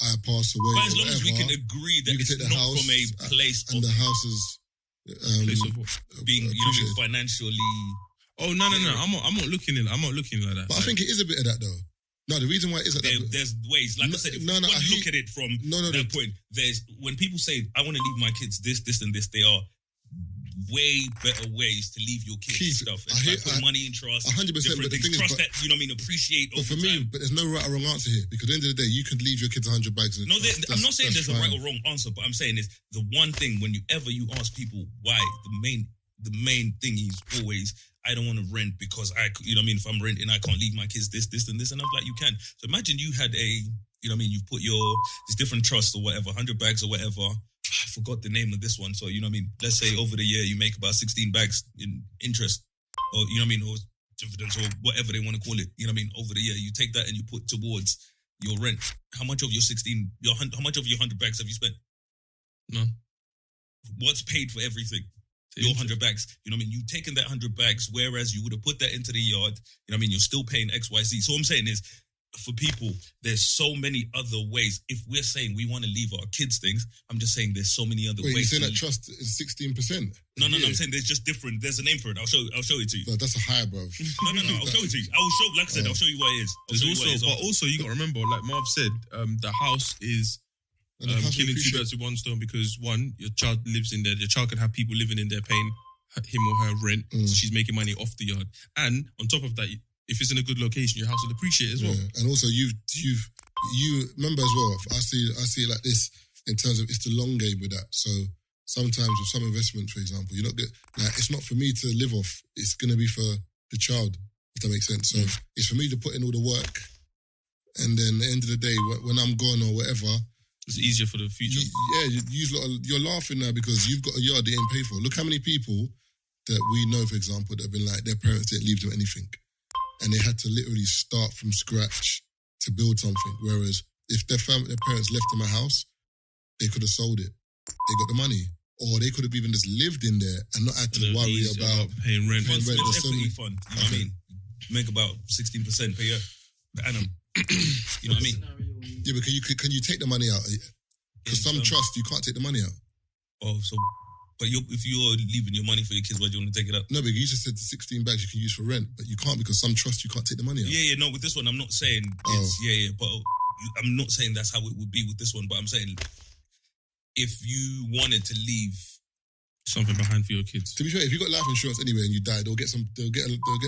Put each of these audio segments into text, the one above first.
I pass away. But as long whatever, as we can agree that you can it's take the not house from a place and of the house is Place of what? being, you know what I mean, financially. Oh no! I'm not looking in. I'm not looking like that. But I think it is a bit of that though. No, the reason why it is like that. There's ways, like I said, if you want to look at it from that point, there's when people say, I want to leave my kids this, and this, they are way better ways to leave your kids stuff. It's like put money in trust, 100%, different but the things, thing is, trust that, you know what I mean, appreciate But over for me, time. but there's no right or wrong answer here because at the end of the day, you can leave your kids 100 bags. No, I'm not saying there's a right or wrong answer, but I'm saying is the one thing whenever you ask people why, the main thing is always, I don't want to rent because you know what I mean, if I'm renting, I can't leave my kids this, and this, and I'm like, you can. So imagine you had you know what I mean, you've put these different trusts or whatever, 100 bags or whatever. I forgot the name of this one. So, you know what I mean, let's say over the year you make about 16 bags in interest or, you know what I mean, or dividends or whatever they want to call it. You know what I mean, over the year, you take that and you put towards your rent. How much of your 100 bags have you spent? No. What's paid for everything? Your 100 bags. You know what I mean? You've taken that 100 bags, whereas you would have put that into the yard. You know what I mean? You're still paying XYZ. So what I'm saying is, for people, there's so many other ways. If we're saying we want to leave our kids things, I'm just saying there's so many other ways. You're saying that trust is 16%? No, I'm saying there's just different. There's a name for it. I'll show it to you. No, that's a high, bro. No. I'll show it to you. I will show. Like I said, I'll show you what it is. But also you got to remember, like Marv said, the house is killing two birds with one stone because one, your child lives in there. Your child can have people living in there paying him or her rent. So she's making money off the yard, and on top of that, if it's in a good location, your house will appreciate as well. And also, you remember as well. I see it like this in terms of it's the long game with that. So sometimes with some investment, for example, you not get like it's not for me to live off. It's gonna be for the child, if that makes sense. So it's for me to put in all the work, and then at the end of the day, when I'm gone or whatever, it's easier for the future. You're laughing now because you've got a yard they ain't paid for. Look how many people that we know, for example, that have been like their parents didn't leave them anything. And they had to literally start from scratch to build something. Whereas if their parents left them a house, they could have sold it. They got the money. Or they could have even just lived in there and not had to worry about paying rent. It's equity fund. You know what I mean? Make about 16% per year. Per annum. You know what I mean? Yeah, but can you take the money out? Because some trust, you can't take the money out. Oh, so... But if you're leaving your money for your kids, why do you want to take it out? No, but you just said the 16 bags you can use for rent, but you can't because some trust you can't take the money out. Yeah, no, with this one, I'm not saying but I'm not saying that's how it would be with this one, but I'm saying if you wanted to leave something behind for your kids. To be fair, if you got life insurance anyway and you die, they'll get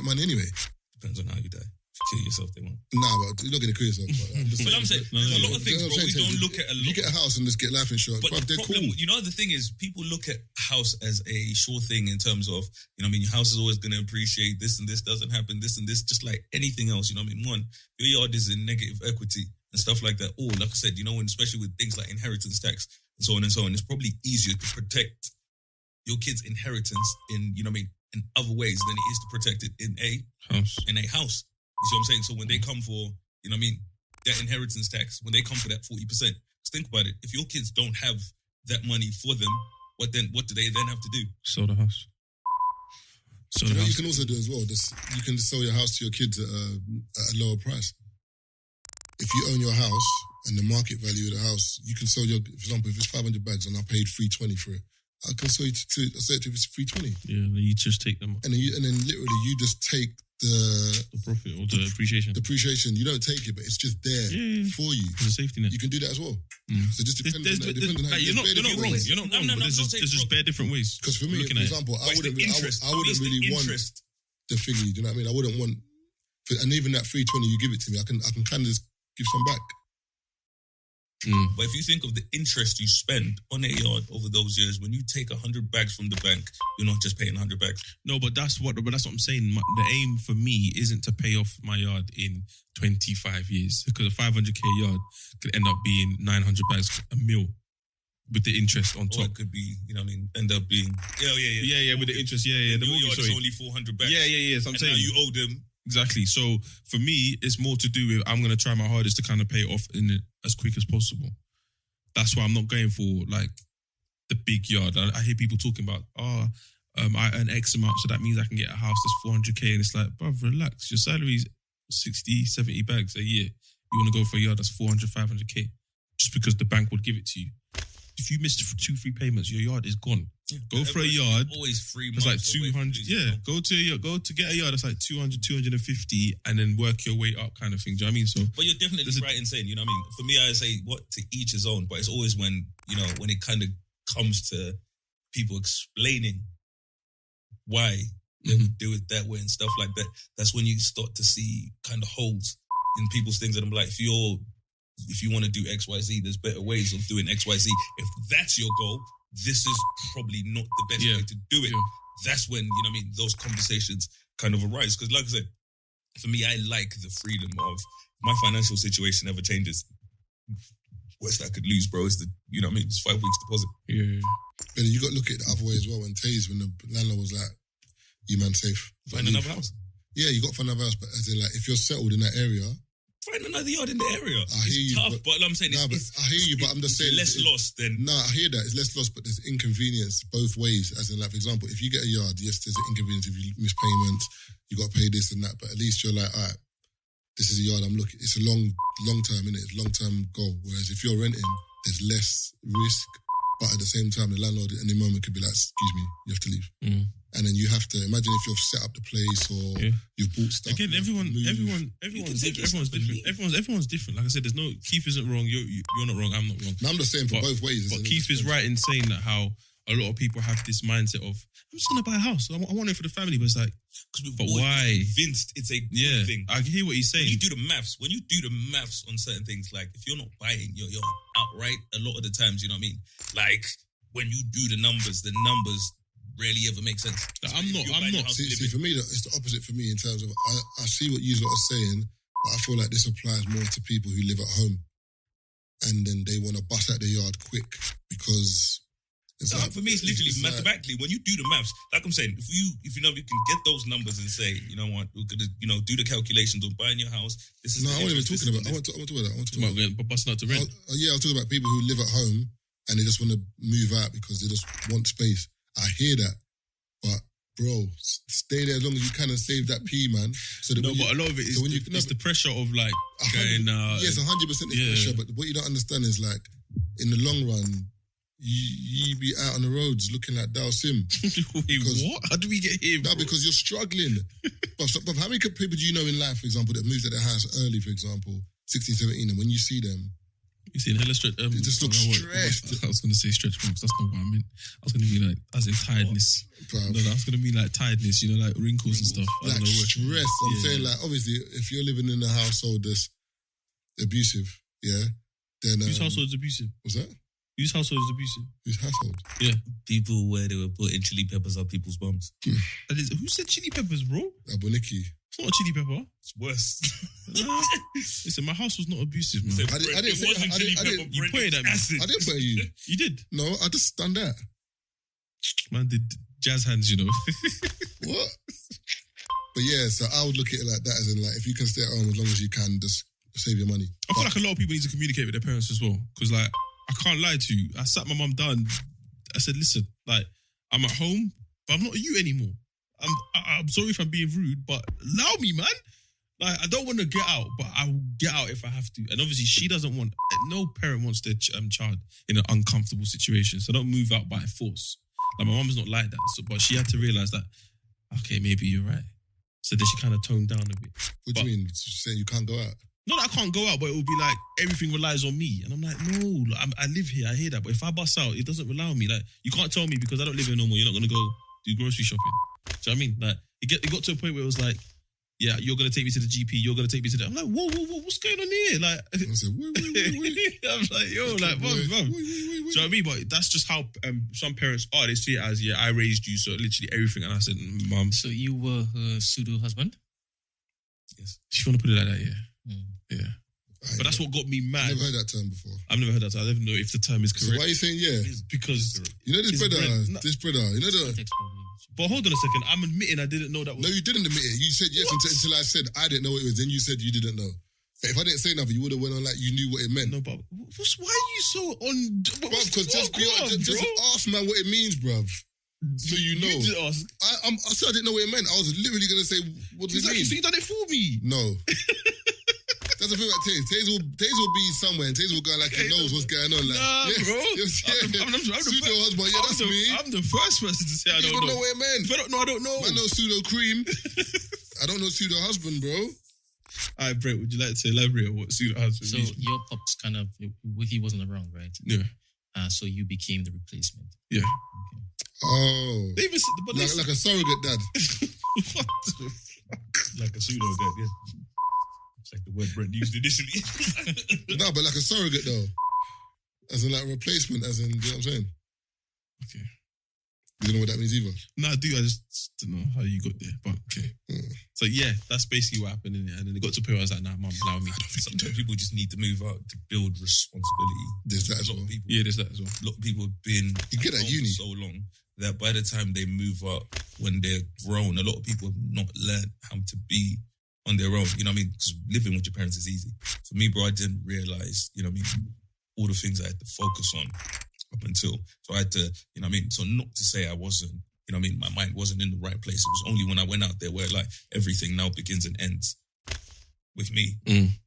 money anyway. Depends on how you die. If you kill yourself, they won't. Nah, but you're not going to kill yourself. But I'm saying, there's a lot of things, but we don't look at a lot. You get a house and just get life insurance, but they're problem, cool. You know, the thing is, people look at house as a sure thing in terms of, you know what I mean, your house is always going to appreciate this and this doesn't happen, this and this, just like anything else, you know what I mean? One, your yard is in negative equity and stuff like that. Or, like I said, you know, especially with things like inheritance tax and so on, it's probably easier to protect your kids' inheritance in, you know what I mean, in other ways than it is to protect it in a house. You see what I'm saying? So when they come for, you know what I mean, that inheritance tax, when they come for that 40%, just think about it. If your kids don't have that money for them, what do they then have to do? Sell the house. You can also do as well. You can sell your house to your kids at a lower price. If you own your house and the market value of the house, you can sell for example, if it's 500 bags and I paid 320 for it, I can sell it to it's 320. Yeah, you just take them. And then literally you just take the profit or the appreciation. Depreciation, you don't take it, but it's just there for you. It's a safety net. You can do that as well. So just depends on how you're not wrong. You're not wrong. There's just bare different ways. Because for me, for example, I wouldn't really want the thingy. Do you know what I mean? I wouldn't want, and even that 320 you give it to me, I can kind of just give some back. But if you think of the interest you spend on a yard over those years, when you take 100 bags from the bank, you're not just paying 100 bags. No, but that's what I'm saying. The aim for me isn't to pay off my yard in 25 years because a 500k yard could end up being 900 bags a mil with the interest on top. Or it could be, you know what I mean, end up being with the interest. The yard is only 400 bags. So I'm saying now you owe them. Exactly. So for me, it's more to do with I'm going to try my hardest to kind of pay it off in as quick as possible. That's why I'm not going for like the big yard. I hear people talking about, I earn X amount, so that means I can get a house that's 400k. And it's like, bruv, relax. Your salary is 60, 70 bags a year. You want to go for a yard that's 400, 500k. because the bank would give it to you. If you missed 2-3 payments, your yard is gone. Go for a yard. Always 3 months. It's like 200. Yeah, go to get a yard. It's like 200, 250, and then work your way up, kind of thing. Do you know what I mean? So, but you're definitely right in saying, you know what I mean. For me, I say what to each his own. But it's always when when it kind of comes to people explaining why they would do it that way and stuff like that. That's when you start to see kind of holes in people's things. And I'm like, if you want to do XYZ, there's better ways of doing XYZ. If that's your goal, this is probably not the best way to do it. Yeah. That's when, those conversations kind of arise. Because like I said, for me, I like the freedom of my financial situation ever changes. Worst I could lose, bro, is it's 5 weeks deposit. Yeah. But then you got to look at it the other way as well. When Taze, when the landlord was like, you man safe. Find another house. Yeah, you got to find another house. But as in, like, if you're settled in that area, find another yard in the area. I hear it's you, tough, but I'm saying I hear you, but I'm just saying less loss than. No, I hear that it's less loss, but there's inconvenience both ways. As in, like, for example, if you get a yard, yes, there's an inconvenience if you miss payments, you got to pay this and that. But at least you're like, all right, this is a yard I'm looking. It's a long term, innit? It's a long term goal. Whereas if you're renting, there's less risk, but at the same time, the landlord at any moment could be like, excuse me, you have to leave. And then you have to imagine if you've set up the place or you've bought stuff. Again, everyone's different. Everyone's different. Like I said, there's no Keith isn't wrong. You're not wrong. I'm not wrong. No, I'm just saying for both ways. But Keith is right in saying that how a lot of people have this mindset of I'm just gonna buy a house. I want it for the family, but it's like, but why? Convinced it's a good thing. I hear what he's saying. When you do the maths on certain things, like if you're not buying your yard outright, a lot of the times, you know what I mean. Like when you do the numbers rarely ever make sense. I'm not. See, for me, it's the opposite for me in terms of I see what you lot are saying, but I feel like this applies more to people who live at home, and then they want to bust out the yard quick because. For me, it's literally mathematically. When you do the maths, like I'm saying, if you can get those numbers and say, you know what, we're gonna, do the calculations on buying your house. This is I wasn't even talking about. I want to talk about that. I want to talk about busting out to rent. I was talking about people who live at home and they just want to move out because they just want space. I hear that, but bro, stay there as long as you can and save that P, man. So that but a lot of it is it's the pressure of like going. Yes, 100% is pressure, but what you don't understand is like in the long run. You be out on the roads looking like Dow Sim. Wait, what? How do we get here? No, because you're struggling. but how many people do you know in life, for example, that moved at their house early, for example, 16, 17, and when you see them, you see hella stretch. They just look stressed. I was going to say stretch marks. That's not what I meant. I was going to be like, as in tiredness. No, I was going to be like tiredness, like wrinkles and stuff. Like stress. I'm saying, like, obviously, if you're living in a household that's abusive, then... Whose household is abusive? What's that? Whose household is abusive? Whose household? Yeah. People where they were putting chili peppers up people's bums. Who said chili peppers, bro? Aboniki. It's not a chili pepper. It's worse. Listen, my house was not abusive, man. I didn't say... You pointed at me. I didn't point at you. You did? No, I just done that. Man did jazz hands, What? But yeah, so I would look at it like that, as in, like, if you can stay at home as long as you can, just save your money. I feel like a lot of people need to communicate with their parents as well. Because, like, I can't lie to you. I sat my mum down. I said, listen, like, I'm at home, but I'm not you anymore. I'm sorry if I'm being rude, but allow me, man. Like, I don't want to get out, but I will get out if I have to. And obviously, she doesn't want... No parent wants their child in an uncomfortable situation. So don't move out by force. Like, my mum's not like that. So, but she had to realise that, okay, maybe you're right. So then she kind of toned down a bit. What do you mean? Saying you can't go out? Not that I can't go out, but it would be like everything relies on me. And I'm like, no, like, I live here, I hear that. But if I bust out, it doesn't rely on me. Like, you can't tell me because I don't live here no more, you're not going to go do grocery shopping. Do you know what I mean? Like, it got to a point where it was like, yeah, you're going to take me to the GP, you're going to take me to that. I'm like, whoa, what's going on here? Like, I said, wait. I'm like, yo, like, bro. Do you know what I mean? But that's just how some parents are. They see it as, yeah, I raised you, so literally everything. And I said, Mum. So you were her pseudo husband? Yes. If you want to put it like that, yeah. Yeah. But that's what got me mad. I've never heard that term before. I've never heard that term. I don't even know if the term is correct. So why are you saying yeah? Because you know this brother, you know the... But hold on a second. I'm admitting I didn't know that was... No, you didn't admit it. You said yes until I said I didn't know what it was. Then you said you didn't know. But if I didn't say nothing, you would have went on like you knew what it meant. No, but why are you so on... Bruv, because just ask man what it means, bruv. So you know. You did ask. I said I didn't know what it meant. I was literally going to say, what does it mean? So you done it for me. No. That's the thing about Taze. Taze will be somewhere and Taze will go like he knows what's going on. Like, Nah, bro. I'm the pseudo-husband. Yeah, that's me. I'm the first person to say I don't know. What it meant. If I don't know, I don't know. I know pseudo-cream. I don't know pseudo-husband, bro. All right, Brett, would you like to elaborate on what pseudo-husband So means? your pops kind of, he wasn't around, right? Yeah. So you became the replacement. Yeah. Okay. Oh. They even said, but Like a surrogate dad. what the fuck? Like a pseudo dad, yeah. It's like the word Brent used initially. No, but like a surrogate though. As in like a replacement, as in, you know what I'm saying? Okay. You don't know what that means either. No, I do. I just don't know how you got there, but okay. So yeah, that's basically what happened in it. And then it got to a point where I was like, nah, mum, allow me. Sometimes people just need to move out to build responsibility. There's that as a lot well. of people. Yeah, there's that as well. A lot of people have been You get at home uni. for so long that by the time they move out, when they're grown, a lot of people have not learned how to be on their own. You know what I mean? Because living with your parents is easy. For me, bro, I didn't realize, you know what I mean, all the things I had to focus on up until. So I had to, you know what I mean? So not to say I wasn't, you know what I mean, my mind wasn't in the right place. It was only when I went out there where like everything now begins and ends with me,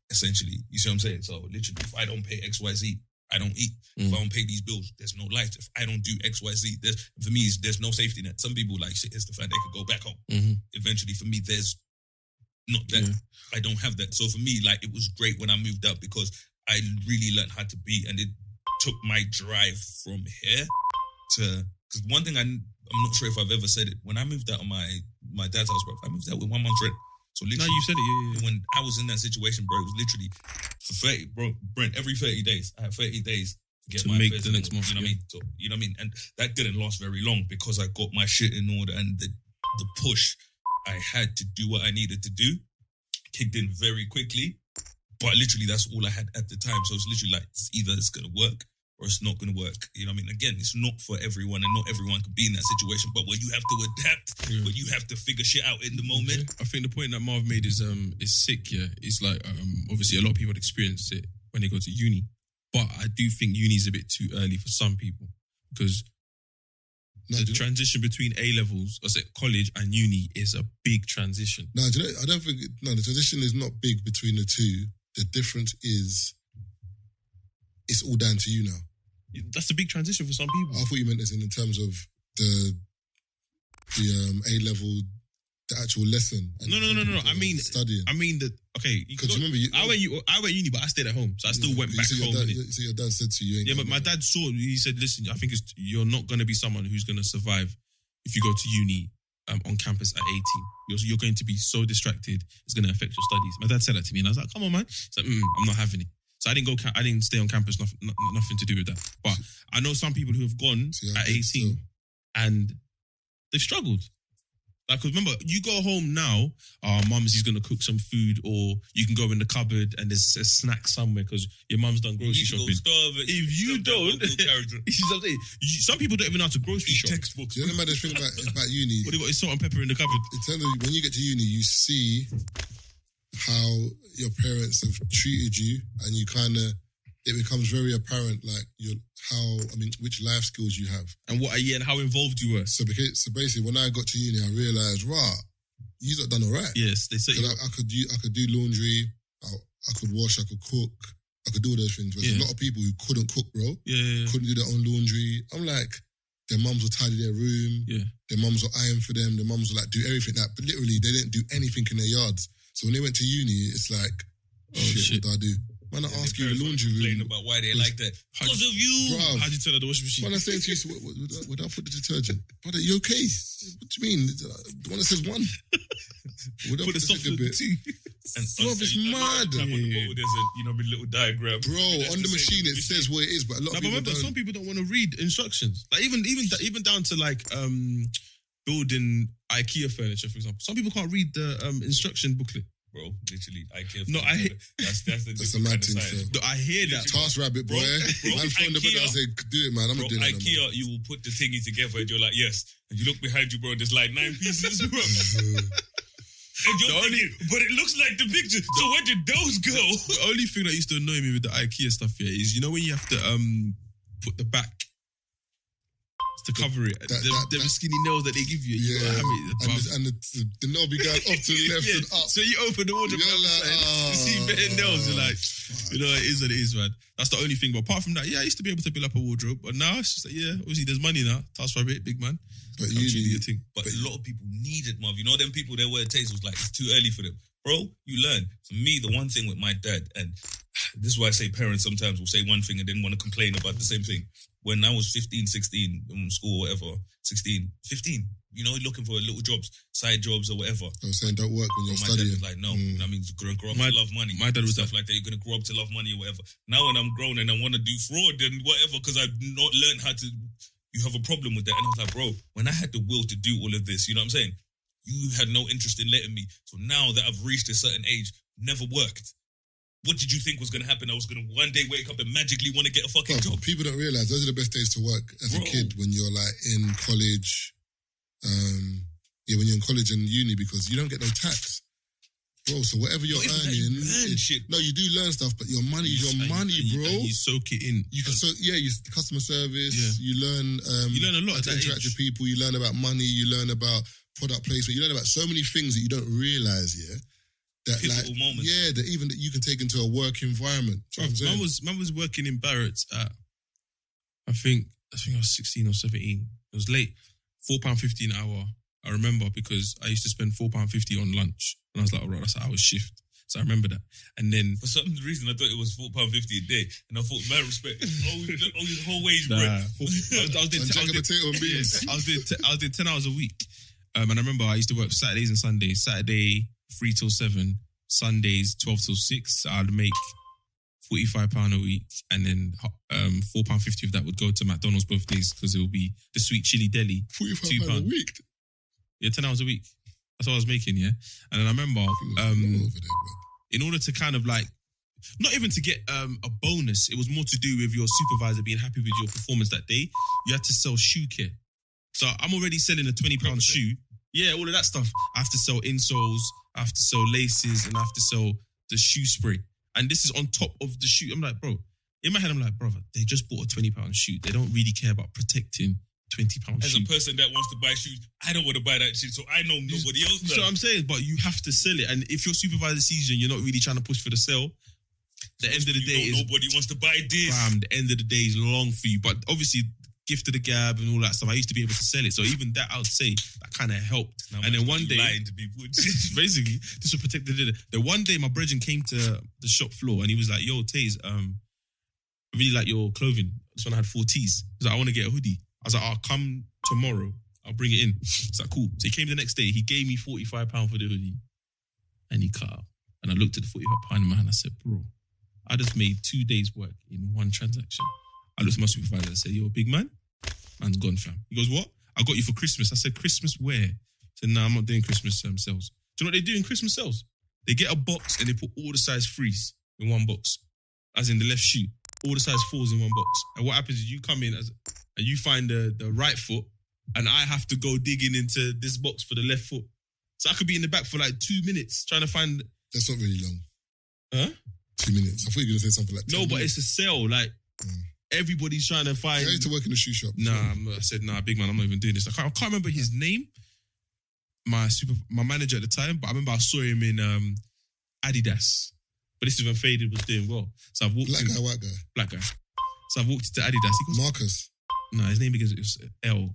essentially. You see what I'm saying? So literally, if I don't pay XYZ, I don't eat. If I don't pay these bills, there's no life. If I don't do XYZ, for me, there's no safety net. Some people like, shit, it's the fact they could go back home. Eventually, for me, there's not that. I don't have that. So for me, like, it was great when I moved out because I really learned how to be, and it took my drive from here to, because one thing I'm not sure if I've ever said it, when I moved out of my dad's house, bro, I moved out with 1 month's rent. So literally, No, you said it, yeah. when I was in that situation, bro, it was literally for 30, bro, Brent, every 30 days, I had 30 days to get To my make affairs the in next order, month, you know what I mean? So, you know what I mean? And that didn't last very long because I got my shit in order, and the push I had to do what I needed to do kicked in very quickly. But literally, that's all I had at the time. So it's literally like, it's either it's going to work or it's not going to work. You know what I mean? Again, it's not for everyone, and not everyone can be in that situation. But when you have to adapt, when you have to figure shit out in the moment. I think the point that Marv made is sick, yeah. It's like, obviously a lot of people experience it when they go to uni. But I do think uni is a bit too early for some people because the transition between A-levels, college and uni is a big transition. No, do you know, I don't think, the transition is not big between the two. The difference is it's all down to you now. That's a big transition for some people. I thought you meant as in terms of the A-level, the actual lesson. No. I mean studying. I mean that. Okay, Because remember, I went uni, but I stayed at home, so I still went back home. So your dad said to you, yeah, but my dad saw. He said, "Listen, I think you're not going to be someone who's going to survive if you go to uni on campus at 18. You're going to be so distracted, it's going to affect your studies." My dad said that to me, and I was like, "Come on, man." He's like, "I'm not having it." So I didn't stay on campus. Nothing to do with that. But I know some people who have gone at 18 and they've struggled. Like, cause remember, you go home now, mum's is gonna cook some food, or you can go in the cupboard and there's a snack somewhere because your mum's done grocery shopping. If you don't, some people don't even know how to grocery shop. Textbooks. You know the maddest thing about uni? What do you got? It's salt and pepper in the cupboard. In terms of when you get to uni, you see how your parents have treated you, and you kind of, it becomes very apparent, like which life skills you have, and and how involved you were. So basically, when I got to uni, I realized, you've done all right. Yes, they say I could do laundry, I could wash, I could cook, I could do all those things. But there's a lot of people who couldn't cook, bro. Couldn't do their own laundry. I'm like, their mums will tidy their room. Their mums will iron for them. Their mums will like do everything. Like, but literally, they didn't do anything in their yards. So when they went to uni, it's like, shit, what do I do? Man, I ask you the laundry room. About why they like that. Because of you. Bruv. How'd you tell her the washing machine? Man, I say to you, so would I put the detergent? Brother, you okay? What do you mean? The one that says one. Would I put the second bit? Bro, it's mad. There's a little diagram. Bro, on the machine it says what it is, but a lot of people remember, some people don't want to read instructions. Like even down to like building IKEA furniture, for example. Some people can't read the instruction booklet. Bro, literally, IKEA. No, that's a mad thing. No, I hear that. Task rabbit, boy. Man phoned the bed and I said, do it, man. I'm not doing that. IKEA, you will put the thingy together and you're like, yes. And you look behind you, bro, there's like 9 pieces, bro. And you're thinking, but it looks like the picture. So where did those go? The only thing that used to annoy me with the IKEA stuff here is, when you have to put the back. to cover it. The skinny nails that they give you. You gotta have it, and the nail be going off to the left and up. So you open the wardrobe, you see bare nails. You're like, you know, it is what it is, man. That's the only thing. But apart from that, I used to be able to build up a wardrobe, but now it's just like, obviously there's money now. Task for a bit, big man. But usually, but a lot of people need it, Marv. You know, them people there where it tastes was like it's too early for them, bro. You learn. For me, the one thing with my dad, and this is why I say parents sometimes will say one thing and then want to complain about the same thing. When I was 15, 16, in school or whatever, 16, 15, you know, looking for little jobs, side jobs or whatever. I was saying don't work when you're my studying. dad was like, no, that means you're going to grow up to love money. My dad was stuff like that. You're going to grow up to love money or whatever. Now when I'm grown and I want to do fraud and whatever because I've not learned how to, you have a problem with that. And I was like, bro, when I had the will to do all of this, you know what I'm saying? You had no interest in letting me. So now that I've reached a certain age, never worked. What did you think was going to happen? I was going to one day wake up and magically want to get a fucking job. People don't realise those are the best days to work as a kid when you're like in college. When you're in college and uni because you don't get no tax. Bro, so whatever you're earning... You learn shit. No, you do learn stuff, but your money is your money, bro. You soak it in. You can customer service, you learn... you learn a lot to interact with people, you learn about money, you learn about product placement, you learn about so many things that you don't realise, that pivotal moments. That even that you can take into a work environment. Man was working in Barrett's at I think I was 16 or 17. It was late. £4.50 an hour. I remember because I used to spend £4.50 on lunch. And I was like, all right, that's an hour's shift. So I remember that. And then for some reason I thought it was £4.50 a day. And I thought, man, respect. His whole wage break. I was doing 10 hours a week. And I remember I used to work Saturdays and Sundays. Saturday 3 till 7, Sundays 12 till 6. So I'd make £45 a week, and then £4.50 of that would go to McDonald's both days because it would be the sweet chili deli. £45 a week? Yeah, 10 hours a week. That's what I was making, yeah. And then I remember, in order to kind of like, not even to get a bonus, it was more to do with your supervisor being happy with your performance that day. You had to sell shoe care. So I'm already selling a £20 shoe. Yeah, all of that stuff. I have to sell insoles, I have to sell laces, and I have to sell the shoe spray. And this is on top of the shoe. I'm like, bro, in my head, I'm like, brother, they just bought a £20 shoe. They don't really care about protecting £20 shoe. As a person that wants to buy shoes, I don't want to buy that shit, so I know nobody else does. So I'm saying, but you have to sell it. And if your supervisor sees you and you're not really trying to push for the sale, the end of the day is... Nobody wants to buy this. Bam, the end of the day is long for you. But obviously... gift of the gab and all that stuff. I used to be able to sell it. So even that, I would say, that kind of helped. Now, and then one day... lying to people. Basically, this would protect the... Then one day, my brethren came to the shop floor and he was like, yo, Taze, I really like your clothing. This one I had 4 tees. He was like, I want to get a hoodie. I was like, I'll come tomorrow. I'll bring it in. It's like, cool. So he came the next day. He gave me £45 for the hoodie. And he cut out. And I looked at the £45 in my hand. I said, bro, I just made 2 days' work in one transaction. I looked at my supervisor and I said, yo, big man, man's gone, fam. He goes, what? I got you for Christmas. I said, Christmas where? I said, nah, I'm not doing Christmas sales. Do you know what they do in Christmas sales? They get a box and they put all the size 3s in one box. As in the left shoe. All the size 4s in one box. And what happens is you come in and you find the right foot and I have to go digging into this box for the left foot. So I could be in the back for like 2 minutes trying to find... That's not really long. Huh? 2 minutes. I thought you were going to say something like 10 minutes. But it's a sale. Like... Everybody's trying to find... I used to work in a shoe shop. Nah, I said, nah, big man, I'm not even doing this. I can't remember his name, my manager at the time, but I remember I saw him in Adidas. But this is when Faded was doing well. So I've walked Black guy, white guy? Black guy. So I've walked into Adidas. He goes, Marcus? Nah, his name begins with L.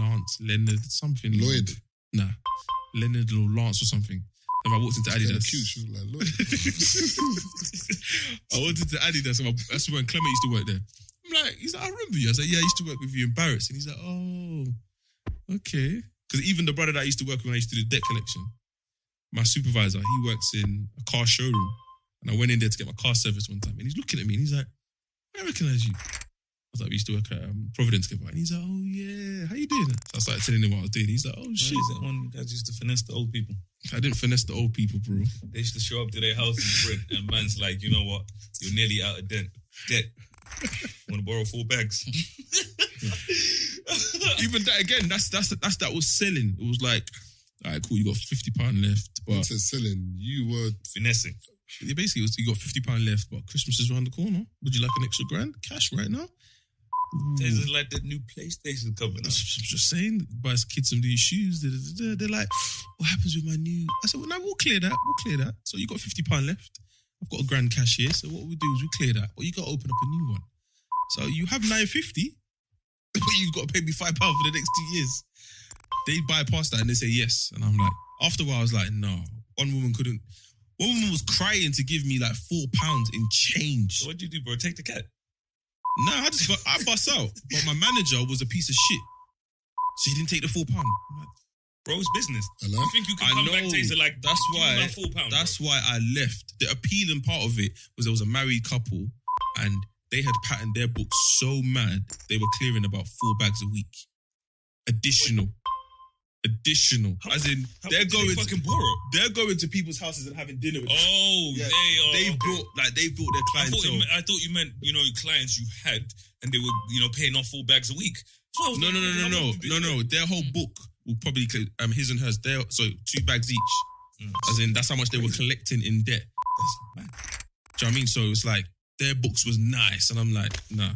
Lance, Leonard, something. Lloyd? Nah, Leonard or Lance or something. Then I walked into Adidas. Cute, she was like, Lloyd. I walked into Adidas. And that's when Clement used to work there. I'm like, he's like, I remember you. I was like, yeah, I used to work with you in Barrett's. And he's like, oh, okay. Because even the brother that I used to work with when I used to do debt collection, my supervisor, he works in a car showroom. And I went in there to get my car serviced one time. And he's looking at me and he's like, I recognise you. I was like, we used to work at Providence together. And he's like, oh, yeah, how you doing? So I started telling him what I was doing. He's like, oh, shit. Is that one you guys used to finesse the old people? I didn't finesse the old people, bro. They used to show up to their house in bread, and man's like, you know what? You're nearly out of debt. Want to borrow 4 bags? Even that again, that's that was selling. It was like, all right, cool, you got £50 left. But it says selling. You were finessing. Yeah, basically, you got £50 left, but Christmas is around the corner. Would you like an extra grand cash right now? Tastes like that new PlayStation coming I'm out. just saying, buy kids some new shoes. They're like, what happens with my new? I said, well, no, we'll clear that. So you got £50 left. I've got a grand cash here. So what we'll do is we'll clear that. But you got to open up a new one. So you have £950, but you've got to pay me £5 for the next 2 years. They bypass that and they say yes. And I'm like, after a while, I was like, no. One woman was crying to give me like £4 in change. So what do you do, bro? Take the cat. No, I bust out. But my manager was a piece of shit. So he didn't take the £4. I'm like, Bro, it's business. Hello? You think you can come back to like, that's why £4, that's why I left. The appealing part of it was there was a married couple and they had patterned their books so mad they were clearing about 4 bags a week. Additional. As in, they're going to people's houses and having dinner with them. Oh, yeah. They built their clientele. I thought you meant, clients you had and they were, paying off 4 bags a week. So No. Their whole book will probably his and hers. So 2 bags each. As in, that's how much they were collecting in debt. That's mad. Do you know what I mean? So it's like their books was nice, and I'm like, nah.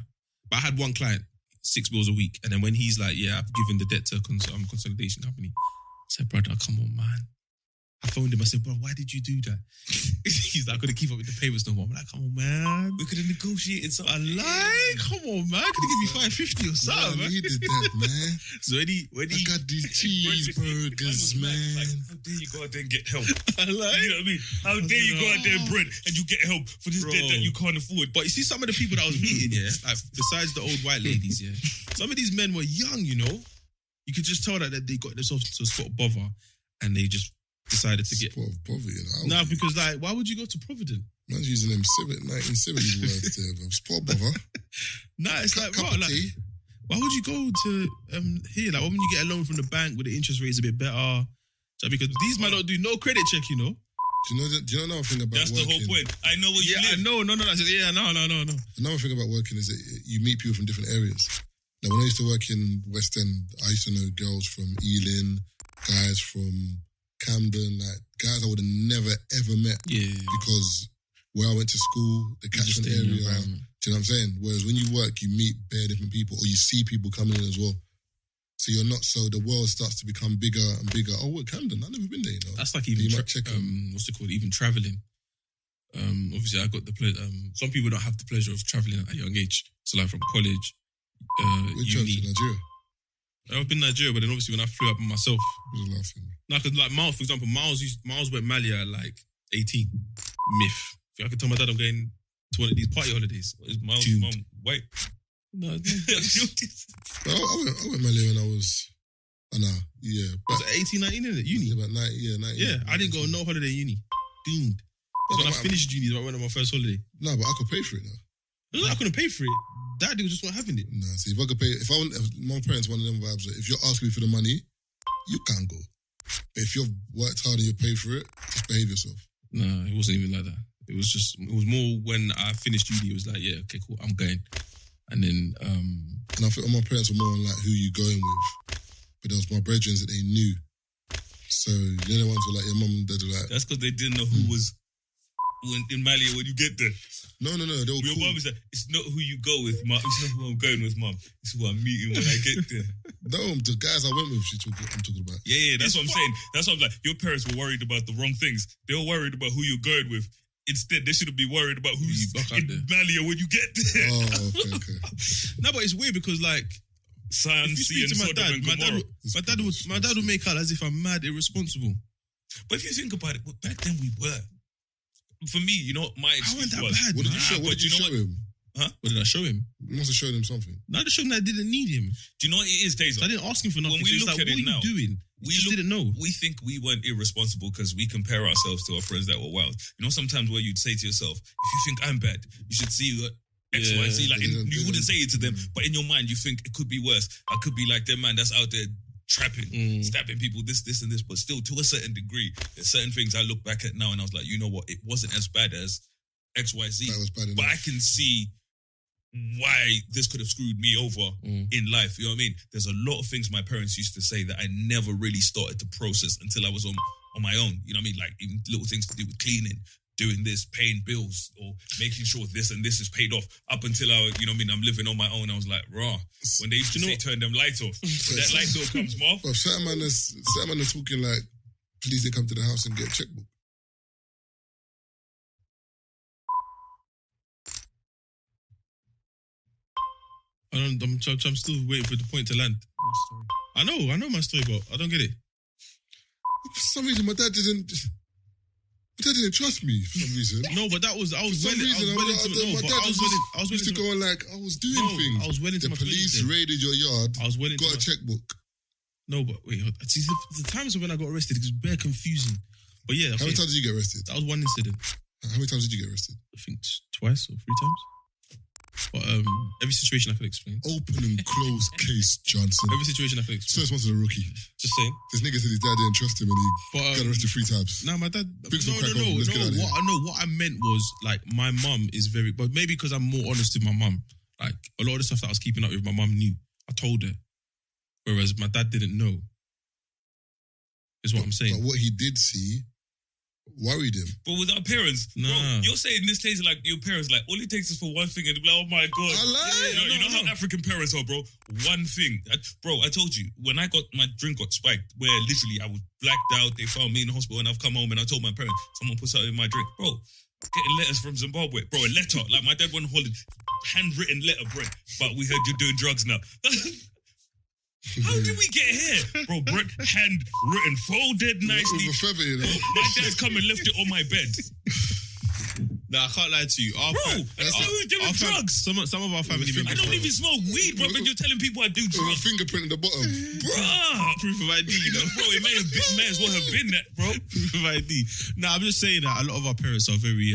But I had one client, 6 bills a week, and then when he's like, yeah, I've given the debt to a consolidation company. I said, brother, come on, man. I phoned him. I said, bro, why did you do that? He's like, I couldn't keep up with the payments no more. I'm like, come on, man. We could have negotiated something. Come on, man. Could you give me $550 or something, man? He did that, man. So when he I got these cheeseburgers, man. Like, how dare you go out there and get help? I like, You know what I mean? How dare you go out there and bread and you get help for this debt that you can't afford? But you see some of the people that I was meeting, yeah, like besides the old white ladies, yeah, some of these men were young, you know. You could just tell that they got themselves to a spot of bother and they just decided to get... Spot of poverty, you know. No, because like, why would you go to Provident? Man's using them 1970s words there, man. Spot of bother. Nah, it's like, Cup bro, of like, tea. why would you go to here? Like, when you get a loan from the bank where the interest rate is a bit better? So because these might not do no credit check, you know. Do you know another thing about That's working? the whole point. I know where you live. No. Another thing about working is that you meet people from different areas. Now, when I used to work in West End, I used to know girls from Ealing, guys from Camden, like guys I would have never ever met. Yeah. Because where I went to school, the catchment area, do you know what I'm saying? Whereas when you work, you meet bare different people, or you see people coming in as well. So you're not the world starts to become bigger and bigger. Oh, what, Camden? I've never been there, you know. That's like even what's it called? Even traveling. Obviously, I got the pleasure. Some people don't have the pleasure of traveling at a young age. So, like from college, Which church in Nigeria? I've been in Nigeria, but then obviously when I flew up myself, I was laughing. no, because like Miles, for example, Miles went Mali at like 18. Myth. I could tell my dad I'm going to one of these party holidays. Is Miles' mum white? No, I went Mali when I was, yeah. was it 18, 19 in it? Uni? About 90, yeah, 90. Yeah, I didn't go on no holiday uni. Doomed. Because when I finished uni, I went on my first holiday. No, but I could pay for it now. It was like I couldn't pay for it. Daddy was just not having it. Nah, see, if I could pay, if my parents one of them vibes, if you're asking me for the money, you can't go. But if you've worked hard and you pay for it, just behave yourself. No, it wasn't even like that. It was more when I finished uni, it was like, yeah, okay, cool, I'm going. And then, and I think my parents were more on like who you going with. But there was my brethren that they knew. So the other ones were like, your mum and dad were like... That's because they didn't know who was in Mali when you get there. No, they were Your cool. mum is like, it's not who you go with, mum. It's not who I'm going with, mum. It's who I'm meeting when I get there. No, the guys I went with, I'm talking about. Yeah, that's what I'm saying. That's what I'm like. Your parents were worried about the wrong things. They were worried about who you're going with. Instead, they should have been worried about who's in Mali when you get there. Oh, okay. No, but it's weird because like, Sam, if you speak to my dad would make out as if I'm mad irresponsible. But if you think about it, back then we were. For me, you know, my excuse that was... bad, What did you show? What did you show him? Huh? What did I show him? You must have shown him something. No, I just showed him that I didn't need him. Do you know what it is, Taser? So I didn't ask him for nothing. When we So look like, at what it are now, you doing? Didn't know. We think we weren't irresponsible because we compare ourselves to our friends that were wild. You know, sometimes where you'd say to yourself, if you think I'm bad, you should see X, Y, Z. Like, you wouldn't say it to them, but in your mind, you think it could be worse. I could be like that man that's out there trapping, stabbing people, this, and this. But still, to a certain degree, there's certain things I look back at now and I was like, you know what? It wasn't as bad as X, Y, Z. That was bad enough. But I can see why this could have screwed me over in life. You know what I mean? There's a lot of things my parents used to say that I never really started to process until I was on my own. You know what I mean? Like even little things to do with cleaning. doing this, paying bills, or making sure this and this is paid off. Up until I'm living on my own. I was like, raw. When they used to say turn them lights off, when that light door comes, Marv. Well, certain man are talking like, please don't come to the house and get a checkbook. I'm still waiting for the point to land. I know my story, but I don't get it. For some reason, my dad didn't trust me. For some reason, no, but I was well into to go on like I was doing things. I was well into the police raided your yard. I was well into got a checkbook. No, but wait, see, the times when I got arrested, it was bare confusing. But yeah, how many times did you get arrested? That was one incident. How many times did you get arrested? I think twice or 3 times. But every situation I could explain. Open and close case, Johnson. Every situation I could explain. First one's a rookie. Just saying. This nigga said his dad didn't trust him and he got arrested 3 times. No, my dad. No. What I meant was like my mum is very, but maybe because I'm more honest with my mum. Like a lot of the stuff that I was keeping up with, my mum knew. I told her, whereas my dad didn't know. Is what I'm saying. But what he did see worried him. But with our parents, bro, you're saying in this case, like your parents, like all it takes is for one thing and they're like, oh my God. You know how African parents are, bro? One thing. I told you, when I got my drink got spiked, where literally I was blacked out, they found me in the hospital and I've come home and I told my parents, someone put something in my drink. Bro, getting letters from Zimbabwe. Bro, a letter. Like my dad went on holiday, handwritten letter, Brent. But we heard you're doing drugs now. How did we get here? Bro, Brent, handwritten, folded nicely. With a feather, you know? My dad's come and left it on my bed. Nah, I can't lie to you. That's how we're doing drugs. Some of our family members. I don't even smoke weed, bro, and you're telling people I do With a drugs. fingerprint at the bottom. Bruh. Proof of ID, you know? Bro, it may as well have been that, bro. Proof of ID. Nah, I'm just saying that a lot of our parents are very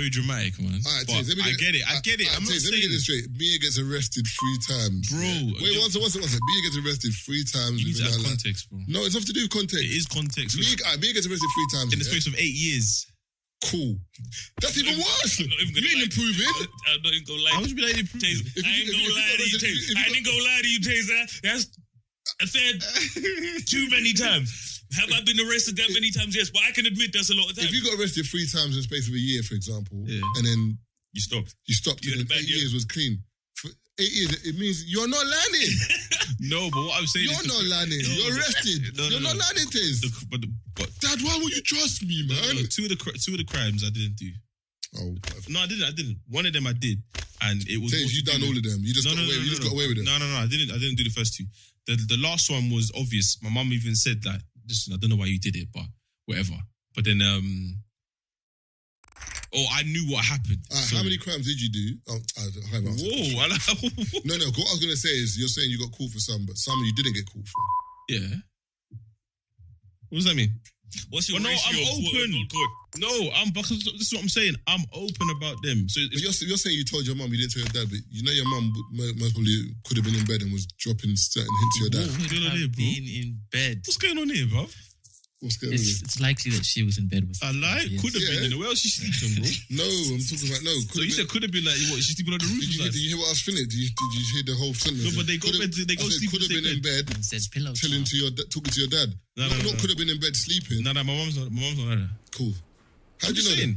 dramatic, man. All right, but I get it. I'm not let me get this straight. Mia gets arrested 3 times. Bro. Wait, one second. Mia gets arrested 3 times. You need to have context, bro. No, it's nothing to do with context. It is context. Mia gets arrested 3 times. In the space of 8 years. Cool. That's even worse. You ain't improving. I'm not even gonna lie. How would you be like improving? I ain't gonna lie to you, Taser. I ain't gonna lie to you, Taser. That's I said too many times. Have I been arrested that many times? Yes, but I can admit that's a lot of times. If you got arrested 3 times in the space of a year, for example, and then you stopped, and then 8 years was clean. For 8 years, it means you're not learning. No, but what I'm saying is... You're not learning. You're arrested. You're not learning things. But Dad, why would you trust me, man? No, two of the crimes I didn't do. Oh, no, I didn't. One of them I did, and it was. You done all of them. You just got away with it. No. I didn't do the first 2. The last one was obvious. My mum even said like, "Listen, I don't know why you did it, but whatever." But then, I knew what happened. How many crimes did you do? Whoa! No. What I was gonna say is, you're saying you got caught for some, but some you didn't get caught for. Yeah. What does that mean? What's your ratio? I'm open. Because this is what I'm saying. I'm open about them. So you're saying you told your mum, you didn't tell your dad, but you know your mum most probably could have been in bed and was dropping certain hints to your dad. What's going on here, bro? Been in bed. What's going on here, bro? What's going on here? It's likely that she was in bed with I lie. Could have been. Where else she sleeping, bro? No, I'm talking about no. So you said could have been like what? She's sleeping on the roof. Did you hear what I was finished? Did you hear the whole sentence? No, but they go sleep. Could have been in bed, talking to your dad. No. Could have been in bed sleeping. No, my mom's not like that. Cool. How do you know that?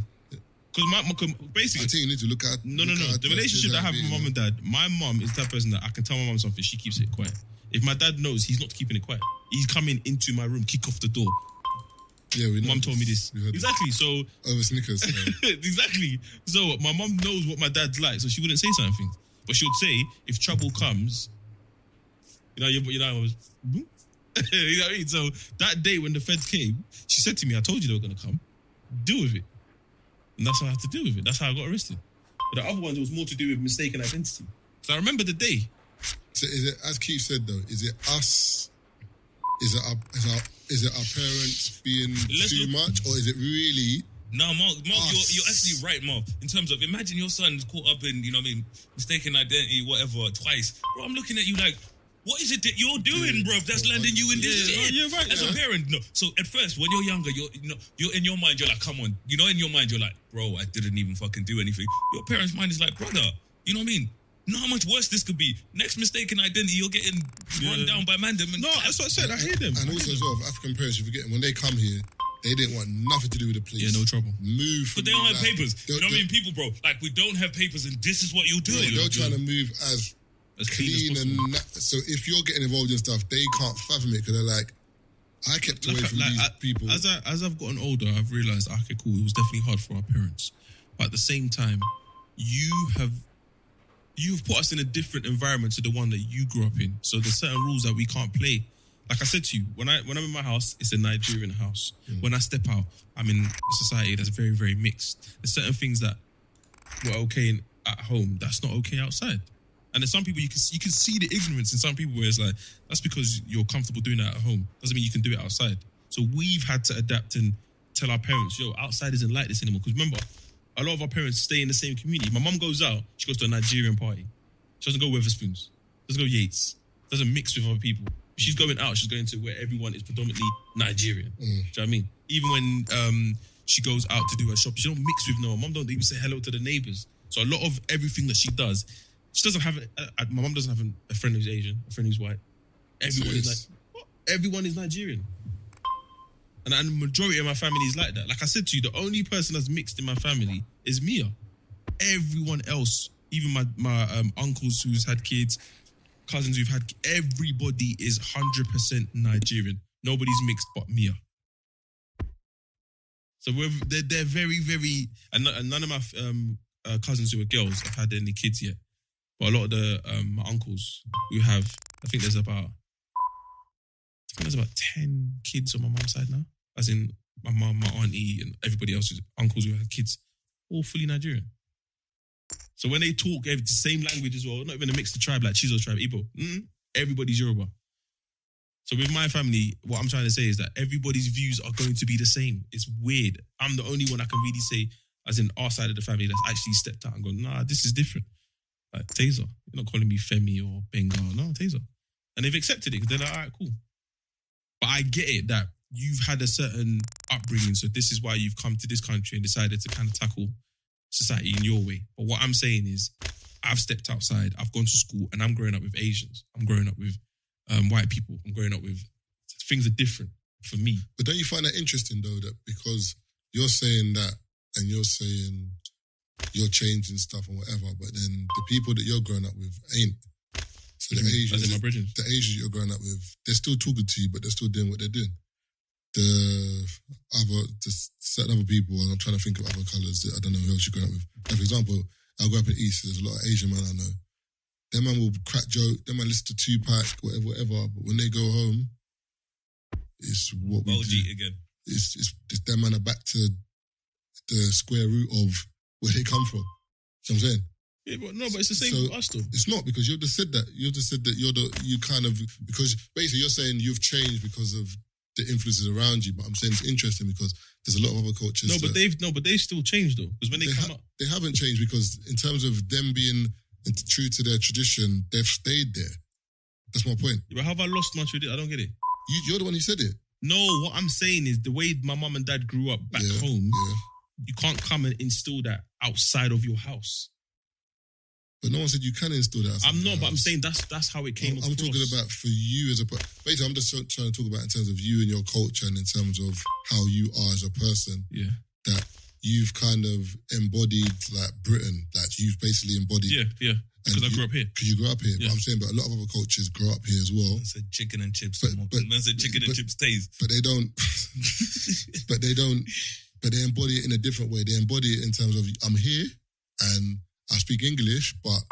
Because basically, I think you need to look at. No. The relationship that I have with my mum and dad, my mum is that person that I can tell my mum something, she keeps it quiet. If my dad knows, he's not keeping it quiet. He's coming into my room, kick off the door. Yeah, we know. Mum told me this. Exactly. So over Snickers. Exactly. So my mum knows what my dad's like, so she wouldn't say certain things, but she would say if trouble comes, I was. You know what I mean? So that day when the feds came, she said to me, "I told you they were gonna come. Deal with it." And that's how I had to deal with it. That's how I got arrested. But the other ones, it was more to do with mistaken identity. So I remember the day. So is it, as Keith said though, is it us? Is it our parents being too much, or is it really? No, Mark, you're actually right, Mark. In terms of, imagine your son's caught up in, mistaken identity, whatever, twice. Bro, I'm looking at you like, what is it that you're doing, bro? That's landing you in this shit. Yeah, right. As a parent, no. So at first, when you're younger, you're in your mind, you're like, come on. In your mind, you're like, bro, I didn't even fucking do anything. Your parents' mind is like, brother, you know what I mean? Know how much worse this could be. Next mistaken identity, you're getting run down by mandem. No, that's what I said. I hear them. And also as well, African parents, you're forgetting, when they come here, They didn't want nothing to do with the police. Yeah, no trouble. Move. But they don't have papers. You know what I mean? People, bro, like, we don't have papers and this is what you're doing. They're trying to move as clean as and possible. so if you're getting involved in stuff, they can't fathom it because they're like, I kept away from these people. As I've gotten older, I've realised, okay, cool, it was definitely hard for our parents. But at the same time, you've put us in a different environment to the one that you grew up in. So there's certain rules that we can't play. Like I said to you, when I'm in my house, it's a Nigerian house. When I step out, I'm in a society that's very, very mixed. There's certain things that were okay at home that's not okay outside. And there's some people you can see the ignorance in some people where it's like, that's because you're comfortable doing that at home. Doesn't mean you can do it outside. So we've had to adapt and tell our parents, yo, outside isn't like this anymore. Because remember, a lot of our parents stay in the same community. My mum goes out, she goes to a Nigerian party. She doesn't go Weatherspoons. Doesn't go Yates. Doesn't mix with other people. If she's going out, she's going to where everyone is predominantly Nigerian. Do you know what I mean? Even when she goes out to do her shop, she don't mix with no one. Mum don't even say hello to the neighbours. So a lot of everything that she does, she doesn't have. My mum doesn't have a friend who's Asian, a friend who's white. Everyone is like, what? Everyone is Nigerian. And the majority of my family is like that. Like I said to you, the only person that's mixed in my family is Mia. Everyone else, even my uncles who's had kids, cousins who've had, everybody is 100% Nigerian. Nobody's mixed but Mia. So they're very, very, and none of my cousins who are girls have had any kids yet. But a lot of my uncles who have, I think there's about 10 kids on my mum's side now. As in my mum, my auntie, and everybody else's uncles who have kids, all fully Nigerian. So when they talk, they have the same language as well, not even a mixed tribe like Chizo tribe, Igbo. Everybody's Yoruba. So with my family, what I'm trying to say is that everybody's views are going to be the same. It's weird. I'm the only one I can really say, as in our side of the family, that's actually stepped out and gone, nah, this is different. Like, Taser, you're not calling me Femi or Benga. No, Taser. And they've accepted it because they're like, all right, cool. But I get it that you've had a certain upbringing, so this is why you've come to this country and decided to kind of tackle society in your way. But what I'm saying is, I've stepped outside, I've gone to school, and I'm growing up with Asians. I'm growing up with white people. I'm growing up with... Things are different for me. But don't you find that interesting, though, that because you're saying that and you're saying you're changing stuff and whatever, but then the people that you're growing up with ain't. So the Asians you're growing up with, they're still talking to you, but they're still doing what they're doing. The certain other people, and I'm trying to think of other colours, I don't know who else you're growing up with. Like, for example, I grew up in East, there's a lot of Asian men I know. Them man will crack joke, them man listen to Tupac, whatever, but when they go home, it's what we do. Again. It's them man are back to the square root of where they come from. You know what I'm saying? Yeah, but it's the same for us though. It's not, because you've just said that. You've just said that because basically you're saying you've changed because of the influences around you, but I'm saying it's interesting because there's a lot of other cultures. But they've still changed though. Because when they come up, they haven't changed, because in terms of them being true to their tradition, they've stayed there. That's my point. Yeah, but have I lost my tradition? I don't get it. You're the one who said it. No, what I'm saying is the way my mum and dad grew up back home, you can't come and instill that outside of your house. But no one said you can instill that. I'm not, but I'm saying that's how it came. I'm talking about for you as a person. Basically, I'm just trying to talk about in terms of you and your culture and in terms of how you are as a person. Yeah. That you've kind of embodied like Britain. Like you've basically embodied. Yeah. Because I grew up here. Because you grew up here. Yeah. But I'm saying, but a lot of other cultures grow up here as well. Man said chicken and chips. Man said chicken and chips stays. But they don't. But they embody it in a different way. They embody it in terms of I'm here and I speak English, but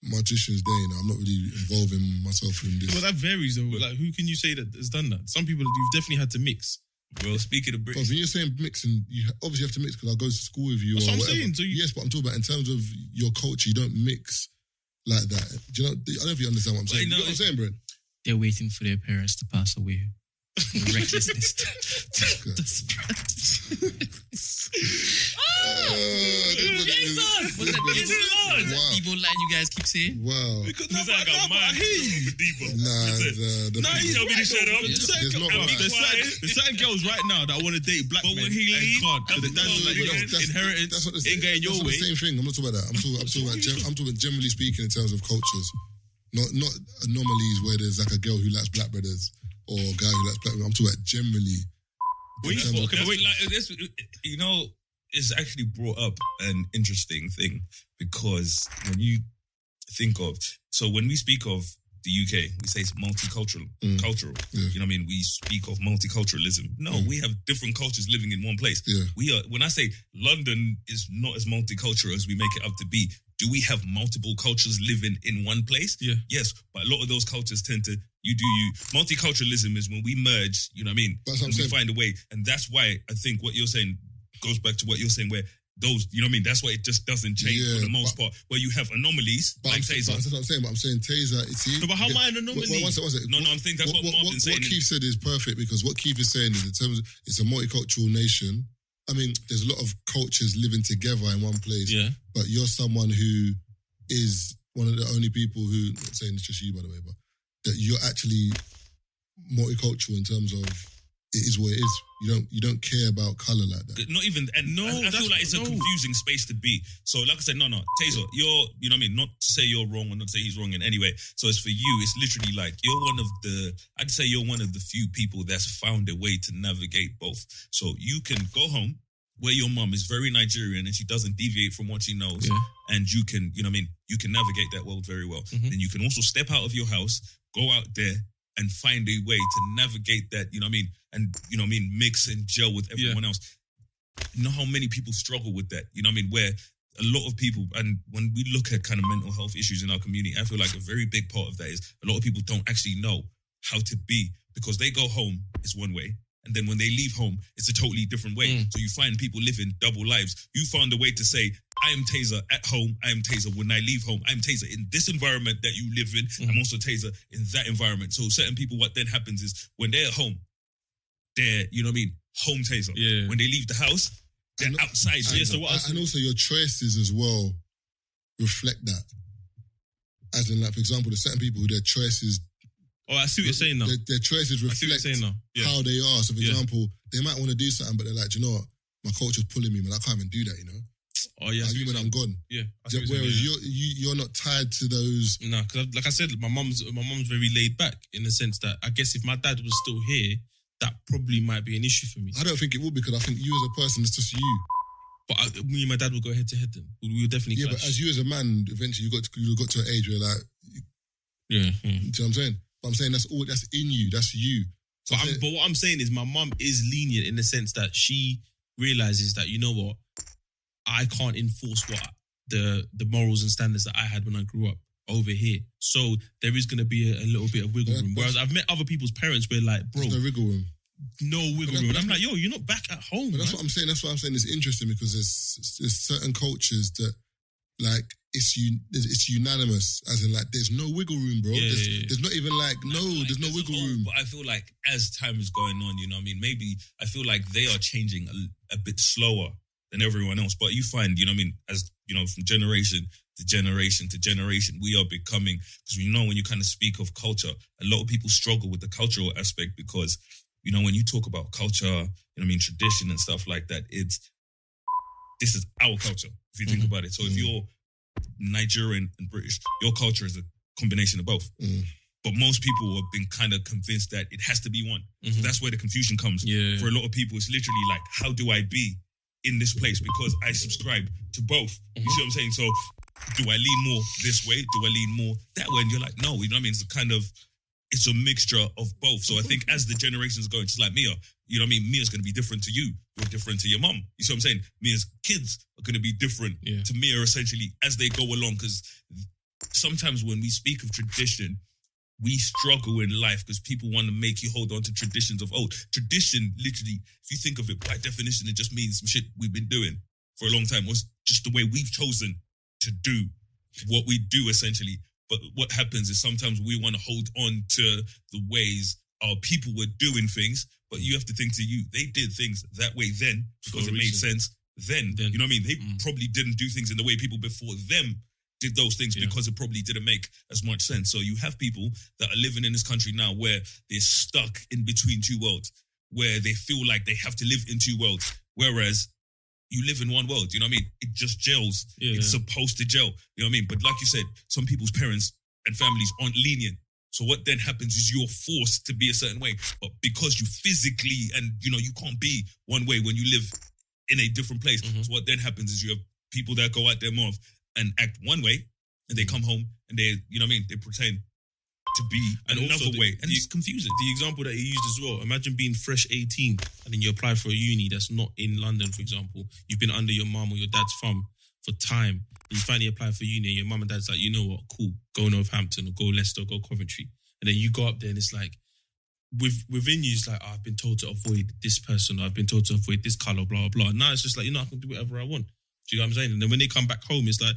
my tradition is there. You know, I'm not really involving myself in this. Well, that varies though. Like, who can you say that has done that? Some people, you've definitely had to mix. Well, speaking of British, when you're saying mixing, you obviously have to mix because I go to school with you. That's or what I'm whatever. saying. Yes, but I'm talking about in terms of your culture, you don't mix like that. Do you know? I don't know if you understand what I'm saying. You know what I'm saying, Brent? They're waiting for their parents to pass away. The recklessness to spread. Jesus! Wow. People like you guys keep saying. Wow. Because I hear you. Nah, tell me to shut up. There's certain girls right now that want to date black men. But when he leaves, the dad's like, inheritance ain't going your way. That's the same thing. I'm not talking about that. I'm talking generally speaking in terms of cultures. Not anomalies where there's like a girl who likes black brothers or a guy who likes black brothers. I'm talking about generally Wait, like this, you know, it's actually brought up an interesting thing because when you think of, so when we speak of the UK, we say it's multicultural. Cultural. Yeah. You know what I mean? We speak of multiculturalism. No, we have different cultures living in one place. Yeah. We are. When I say London is not as multicultural as we make it out to be, do we have multiple cultures living in one place? Yeah. Yes, but a lot of those cultures tend to you. Multiculturalism is when we merge. You know what I mean? That's what I'm we saying. find a way, and that's why I think what you're saying goes back to what you're saying, where those, you know what I mean? That's why it just doesn't change for the most part. Where you have anomalies, but like that's Taser. what I'm saying. But I'm saying Taser. See, No, but how am I an anomaly? One second. No, I'm thinking that's what Marvin's saying. What Keith said is perfect because what Keith is saying is in terms of it's a multicultural nation. I mean, there's a lot of cultures living together in one place. Yeah. But you're someone who is one of the only people who, not saying it's just you by the way, but that you're actually multicultural in terms of it is what it is. You don't care about colour like that. Not even, and no, I feel like it's a confusing space to be. So, like I said, no, Taser, you're, you know what I mean? Not to say you're wrong or not to say he's wrong in any way. So it's for you, it's literally like I'd say you're one of the few people that's found a way to navigate both. So you can go home where your mum is very Nigerian and she doesn't deviate from what she knows. Yeah. And you can, you know what I mean? You can navigate that world very well. Mhm. And you can also step out of your house, go out there and find a way to navigate that, you know what I mean? And, you know what I mean, mix and gel with everyone else. You know how many people struggle with that? You know what I mean? Where a lot of people, and when we look at kind of mental health issues in our community, I feel like a very big part of that is a lot of people don't actually know how to be because they go home, it's one way. And then when they leave home, it's a totally different way. So you find people living double lives. You found a way to say, I am Taser at home. I am Taser when I leave home. I'm Taser in this environment that you live in. I'm also Taser in that environment. So certain people, what then happens is when they're at home, they're, you know what I mean, home Taser. Yeah. When they leave the house, they're outside. And also your choices as well reflect that. As in, like, for example, there's certain people who their choices... Oh, I see what you're saying now. Their choices reflect how they are. So, for example, they might want to do something, but they're like, do you know what? My culture's pulling me, man. I can't even do that, you know? Oh, yeah. Like, when I'm gone. Yeah. Whereas you're not tied to those... No, because like I said, my mum's very laid back in the sense that I guess if my dad was still here, that probably might be an issue for me. I don't think it would because I think you as a person, it's just you. But me and my dad will go head to head then. We will definitely clash. But as you as a man, eventually you got to an age where like... Yeah. Do you know what I'm saying? But I'm saying that's in you. That's you. So but what I'm saying is my mum is lenient in the sense that she realizes that, you know what, I can't enforce what the morals and standards that I had when I grew up over here. So there is going to be a little bit of wiggle room. Whereas I've met other people's parents where like, bro, there's no wiggle room. No wiggle room. And I'm like, yo, you're not back at home. But that's what I'm saying. That's what I'm saying. It's interesting because there's certain cultures that like it's unanimous, as in like there's no wiggle room, bro. There's not even like there's no wiggle room. But I feel like as time is going on, you know what I mean? Maybe I feel like they are changing a bit slower than everyone else. But you find, you know what I mean, as you know, from generation to generation to generation, we are becoming, because we know when you kind of speak of culture, a lot of people struggle with the cultural aspect because, you know, when you talk about culture, you know what I mean, tradition and stuff like that, this is our culture, if you think about it. So if you're Nigerian and British, your culture is a combination of both. But most people have been kind of convinced that it has to be one. So that's where the confusion comes. Yeah. For a lot of people, it's literally like, how do I be in this place? Because I subscribe to both. You see what I'm saying? So do I lean more this way? Do I lean more that way? And you're like, no, you know what I mean? It's a mixture of both. So I think as the generations go, it's like Mia. You know what I mean? Mia's going to be different to you. You're different to your mum. You see what I'm saying? Mia's kids are going to be different to Mia essentially as they go along. Because sometimes when we speak of tradition, we struggle in life because people want to make you hold on to traditions of old. Tradition, literally, if you think of it by definition, it just means some shit we've been doing for a long time. Was just the way we've chosen to do what we do essentially. But what happens is sometimes we want to hold on to the ways our people were doing things, but you have to think they did things that way then because it made sense then. You know what I mean? They probably didn't do things in the way people before them did those things because it probably didn't make as much sense. So you have people that are living in this country now where they're stuck in between two worlds, where they feel like they have to live in two worlds, whereas you live in one world, you know what I mean? It just gels. It's supposed to gel, you know what I mean? But like you said, some people's parents and families aren't lenient. So what then happens is you're forced to be a certain way. But because you physically and, you can't be one way when you live in a different place. So what then happens is you have people that go out their mouth and act one way and they come home and they, they pretend to be another way. And it's confusing. The example that you used as well, imagine being fresh 18 and then you apply for a uni that's not in London, for example. You've been under your mum or your dad's thumb for time. And you finally apply for uni and your mum and dad's like, you know what, cool, go Northampton or go Leicester or go Coventry. And then you go up there and it's like, within you, it's like, I've been told to avoid this person, or I've been told to avoid this colour, blah, blah, blah. Now it's just like, I can do whatever I want. Do you know what I'm saying? And then when they come back home, it's like,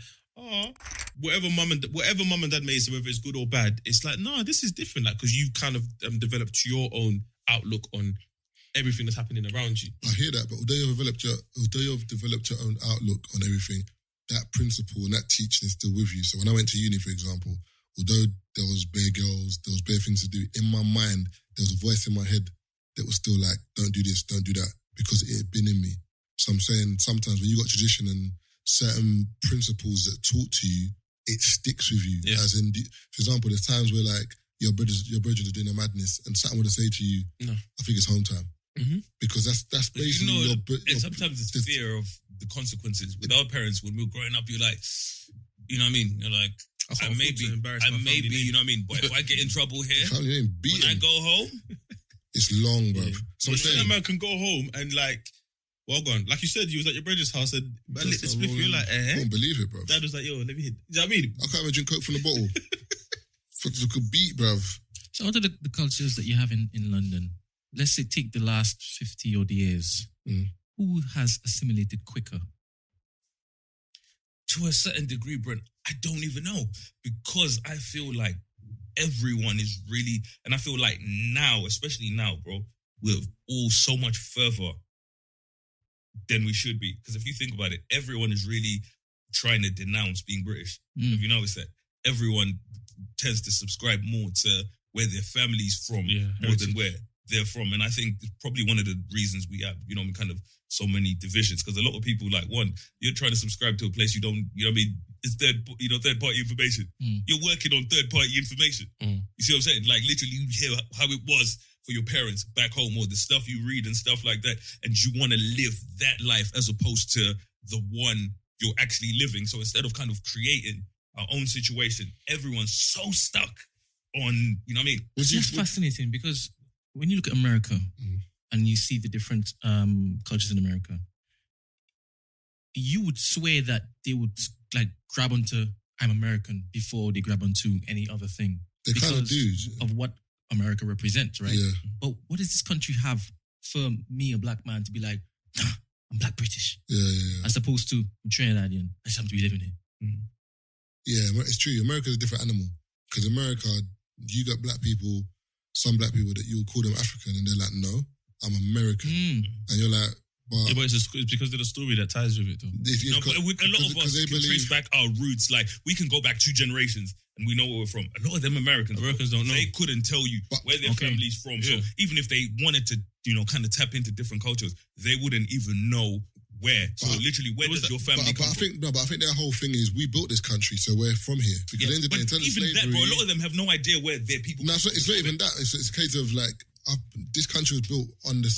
whatever mum and dad may say, whether it's good or bad, it's like, no, this is different. Like, because you kind of developed your own outlook on everything that's happening around you. I hear that, but although you've developed your own outlook on everything, that principle and that teaching is still with you. So when I went to uni, for example, although there was bare girls, there was bare things to do, in my mind, there was a voice in my head that was still like, don't do this, don't do that, because it had been in me. So I'm saying sometimes when you got tradition and certain principles that taught to you, it sticks with you. Yeah. As in, for example, there's times where like your brothers are doing a madness and something would say to you, no, I think it's home time. Because that's basically and sometimes it's the fear of the consequences. With our parents, when we were growing up, you're like, you know what I mean? You're like, I may be, you know what I mean? But if I get in trouble here, when I go home, it's long, bro. Yeah. So a man can go home and like, well gone. Like you said, you was at your brother's house and I lit the spliff. You're like, I don't believe it, bro. Dad was like, yo, let me hit. Do you know what I mean? I can't even drink Coke from the bottle. For the good beat, bruv. So out of the cultures that you have in London, let's say take the last 50 odd years, who has assimilated quicker? To a certain degree, Brent, I don't even know. Because I feel like everyone is really, and I feel like now, especially now, bro, we're all so much further than we should be. Because if you think about it, everyone is really trying to denounce being British. Have you noticed that? Everyone tends to subscribe more to where their family's from more than where they're from. And I think it's probably one of the reasons we have, kind of so many divisions. Because a lot of people, like, one, you're trying to subscribe to a place you don't, it's third party information. You're working on third party information. You see what I'm saying? Like, literally, you hear how it was for your parents back home, or the stuff you read and stuff like that, and you want to live that life as opposed to the one you're actually living. So instead of kind of creating our own situation, everyone's so stuck on, you know what I mean? It's just fascinating because when you look at America and you see the different cultures in America, you would swear that they would like grab onto I'm American before they grab onto any other thing. They kind of do. Of what America represents, right? Yeah. But what does this country have for me, a black man, to be like, nah, I'm black British. Yeah. As opposed to I'm Trinidadian. I just have to be living here. Yeah, it's true. America's a different animal. Because America, you got some black people that you'll call them African and they're like, no, I'm American. And you're like, but it's because of the story that ties with it, though. But with a lot of us can trace back our roots. Like, we can go back 2 generations and we know where we're from. A lot of them Americans don't know. They couldn't tell you where their family's from. Yeah. So even if they wanted to, kind of tap into different cultures, they wouldn't even know where. So literally, where does your family come from? But I think their whole thing is we built this country, so we're from here. Because at the end of the day, even that, bro, a lot of them have no idea where their people come from. It's not even that. It's a case of like, this country was built on the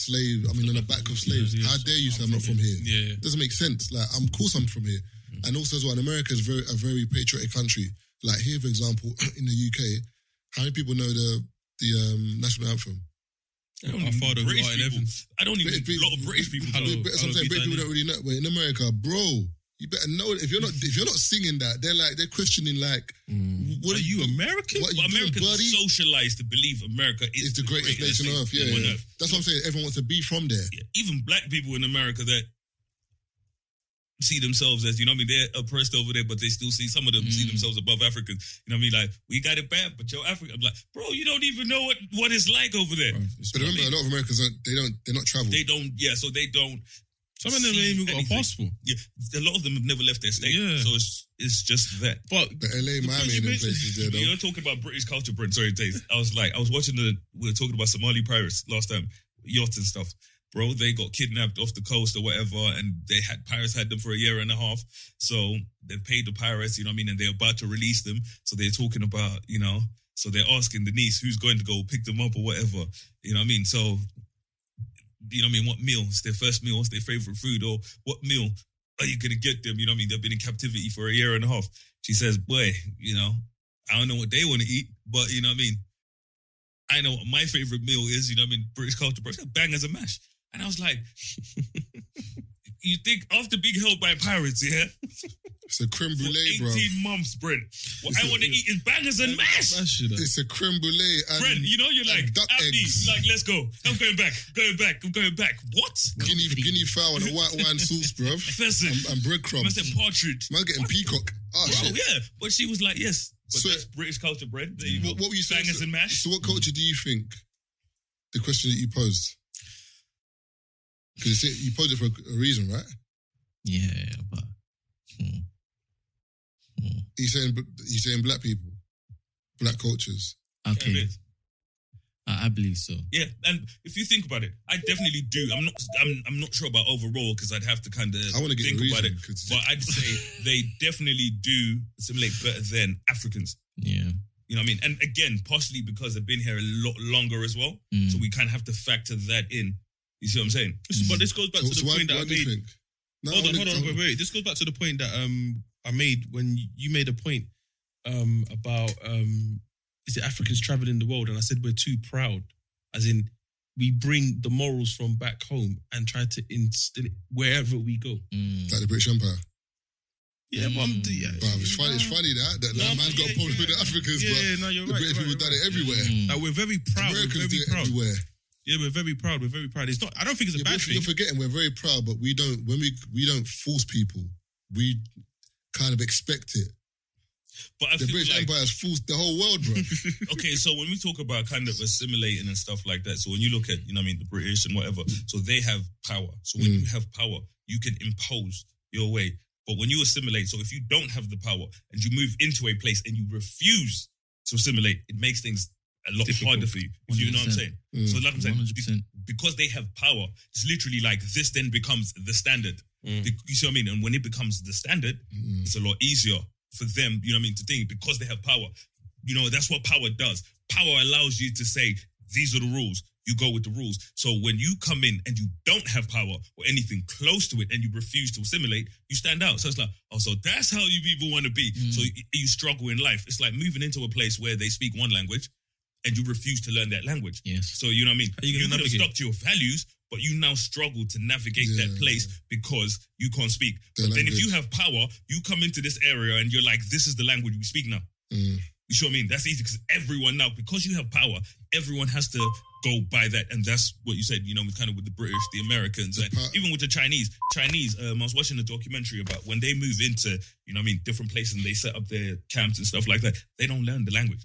back of slaves. How dare you say I'm not from here? Yeah. It doesn't make sense. Like, of course I'm from here. And also as well, America is a very patriotic country. Like here, for example, in the UK, how many people know the national anthem? I don't even a lot of British people. That's what I'm saying. British people don't really know. But in America, bro, you better know that if you're not singing that, they're questioning like, what are you, American? But Americans are socialized to believe America is the greatest nation on earth. Yeah. That's what I'm saying. Everyone wants to be from there. Yeah. Even black people in America that see themselves as, they're oppressed over there, but they still see, some of them see themselves above Africans. You know what I mean? Like, we got it bad, but you're African. I'm like, bro, you don't even know what it's like over there. But remember, a lot of Americans, they're not traveled. So they don't. Some of them ain't even got a passport. Yeah, a lot of them have never left their state. Yeah. So it's just that. But LA, Miami, and them places there, though. You're talking about British culture, Brent. Sorry, Dave. I was watching we were talking about Somali pirates last time, yachts and stuff. Bro, they got kidnapped off the coast or whatever, and pirates had them for a year and a half. So they paid the pirates, you know what I mean, and they're about to release them. So they're talking about, So they're asking the niece who's going to go pick them up or whatever. You know what I mean? So, you know what I mean? What meal? It's their first meal. What's their favorite food? Or what meal are you going to get them? You know what I mean? They've been in captivity for a year and a half. She says, boy, you know, I don't know what they want to eat, but you know what I mean? I know what my favorite meal is, you know what I mean? British culture, bro. It's got bangers and mash. And I was like, you think after being held by pirates, yeah? It's a creme brulee, for 18 bro. months, Brent. What I want to eat is bangers and mash. It's a creme brulee. And, Brent, you know, you're like, duck Abdi, eggs. like, let's go. I'm going back. What? Guinea fowl and a white wine sauce, bro. Pheasant. And breadcrumbs. I said partridge. Man getting peacock. Oh, Bro, shit. yeah. But she was like, yes. But So- that's British culture, Brent. There you What go. were you saying? Bangers and mash. So what culture do you think? The question that you posed. Because you posed it for a reason, right? Yeah, but You saying black people, black cultures. okay, Yeah, I believe so. Yeah, and if you think about it, I definitely do. I'm not sure about overall because I'd have to kind of I want to get think the about reason. it. 'Cause But I'd say they definitely do assimilate better than Africans. Yeah. You know what I mean? And again, partially because they've been here a lot longer as well. Mm. So we kind of have to factor that in. You see what I'm saying? But this goes back to the why, point that why I do you made. think? No, Hold I on, wanna- wait. This goes back to the point that I made when you made a point about is it Africans traveling the world, and I said we're too proud, as in we bring the morals from back home and try to instill it wherever we go. Like the British Empire. Yeah, but Bruv, it's funny that man's got a problem with the Africans, but no, you're the right. British people done it everywhere. Like we're very proud. Americans we're do very it proud. everywhere. Yeah, we're very proud. We're very proud. It's not. I don't think it's a Yeah, bad but thing. you're forgetting we're very proud, but we don't. When we don't force people, we kind of expect it. But I The feel British like Empire has forced the whole world, bro. okay, so when we talk about kind of assimilating and stuff like that, so when you look at, you know what I mean, the British and whatever, so they have power. So when you have power, you can impose your way. But when you assimilate, so if you don't have the power and you move into a place and you refuse to assimilate, it makes things a lot harder for you. If you know what I'm 100%. saying? So like I'm saying, 100%. because they have power, it's literally like this then becomes the standard. You see what I mean? And when it becomes the standard, it's a lot easier for them, you know what I mean, to think because they have power. You know, that's what power does. Power allows you to say, these are the rules. You go with the rules. So when you come in and you don't have power or anything close to it and you refuse to assimilate, you stand out. So it's like, oh, so that's how you people want to be. So you struggle in life. It's like moving into a place where they speak one language and you refuse to learn that language. Yes. So you know what I mean? How you You gonna could have navigate? stuck to your values, but you now struggle to navigate that place because you can't speak. The But then if language. you have power, you come into this area and you're like, this is the language we speak now. You see what I mean? That's easy because everyone now, because you have power, everyone has to go by that. And that's what you said, you know, kind of with the British, the Americans, and even with the Chinese. I was watching a documentary about when they move into, you know what I mean, different places and they set up their camps and stuff like that, they don't learn the language.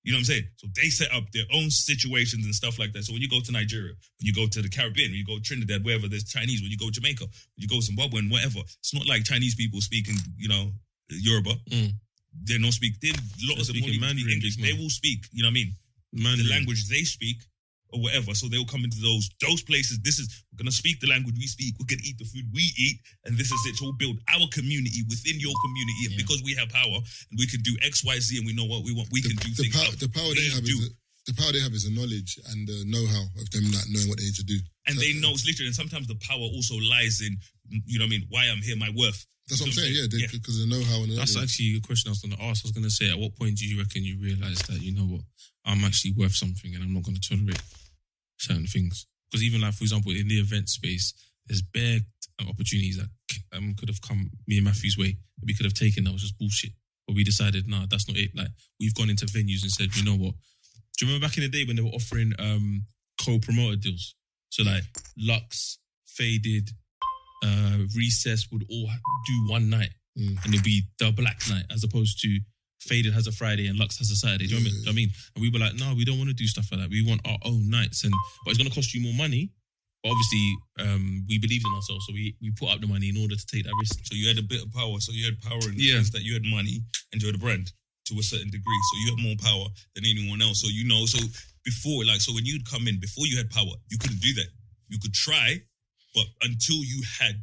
You know what I'm saying? So they set up their own situations and stuff like that. So when you go to Nigeria, when you go to the Caribbean, when you go to Trinidad, wherever there's Chinese, when you go to Jamaica, when you go to Zimbabwe and whatever, it's not like Chinese people speaking, you know, Yoruba. They don't speak. Lots of them won't speaking even speak Mandarin, English. big They man. will speak, you know what I mean? Mandarin. The language they speak or whatever. So they'll come into those places. We're going to speak the language we speak. We're going to eat the food we eat. And this is it. So we'll build our community within your community. And because we have power and we can do X, Y, Z and we know what we want, we can do things. The power they have is the power they have is the knowledge and the know-how of them not knowing what they need to do. And So, they know it's literally, and sometimes the power also lies in, you know what I mean, why I'm here, my worth. That's what I'm saying, Yeah. because of the know-how and the That's knowledge. actually a question I was going to ask. I was going to say, at what point do you reckon you realise that, you know what, I'm actually worth something and I'm not going to tolerate certain things? Because even like, for example, in the event space, there's bare opportunities that could have come me and Matthew's way that we could have taken that was just bullshit. But we decided, nah, that's not it. Like, we've gone into venues and said, you know what? Do you remember back in the day when they were offering co-promoter deals? So like Lux, Faded, Recess would all do one night and it'd be the black night as opposed to Faded has a Friday and Lux has a Saturday. Do you know what I mean? And we were like, no, we don't want to do stuff like that. We want our own nights, but it's going to cost you more money. But obviously, we believed in ourselves, so we put up the money in order to take that risk. So you had a bit of power. So you had power in the sense that you had money and you had a brand to a certain degree. So you had more power than anyone else. So, you know, so before, like, so when you'd come in, before you had power, you couldn't do that. You could try, but until you had,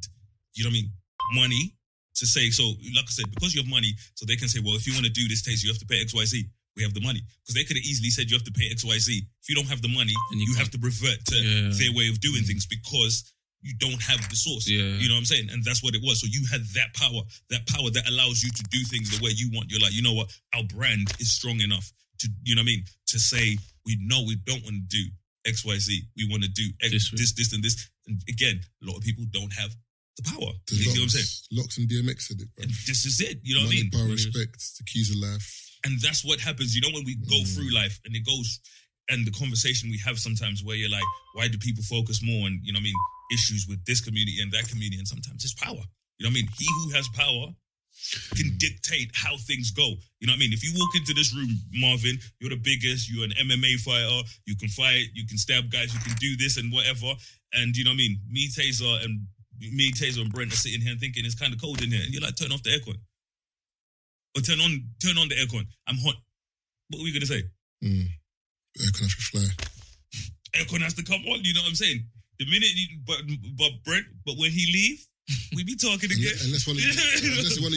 you know what I mean, money to say, so like I said, because you have money, so they can say, well, if you want to do this taste, you have to pay XYZ. We have the money. Because they could have easily said you have to pay XYZ. If you don't have the money, And you have to revert to their way of doing things because you don't have the source. Yeah. You know what I'm saying? And that's what it was. So you had that power that allows you to do things the way you want. You're like, you know what? Our brand is strong enough to, you know what I mean? To say, we know we don't want to do XYZ. We want to do this, and this. And again, a lot of people don't have the power. You know what I'm saying? Locks and DMX said it, bro. And this is it. You know Money, what I mean? power, respect, the keys of life. And that's what happens. You know, when we go through life and it goes, and the conversation we have sometimes where you're like, why do people focus more on, you know what I mean, issues with this community and that community? And sometimes it's power. You know what I mean? He who has power can dictate how things go. You know what I mean? If you walk into this room, Marvin, you're the biggest, you're an MMA fighter, you can fight, you can stab guys, you can do this and whatever. And you know what I mean? Me, Taser, and Brent are sitting here and thinking it's kind of cold in here. And you're like, turn off the aircon. Or turn on the aircon. I'm hot. What are we gonna say? Aircon has to fly. Aircon has to come on. You know what I'm saying? The minute, but Brent, but when he leave, we be talking again. Unless one of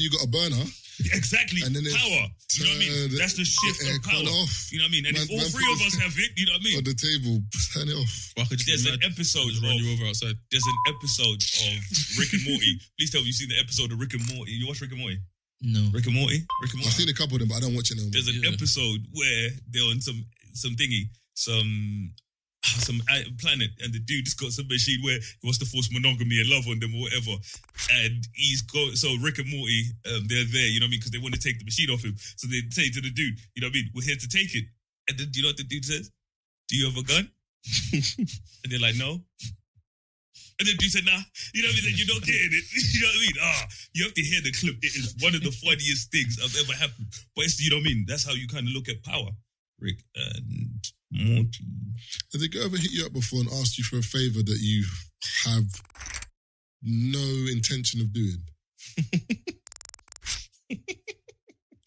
you got a burner. Exactly. And then power. You know what I mean? That's the shift of power. Off. You know what I mean? And if all three of us have it, you know what I mean? On the table, turn it off. There's an episode run you over outside. There's an episode of Rick and Morty. Please tell me you've seen the episode of Rick and Morty. You watch Rick and Morty? No. Rick and Morty? I've seen a couple of them, but I don't watch it no more. There's an episode where they're on some thingy, some planet, and the dude just got some machine where he wants to force monogamy and love on them or whatever. And so Rick and Morty, they're there, you know what I mean? Because they want to take the machine off him. So they say to the dude, you know what I mean? We're here to take it. And then, you know what the dude says? Do you have a gun? And they're like, no. And then dude said, nah. You know what I mean? You're not getting it. You know what I mean? You have to hear the clip. It is one of the funniest things I've ever happened. But it's, you know what I mean? That's how you kind of look at power. Rick and Morty. Has it ever hit you up before and asked you for a favour that you have no intention of doing?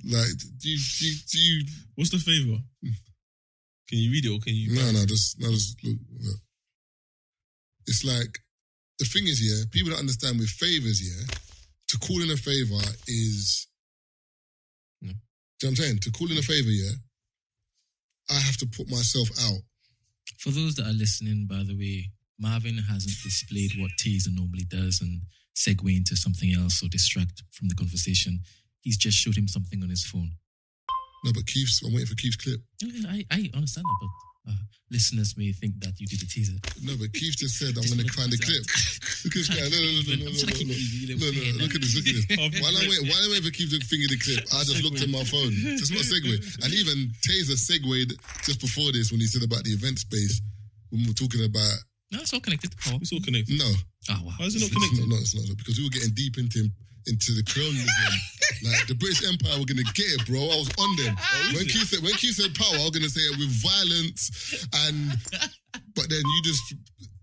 Like, do you? What's the favour? Can you read it or can you? No, just look. It's like, the thing is, yeah, people don't understand with favours, yeah, to call in a favour is, do you know what I'm saying? To call in a favour, yeah, I have to put myself out. For those that are listening, by the way, Marvin hasn't displayed what Taser normally does and segue into something else or distract from the conversation. He's just showed him something on his phone. No, but I'm waiting for Keith's clip. I understand that, but listeners may think that you did a teaser. No, but Keith just said, I'm going to find the clip. Look at this guy. No. Look at this. While I'm waiting for Keith to finger the clip, I just looked at my phone. It's not a segue. And even Taser segued just before this when he said about the event space, when we were talking about... No, it's all connected. It's all connected. No. Oh, wow. How is it not connected? It's not. Because we were getting deep into the colonialism. Like, the British Empire were going to get it, bro. I was on them. When Keith said power, I was going to say it with violence, but then you just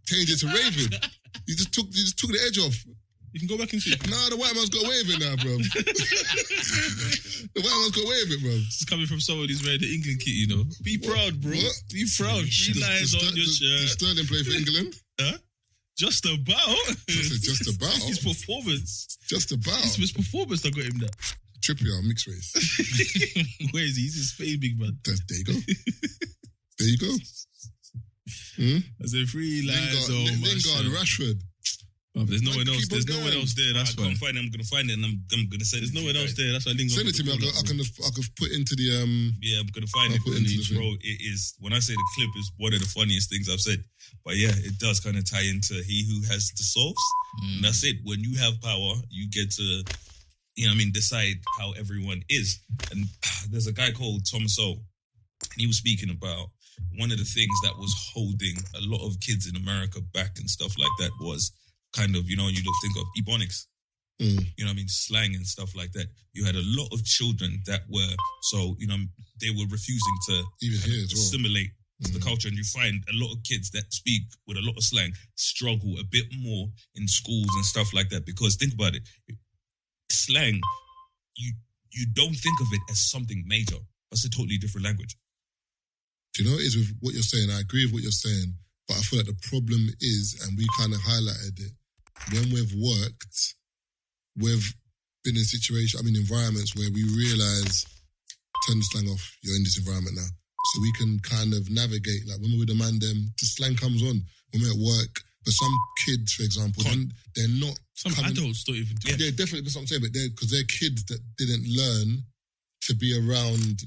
changed it to raving. You just took the edge off. You can go back into it. Nah, the white man's got away with it now, bro. The white man's got away with it, bro. This is coming from someone who's wearing the England kit, you know. Be proud, bro. What? Be proud. 3 lines on your shirt. Did Sterling play for England? Huh? Just about. Just about. His performance. Just about. It's his performance that got him that. Trippier, mixed race. Where is he? He's in Spain, big man. There you go. There you go. As a 3 lines on Lingard, Rashford. There's no one else. There's no one else there. That's why. I'm gonna find it, and I'm gonna send it. There's no one else there. That's why Lingard. Send it to me. I can put into the Yeah, I'm gonna find it. Bro, it is, when I say the clip is one of the funniest things I've said. But yeah, it does kind of tie into he who has the source. And that's it. When you have power, you get to, you know what I mean, decide how everyone is. And there's a guy called Thomas O. And he was speaking about one of the things that was holding a lot of kids in America back and stuff like that was kind of, you know, you think of Ebonics, you know what I mean, slang and stuff like that. You had a lot of children that were, so, you know, they were refusing to even here as well. assimilate to the culture. And you find a lot of kids that speak with a lot of slang struggle a bit more in schools and stuff like that. Because think about it, slang, you don't think of it as something major. That's a totally different language. Do you know what it is with what you're saying? I agree with what you're saying, but I feel like the problem is, and we kind of highlighted it, when we've worked, we've been in environments where we realise, turn the slang off, you're in this environment now. So we can kind of navigate, like when we're with the man, the slang comes on when we're at work. But some kids, for example, they're not. Some adults don't even do it. Yeah, definitely, that's what I'm saying. But because they're kids that didn't learn to be around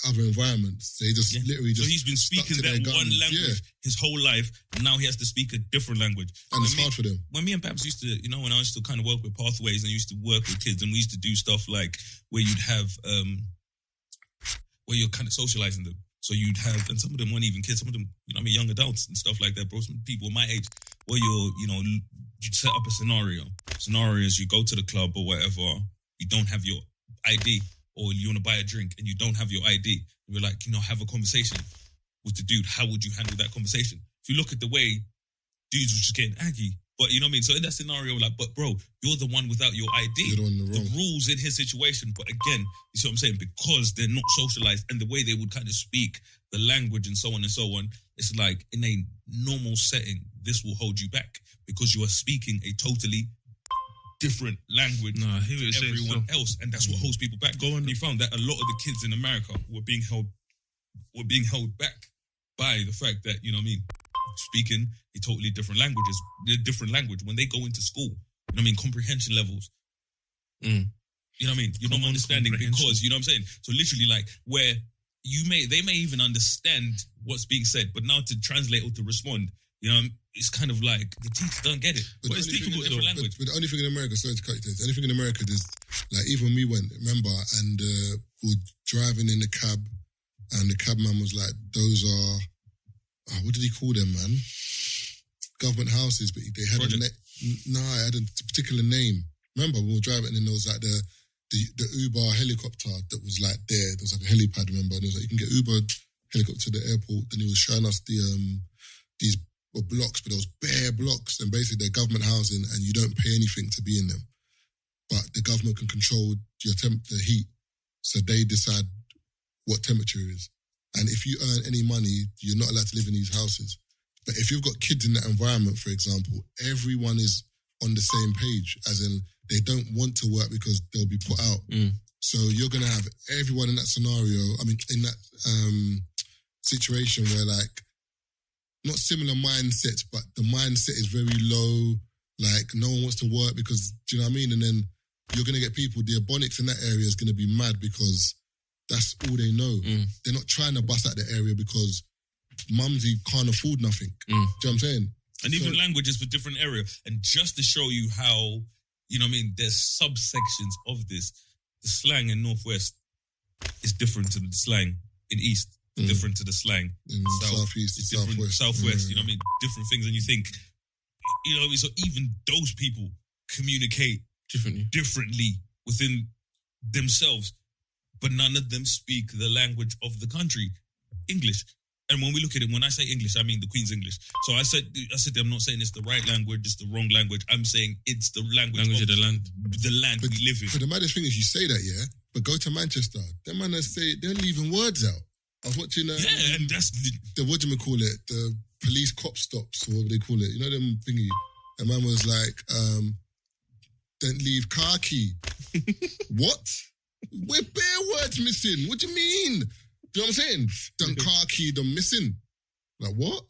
other environments. They just literally just. So he's been speaking that one language his whole life, and now he has to speak a different language. And it's hard for them. When me and Babs used to, when I used to kind of work with Pathways and I used to work with kids, and we used to do stuff like where you'd have, where you're kind of socializing them. So you'd have, and some of them weren't even kids, some of them, young adults and stuff like that, bro. Some people my age, where you'd set up a scenario. Scenario is you go to the club or whatever, you don't have your ID, or you want to buy a drink and you don't have your ID. You're like, have a conversation with the dude. How would you handle that conversation? If you look at the way dudes were just getting aggy, but you know what I mean? So in that scenario, like, but bro, you're the one without your ID. You're on the wrong. The rules in his situation, but again, you see what I'm saying? Because they're not socialized and the way they would kind of speak the language and so on and so on, it's like in a normal setting, this will hold you back because you are speaking a totally different language to everyone else, and that's what holds people back. And you found that a lot of the kids in America were being held back by the fact that, speaking a totally different language when they go into school. Comprehension levels. You know what I mean? You're not understanding because, you know what I'm saying? So literally like where they may even understand what's being said, but now to translate or to respond, it's kind of like the teacher don't get it. But it's difficult in different language. But the only thing in America, sorry to cut you, the only thing in America is like even when we went, remember, and we were driving in the cab, and the cabman was like, "Those are what did he call them, man? Government houses." But they had it had a particular name. Remember, we were driving, and then there was like the Uber helicopter that was like there. There was like a helipad, remember? And it was like you can get Uber helicopter to the airport. Then he was showing us these blocks, but there was bare blocks, and basically they're government housing, and you don't pay anything to be in them. But the government can control the heat, so they decide what temperature is. And if you earn any money, you're not allowed to live in these houses. But if you've got kids in that environment, for example, everyone is on the same page, as in they don't want to work because they'll be put out. So you're going to have everyone in that scenario, in that situation where like, not similar mindsets, but the mindset is very low. Like no one wants to work because, do you know what I mean? And then you're going to get people, the Ebonics in that area is going to be mad because that's all they know. They're not trying to bust out the area because mumsy can't afford nothing. Do you know what I'm saying? And even languages for different area. And just to show you how, there's subsections of this. The slang in Northwest is different to the slang in East. Different to the slang in Southeast, Southwest, different things, and you think, so even those people communicate differently within themselves, but none of them speak the language of the country, English. And when we look at it, when I say English, I mean the Queen's English. So I said, I'm not saying it's the right language, it's the wrong language. I'm saying it's the language of the land. The land we live in. But the maddest thing is you say that, yeah, but go to Manchester, them man they're leaving words out. I was watching and that's the what do you call it? The police cop stops or whatever they call it. You know them thingy. The man was like, don't leave car key. What? We're bare words missing. What do you mean? Do you know what I'm saying? Don't car key, them missing. Like what?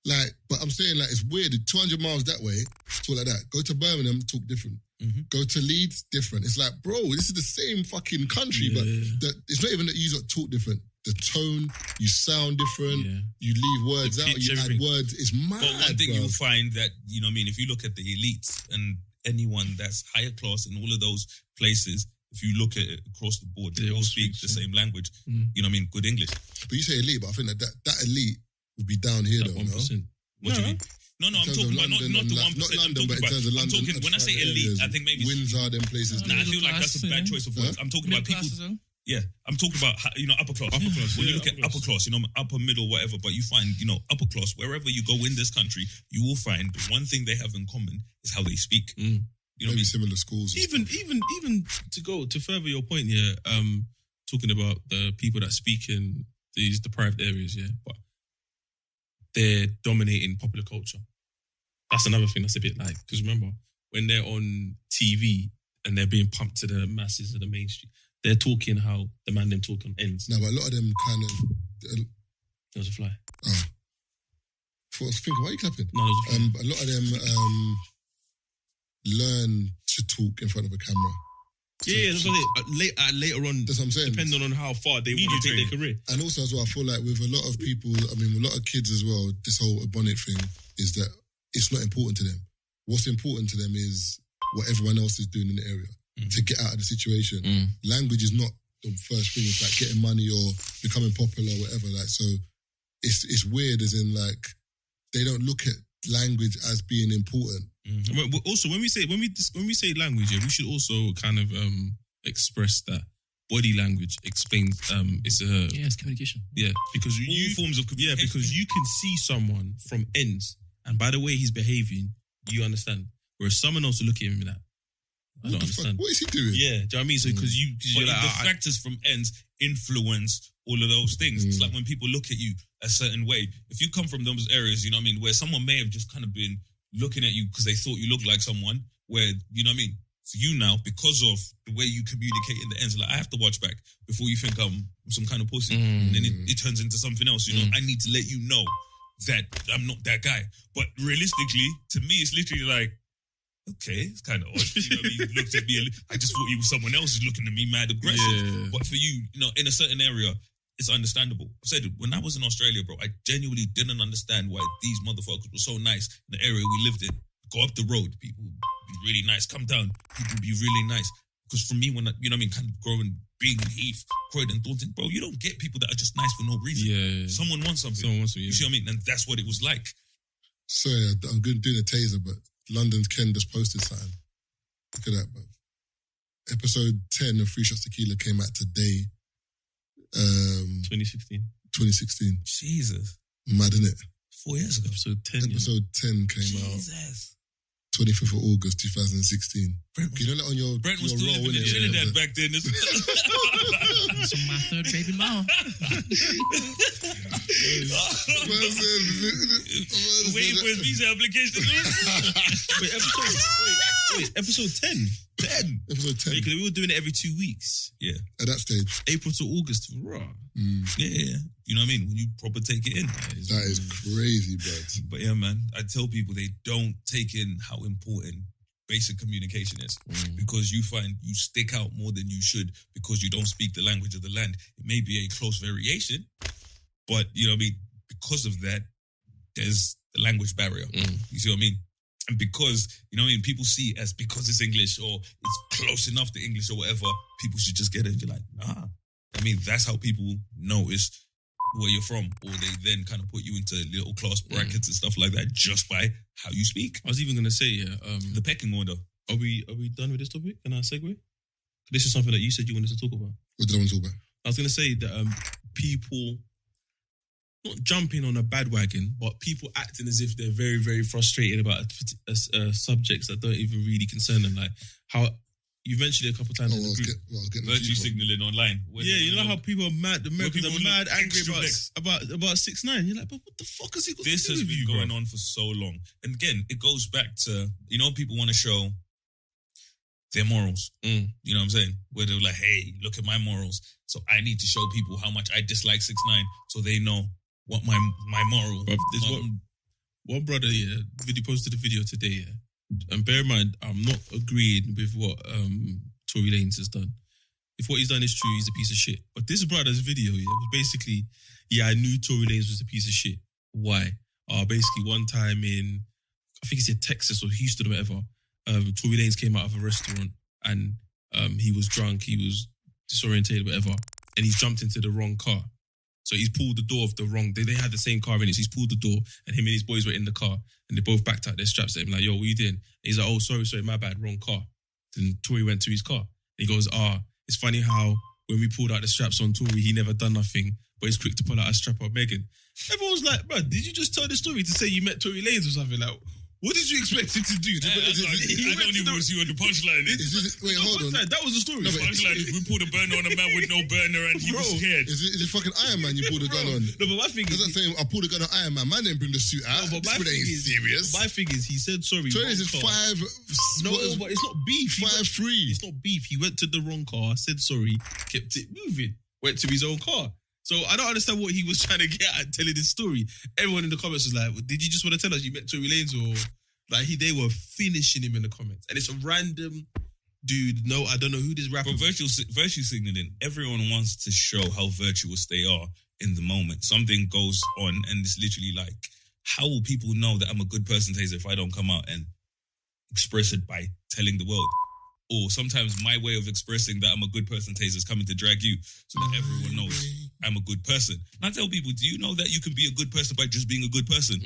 Like, but I'm saying like it's weird. 200 miles that way, talk like that. Go to Birmingham, talk different. Go to Leeds, different. It's like, bro, this is the same fucking country, but it's not even that you talk different. The tone, you sound different, you leave words out, you add words. It's mad. But one thing you'll find that, if you look at the elites and anyone that's higher class in all of those places, if you look at it across the board, they all speak the same language. Good English. But you say elite, but I think that elite would be down here though, 1%. No? What do you mean? No, I'm talking about not the 1%. Not London, but in terms of London. When I say elite, I think maybe Windsor, them places. I feel like that's a bad choice of words. I'm talking about people. Yeah, I'm talking about, upper class. Upper class. When you look at upper class, upper, middle, whatever, but you find, upper class, wherever you go in this country, you will find one thing they have in common is how they speak. You know, maybe similar schools. Even to go to further your point here, talking about the people that speak in these deprived areas, but they're dominating popular culture. That's another thing that's a bit like, because remember, when they're on TV, and they're being pumped to the masses of the mainstream. They're talking how the man them talk on ends. No, but a lot of them kind of. There was a fly. Oh. I was thinking, why are you clapping? No, there was a fly. A lot of them learn to talk in front of a camera. Yeah, that's what it. Later on, that's what I'm saying. Depending on how far they want to take their career. And also as well, I feel like with a lot of people, I mean, a lot of kids as well, this whole bonnet thing is that it's not important to them. What's important to them is what everyone else is doing in the area to get out of the situation. Language is not the first thing. It's like getting money or becoming popular or whatever. Like, so it's weird as in like, they don't look at language as being important. Also, when we say language, we should also kind of express that body language explains it's communication. Yeah, because all forms of communication. Yeah, because you can see someone from ends, and by the way he's behaving, you understand. Whereas someone else will look at him like, I don't understand. What is he doing? Yeah, do you know what I mean? So because you're like, the factors from ends influence all of those things. It's like when people look at you a certain way. If you come from those areas, you know what I mean, where someone may have just kind of been looking at you because they thought you looked like someone, where, you know what I mean, for you now, because of the way you communicate in the ends, like, I have to watch back before you think I'm some kind of pussy. And then it turns into something else, you know. I need to let you know that I'm not that guy. But realistically, to me, it's literally like, okay, it's kind of odd. You know what I mean? You looked at me, I just thought you were someone else who's looking at me mad aggressive. Yeah. But for you, you know, in a certain area, it's understandable. I said, when I was in Australia, bro, I genuinely didn't understand why these motherfuckers were so nice in the area we lived in. Go up the road, people be really nice. Come down, people be really nice. Because for me, when I, you know what I mean, kind of growing, being in Heath, Croydon, Thornton, bro, you don't get people that are just nice for no reason. Yeah. Someone wants something. You see what I mean? And that's what it was like. Sorry, I'm doing a taser, but London's Ken just posted something. Look at that, bro. Episode 10 of Shots of Tequila came out today. 2016. Jesus. Mad, innit? 4 years ago. Episode 10. Episode 10 came out. 25th of August 2016. You know that on your Brent was your still living in Trinidad back then. So my third baby mom. Waiting for his visa application. Wait, episode 10. 10. Episode 10. Because we were doing it every 2 weeks. Yeah. At that stage. April to August. Raw. Yeah. You know what I mean? When you proper take it in. That is crazy, bro. But yeah, man, I tell people they don't take in how important basic communication is. Because you find you stick out more than you should because you don't speak the language of the land. It may be a close variation, but you know what I mean? Because of that, there's the language barrier. You see what I mean? And because, you know what I mean, people see it as because it's English or it's close enough to English or whatever, people should just get it. And you're like, nah. I mean, that's how people notice where you're from, or they then kind of put you into little class brackets and stuff like that just by how you speak. I was even going to say, the pecking order. Are we done with this topic? Can I segue? This is something that you said you wanted to talk about. What did I want to talk about? I was going to say that people not jumping on a bandwagon, but people acting as if they're very, very frustrated about subjects that don't even really concern them. Like how you mentioned it a couple of times in the group. Virtue signaling online. You know how people are mad. The Americans are mad angry about 6ix9ine. You're like, but what the fuck has he got to do with you? This has been going on for so long. And again, it goes back to, you know, people want to show their morals. You know what I'm saying? Where they're like, hey, look at my morals. So I need to show people how much I dislike 6ix9ine so they know what my moral. There's one brother, video posted a video today, and bear in mind, I'm not agreeing with what Tory Lanez has done. If what he's done is true, he's a piece of shit. But this brother's video, was basically, I knew Tory Lanez was a piece of shit. Why? Basically, one time in, I think he said Texas or Houston or whatever, Tory Lanez came out of a restaurant and he was drunk, he was disorientated, whatever, and he's jumped into the wrong car. So he's pulled the door of the wrong... They had the same car in it, so he's pulled the door and him and his boys were in the car and they both backed out their straps at him like, yo, what are you doing? And he's like, oh, sorry, my bad, wrong car. Then Tory went to his car. And he goes, it's funny how when we pulled out the straps on Tory, he never done nothing, but he's quick to pull out a strap on Megan. Everyone's like, bro, did you just tell the story to say you met Tory Lanez or something? Like, What did you expect him to do? I don't even see what the punchline is. Wait, hold on. That was the story. The punchline is we pulled a burner on a man with no burner and he was scared. Is it fucking Iron Man you pulled a gun on? No, but my thing is... That's saying I pulled a gun on Iron Man. Man didn't bring the suit out. No, but my thing ain't serious. My thing is, he said sorry. Tourneys is 5... No, but it's not beef. 5'3". It's not beef. He went to the wrong car, said sorry, kept it moving, went to his own car. So I don't understand what he was trying to get at telling this story. Everyone in the comments was like, did you just want to tell us you met Tory Lanez or... Like, they were finishing him in the comments. And it's a random dude. No, I don't know who this rapper But virtue signaling, everyone wants to show how virtuous they are in the moment. Something goes on and it's literally like, how will people know that I'm a good person, Taser, if I don't come out and express it by telling the world? Or sometimes my way of expressing that I'm a good person, Taser, is coming to drag you so that everyone knows I'm a good person. And I tell people, do you know that you can be a good person by just being a good person?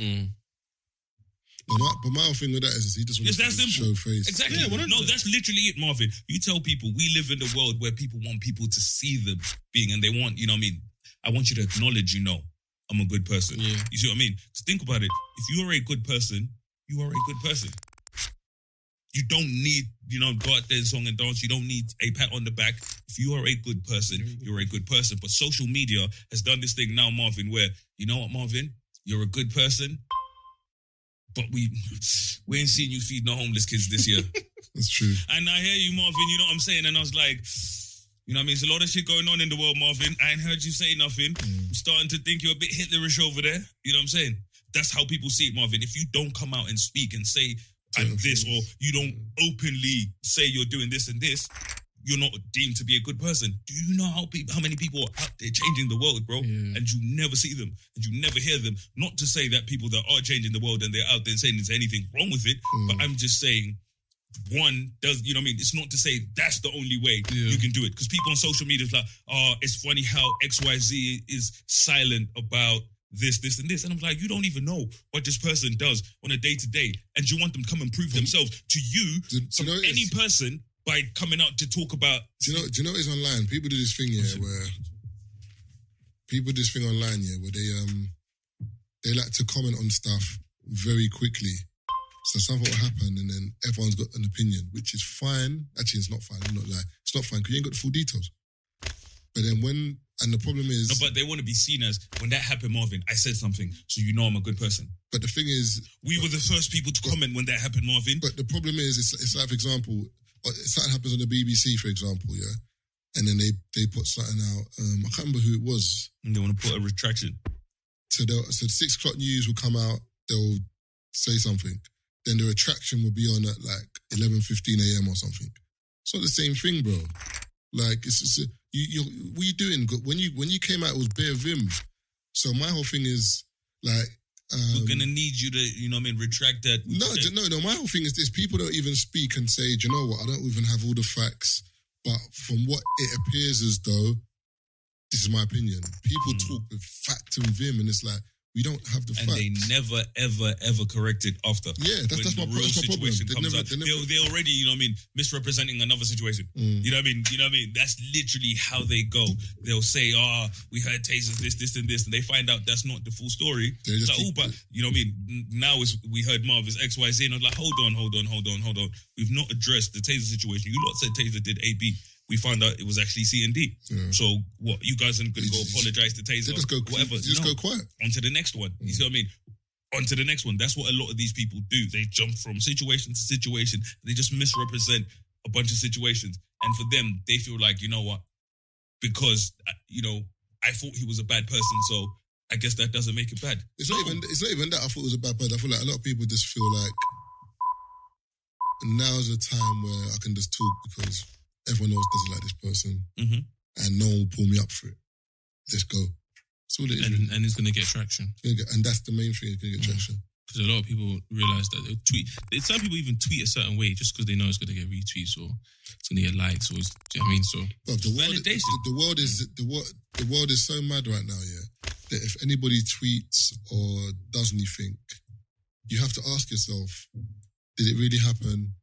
But my whole thing with that is he just wants to show face. Exactly. Yeah, no, that's literally it, Marvin. You tell people we live in a world where people want people to see them being, and they want, you know what I mean? I want you to acknowledge, I'm a good person. Yeah. You see what I mean? Because think about it. If you are a good person, you are a good person. You don't need, go out there and song and dance. You don't need a pat on the back. If you are a good person, you're a good person. But social media has done this thing now, Marvin, where, you know what, Marvin? You're a good person. But we ain't seen you feed no homeless kids this year. That's true. And I hear you, Marvin, you know what I'm saying? And I was like, you know what I mean? There's a lot of shit going on in the world, Marvin. I ain't heard you say nothing. I'm starting to think you're a bit Hitlerish over there. You know what I'm saying? That's how people see it, Marvin. If you don't come out and speak and say, I'm this, or you don't openly say you're doing this and this, you're not deemed to be a good person. Do you know how many people are out there changing the world, bro? Yeah. And you never see them and you never hear them. Not to say that people that are changing the world and they're out there saying there's anything wrong with it, but I'm just saying, one does, you know what I mean? It's not to say that's the only way you can do it. Because people on social media is like, it's funny how XYZ is silent about this, and this. And I'm like, you don't even know what this person does on a day-to-day. And you want them to come and prove themselves to you, from any person, by coming out to talk about... Do you know it's online? People do this thing, where they like to comment on stuff very quickly. So something will happen and then everyone's got an opinion, which is fine. Actually, it's not fine. I'm not lying. It's not fine because you ain't got the full details. But then and the problem is... No, but they want to be seen as, when that happened, Marvin, I said something, so you know I'm a good person. But the thing is... We were the first people to comment when that happened, Marvin. But the problem is, it's like, for example... Something happens on the BBC, for example, and then they put something out. I can't remember who it was. And they want to put a retraction. So 6 o'clock news will come out. They'll say something. Then the retraction will be on at like 11:15 a.m. or something. It's not the same thing, bro. Like it's what are you doing? When you came out, it was bare vim. So my whole thing is like. We're going to need you to, you know what I mean, retract that. No. My whole thing is this. People don't even speak and say, do you know what? I don't even have all the facts. But from what it appears as though, this is my opinion. People talk with fact and vim and it's like, we don't have the facts. And they never, ever correct it after. Yeah, that's my problem. They're already, you know what I mean, misrepresenting another situation. You know what I mean? That's literally how they go. They'll say, we heard Taser's this, and this, and they find out that's not the full story. It's like, but, you know what I mean? Now we heard Marv is XYZ, and I was like, hold on. We've not addressed the Taser situation. You lot said Taser did AB. We found out it was actually C and D. Yeah. So what? You guys are going to go apologize to Taser? Whatever. Just go quiet. On to the next one. You see what I mean? On to the next one. That's what a lot of these people do. They jump from situation to situation. They just misrepresent a bunch of situations. And for them, they feel like, you know what? Because, I thought he was a bad person, so I guess that doesn't make it bad. It's not even that I thought it was a bad person. I feel like a lot of people just feel like now's a time where I can just talk because everyone else doesn't like this person, and no one will pull me up for it. Let's go. That's all it is. And it's going to get traction. And that's the main thing, it's going to get traction. Because a lot of people realise that they'll tweet. Some people even tweet a certain way just because they know it's going to get retweets or it's going to get likes. Or do you know what I mean? So, the world is so mad right now, that if anybody tweets or does anything, you have to ask yourself, did it really happen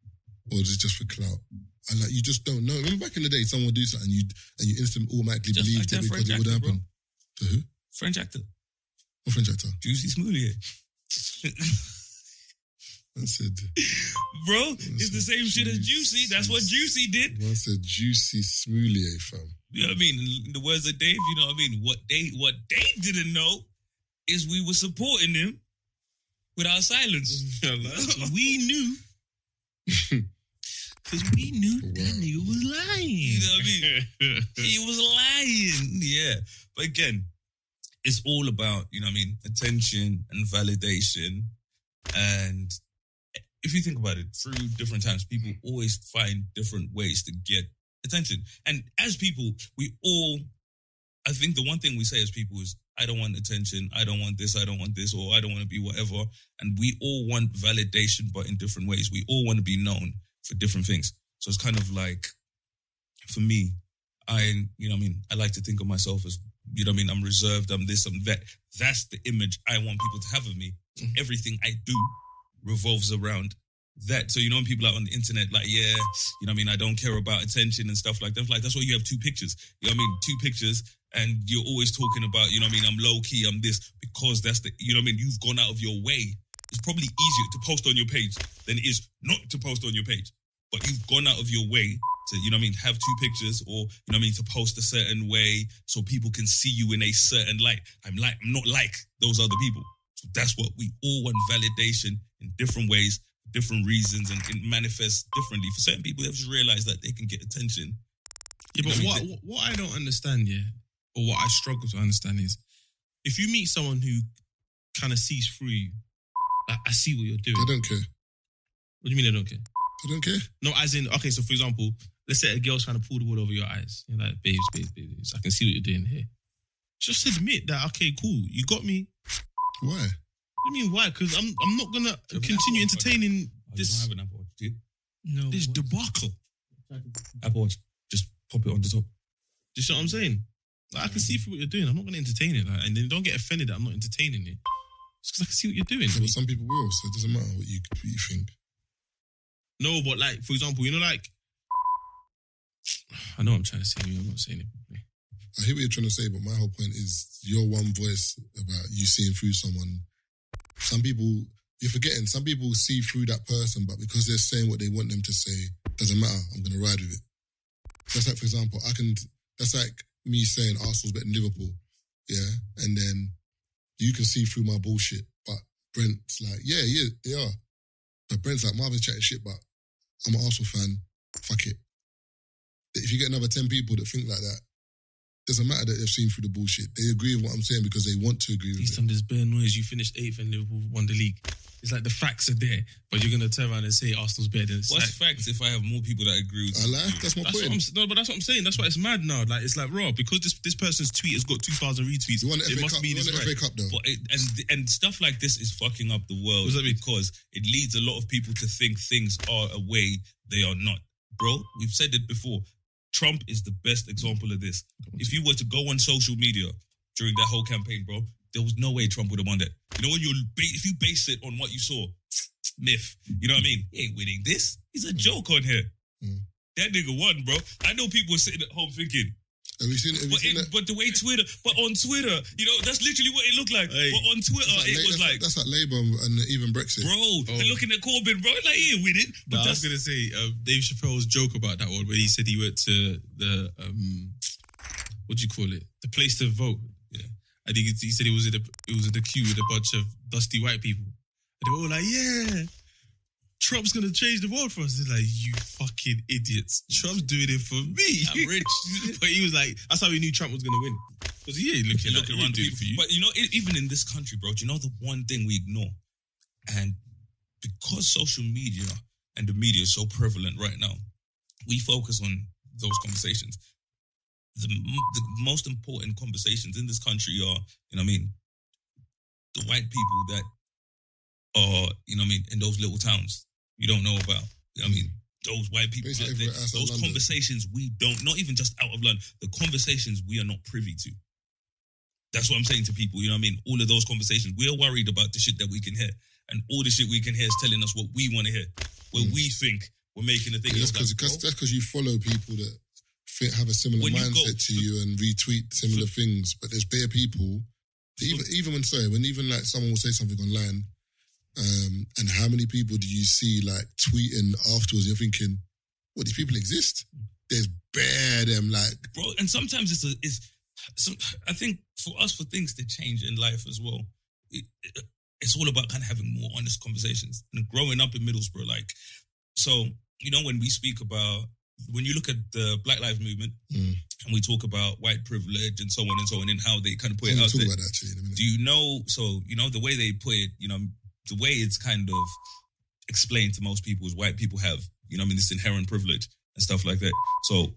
or is it just for clout? And like you just don't know. Remember back in the day, someone would do something and you instantly automatically just believed like it because it would happen. To who? French actor. What French actor? Juicy Smoothie. I said, bro, it's the same shit as Juicy. That's what Juicy did. I said Juicy Smoulier, fam. You know what I mean? In the words of Dave, you know what I mean? What they didn't know is we were supporting him with our silence. We knew. Because we knew that nigga was lying. You know what I mean? He was lying. Yeah. But again, it's all about, you know what I mean, attention and validation. And if you think about it, through different times, people always find different ways to get attention. And as people, I think the one thing we say as people is, I don't want attention, I don't want this, or I don't want to be whatever. And we all want validation, but in different ways. We all want to be known for different things. So it's kind of like, for me, I like to think of myself as, you know what I mean, I'm reserved, I'm this, I'm that. That's the image I want people to have of me. So everything I do revolves around that. So, you know, when people out on the internet, like, yeah, you know what I mean, I don't care about attention and stuff like that. Like, that's why you have two pictures. You know what I mean? Two pictures, and you're always talking about, you know what I mean, I'm low key, I'm this, because that's the, you know what I mean, you've gone out of your way. It's probably easier to post on your page than it is not to post on your page. But you've gone out of your way to, you know what I mean, have two pictures, or, you know what I mean, to post a certain way so people can see you in a certain light. I'm not like those other people. So that's what we all want, validation in different ways, different reasons, and it manifests differently. For certain people, they've just realized that they can get attention. Yeah, but what I don't understand, or what I struggle to understand is, if you meet someone who kind of sees through you, like, I see what you're doing. They don't care. What do you mean they don't care? They don't care? No, as in, okay, so for example, let's say a girl's trying to pull the wool over your eyes. You're like, babes, I can see what you're doing here. Just admit that, okay, cool, you got me. Why? What do you mean why? Because I'm not going to continue entertaining this. You don't have an Apple Watch, do you? No. This debacle. Apple Watch, just pop it on the top. Do you see what I'm saying? Like, I can see through what you're doing. I'm not going to entertain it. Like, and then don't get offended that I'm not entertaining it. It's because I can see what you're doing. Yeah, but some people will, so it doesn't matter what you think. No, but like, for example, you know, like, I know what I'm trying to say. I'm not saying it properly. I hear what you're trying to say, but my whole point is your one voice about you seeing through someone. Some people, you're forgetting, some people see through that person, but because they're saying what they want them to say, doesn't matter, I'm going to ride with it. That's like, for example, that's like me saying Arsenal's better than Liverpool, yeah? And then you can see through my bullshit, but Brent's like, yeah, they are. But Brent's like, Marvin's chatting shit, but I'm an Arsenal fan, fuck it. If you get another 10 people that think like that, doesn't matter that they've seen through the bullshit. They agree with what I'm saying because they want to agree with it. There's bare noise. You finished 8th and Liverpool won the league. It's like the facts are there, but you're going to turn around and say Arsenal's better. What's facts if I have more people that agree with you? I lie. That's my point. But that's what I'm saying. That's why it's mad now. Like, it's like, raw, because this person's tweet has got 2,000 retweets. It must be this right. FA Cup, though. But and stuff like this is fucking up the world because it leads a lot of people to think things are a way they are not. Bro, we've said it before. Trump is the best example of this. If you were to go on social media during that whole campaign, bro, there was no way Trump would have won that. You know, if you base it on what you saw, myth. You know what I mean? He ain't winning this. He's a joke on here. That nigga won, bro. I know people were sitting at home thinking, have you seen that? But the way on Twitter, you know, that's literally what it looked like. Hey, but on Twitter, that's like Labour and even Brexit. Bro, they're looking at Corbyn, bro, like, he ain't winning. But I was going to say, Dave Chappelle's joke about that one, where he said he went to the, what do you call it? The place to vote. Yeah. I think he said it was in the queue with a bunch of dusty white people. And they were all like, yeah, Trump's going to change the world for us. They're like, you fucking idiots. Trump's doing it for me. I'm rich. But he was like, that's how he knew Trump was going to win. Because he ain't looking around doing it for you. But you know, even in this country, bro, do you know the one thing we ignore? And because social media and the media is so prevalent right now, we focus on those conversations. The most important conversations in this country are, you know what I mean, the white people that are, you know what I mean, in those little towns you don't know about. You know what I mean? Those white people out there, those conversations we don't, not even just out of London, the conversations we are not privy to. That's what I'm saying to people, you know what I mean? All of those conversations, we're worried about the shit that we can hear. And all the shit we can hear is telling us what we want to hear. Where we think we're making a thing. Yeah, that's because you follow people that have a similar mindset to you and retweet similar things. But there's bare people, even when like someone will say something online, And how many people do you see like tweeting afterwards? You're thinking, what, these people exist? There's bare them like, bro. And sometimes I think for us, for things to change in life as well, it's all about kind of having more honest conversations. And growing up in Middlesbrough, like, so, you know, when we speak about, when you look at the Black Lives Movement and we talk about white privilege and so on and how they kind of put it out there. About that actually in a minute. Do you know, so, you know, the way they put it, you know, the way it's kind of explained to most people is white people have, you know, I mean, this inherent privilege and stuff like that. So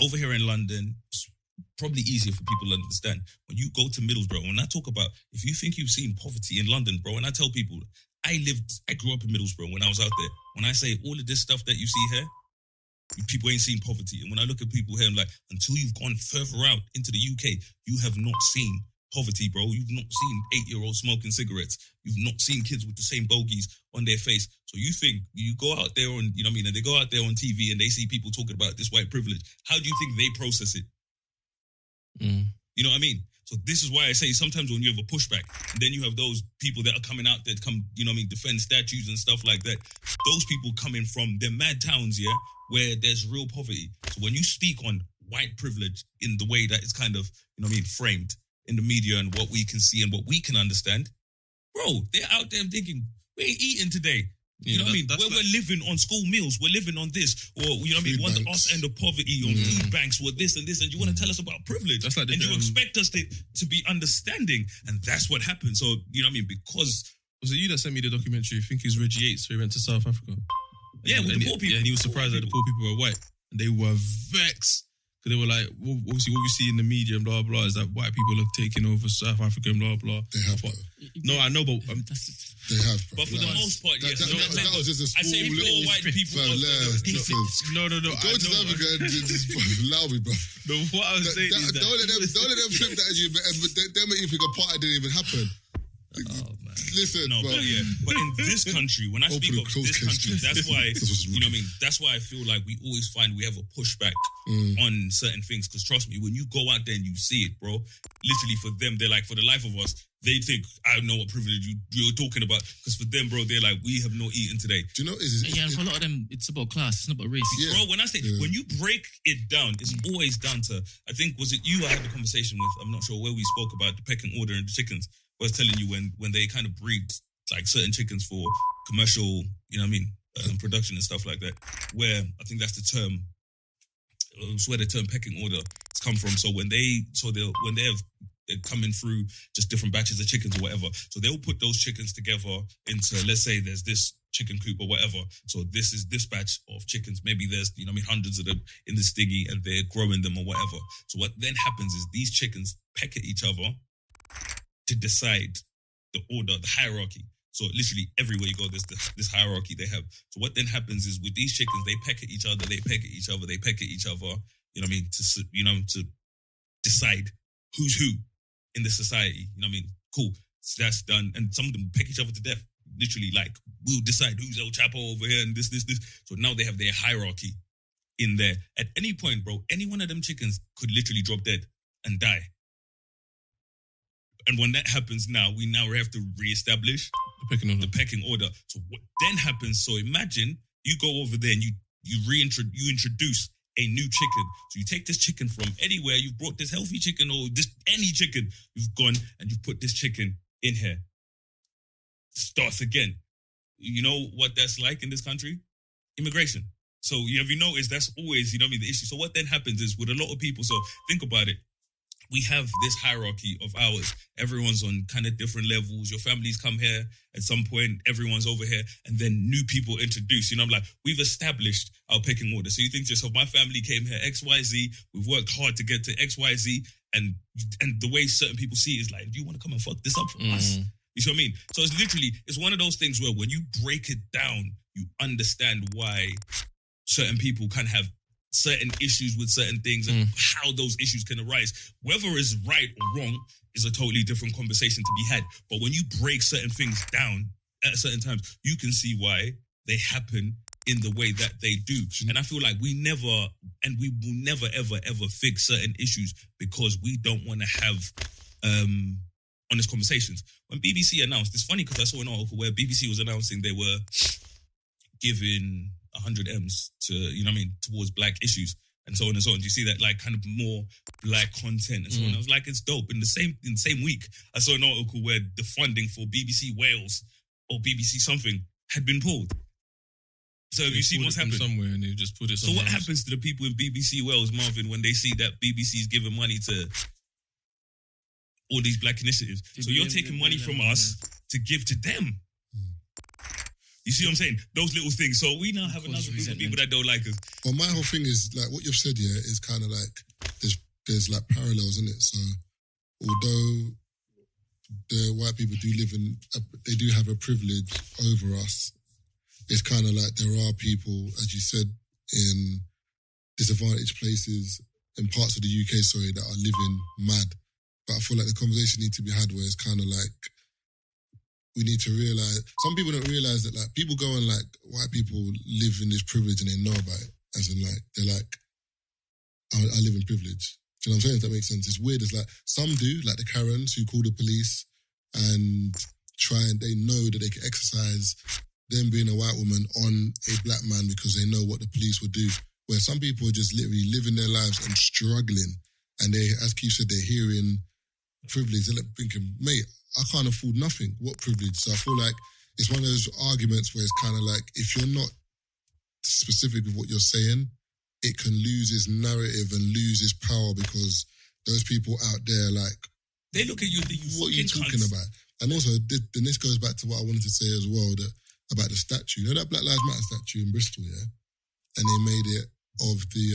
over here in London, it's probably easier for people to understand. When you go to Middlesbrough, when I talk about, if you think you've seen poverty in London, bro, and I tell people, I grew up in Middlesbrough when I was out there. When I say all of this stuff that you see here, people ain't seen poverty. And when I look at people here, I'm like, until you've gone further out into the UK, you have not seen poverty, bro. You've not seen 8-year-olds smoking cigarettes. You've not seen kids with the same bogeys on their face. So you think you go out there on, you know what I mean, and they go out there on TV and they see people talking about this white privilege. How do you think they process it? You know what I mean? So this is why I say sometimes when you have a pushback, and then you have those people that are coming out that come, you know what I mean, defend statues and stuff like that. Those people coming from their mad towns, yeah, where there's real poverty. So when you speak on white privilege in the way that it's kind of, you know what I mean, framed in the media and what we can see and what we can understand, bro, they're out there thinking, we ain't eating today. You know what I mean? We're living on school meals. We're living on this. Or, you know what I mean? One the us end of poverty on food banks with this and this. And you want to tell us about privilege. That's like and you expect us to be understanding. And that's what happened. So, you know what I mean? Because... Was it you that sent me the documentary? I think it was Reggie Yates, where he went to South Africa. Yeah, with the poor people. Yeah, and he was surprised that the poor people were white. And they were vexed. Because they were like, well, obviously what we see in the media and blah, blah, is that white people are taking over South Africa and blah, blah. They have, no, I know, but... they have, bro. But for the most part, yes. That was just a small I say little... white people... No. Go to South Africa and just allow me, bro. No, what I was saying is that... Don't let them flip that at you, but they make you think a party didn't even happen. Oh, man. Listen, no, bro. But in this country, when I speak of this country, that's why, you know what I mean? That's why I feel like we always find we have a pushback on certain things. Because trust me, when you go out there and you see it, bro, literally for them, they're like, for the life of us, they think, I don't know what privilege you're talking about. Because for them, bro, they're like, we have not eaten today. Do you know? For a lot of them, it's about class. It's not about race. Yeah. Bro, when I say, when you break it down, it's always down to, I think, was it you I had the conversation with? I'm not sure where we spoke about the pecking order and the chickens. I was telling you when they kind of breed like certain chickens for commercial, you know what I mean, production and stuff like that, where I think that's the term, it's where the term pecking order has come from. So they're coming through just different batches of chickens or whatever. So they'll put those chickens together into, let's say there's this chicken coop or whatever. So this is this batch of chickens. Maybe there's, you know what I mean, hundreds of them in this thingy and they're growing them or whatever. So what then happens is these chickens peck at each other to decide the order, the hierarchy. So literally everywhere you go, there's this hierarchy they have. So what then happens is with these chickens, they peck at each other, they peck at each other, they peck at each other, you know what I mean, to decide who's who in the society. You know what I mean? Cool. So that's done. And some of them peck each other to death. Literally, like, we'll decide who's El Chapo over here and this. So now they have their hierarchy in there. At any point, bro, any one of them chickens could literally drop dead and die. And when that happens now, we have to reestablish the pecking order. So what then happens, so imagine you go over there and you introduce a new chicken. So you take this chicken from anywhere, you've brought this healthy chicken or this any chicken, you've gone and you've put this chicken in here. Starts again. You know what that's like in this country? Immigration. So have you noticed that's always, you know what I mean, the issue. So what then happens is with a lot of people, so think about it. We have this hierarchy of ours. Everyone's on kind of different levels. Your families come here at some point. Everyone's over here. And then new people introduce. You know, I'm like, we've established our pecking order. So you think to yourself, my family came here, XYZ. We've worked hard to get to XYZ. And the way certain people see it is like, do you want to come and fuck this up for us? You see what I mean? So it's one of those things where when you break it down, you understand why certain people can have certain issues with certain things and how those issues can arise. Whether it's right or wrong is a totally different conversation to be had. But when you break certain things down at certain times, you can see why they happen in the way that they do. And I feel like we will never, ever, ever fix certain issues because we don't want to have honest conversations. When BBC announced, it's funny because I saw an article where BBC was announcing they were giving 100 M's to, you know what I mean, towards black issues and so on and so on. Do you see that, like, kind of more black content and so on? I was like, it's dope. In the same week, I saw an article where the funding for BBC Wales or BBC something had been pulled. So have you seen what's happened? Somewhere and they just put it So what happens to the people in BBC Wales, Marvin, when they see that BBC's giving money to all these black initiatives? So you're taking money from us to give to them. You see what I'm saying? Those little things. So we now have another group of people that don't like us. Well, my whole thing is, like, what you've said here is kind of like, there's like parallels in it. So although the white people do they do have a privilege over us, it's kind of like there are people, as you said, in disadvantaged places, in parts of the UK, that are living mad. But I feel like the conversation needs to be had where it's kind of like, we need to realise, some people don't realise that, like, people go and, like, white people live in this privilege and they know about it. As in, like, they're like, I live in privilege. Do you know what I'm saying? If that makes sense. It's weird. It's like, some do, like the Karens who call the police and they know that they can exercise them being a white woman on a black man because they know what the police would do. Where some people are just literally living their lives and struggling. And they, as Keith said, they're hearing privilege. They're like thinking, mate, I can't afford nothing. What privilege? So I feel like it's one of those arguments where it's kind of like, if you're not specific with what you're saying, it can lose its narrative and lose its power because those people out there, like, they look at you, what are you talking about? And also, then this goes back to what I wanted to say as well, about the statue. You know that Black Lives Matter statue in Bristol, yeah? And they made it of the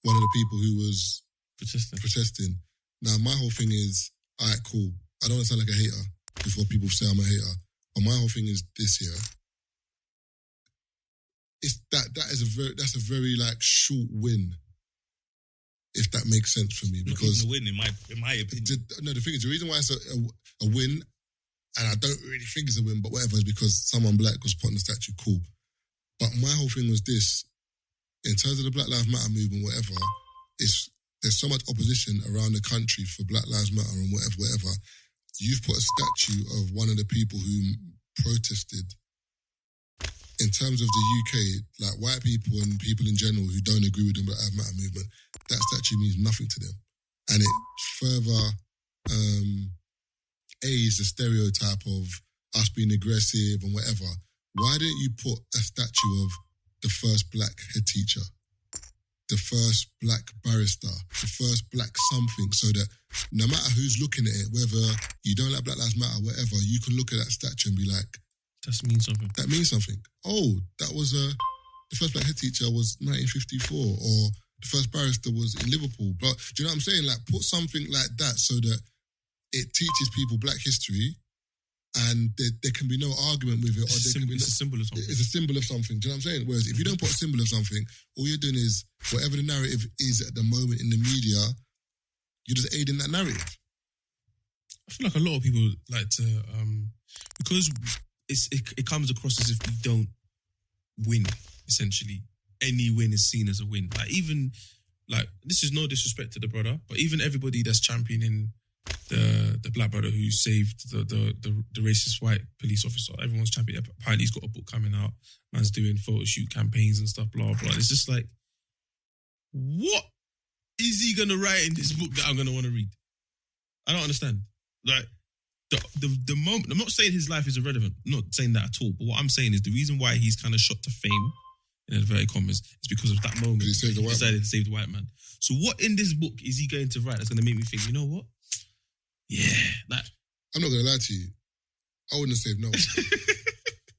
one of the people who was protesting. Now, my whole thing is, all right, cool. I don't want to sound like a hater before people say I'm a hater. But my whole thing is this, yeah. It's that's a very like short win, if that makes sense for me. Because not even a win, in my opinion. The thing is, the reason why it's a win, and I don't really think it's a win, but whatever, is because someone black was put on the statue, cool. But my whole thing was this, in terms of the Black Lives Matter movement, whatever, there's so much opposition around the country for Black Lives Matter and whatever. You've put a statue of one of the people who protested. In terms of the UK, like white people and people in general who don't agree with the Black Lives Matter movement, that statue means nothing to them. And it further aids the stereotype of us being aggressive and whatever. Why didn't you put a statue of the first black head teacher, the first black barrister, the first black something, so that no matter who's looking at it, whether you don't like Black Lives Matter, whatever, you can look at that statue and be like, that means something. That means something. Oh, that was the first black head teacher was 1954, or the first barrister was in Liverpool. But do you know what I'm saying? Like, put something like that so that it teaches people black history, and there can be no argument with it. Or it's a symbol of something. It's a symbol of something. Do you know what I'm saying? Whereas if you don't put a symbol of something, all you're doing is whatever the narrative is at the moment in the media, you're just aiding that narrative. I feel like a lot of people like to because it comes across as if we don't win. Essentially, any win is seen as a win. Like, even like, this is no disrespect to the brother, but even everybody that's championing the black brother who saved the racist white police officer, everyone's championing. Apparently, he's got a book coming out. Man's doing photo shoot campaigns and stuff. Blah blah. It's just like, what is he gonna write in this book that I'm gonna want to read? I don't understand. Like, the moment, I'm not saying his life is irrelevant. I'm not saying that at all. But what I'm saying is the reason why he's kind of shot to fame, in inverted commas, is because of that moment he decided to save the white man. So what in this book is he going to write that's going to make me think, you know what? Yeah, like, I'm not going to lie to you. I wouldn't have saved no one.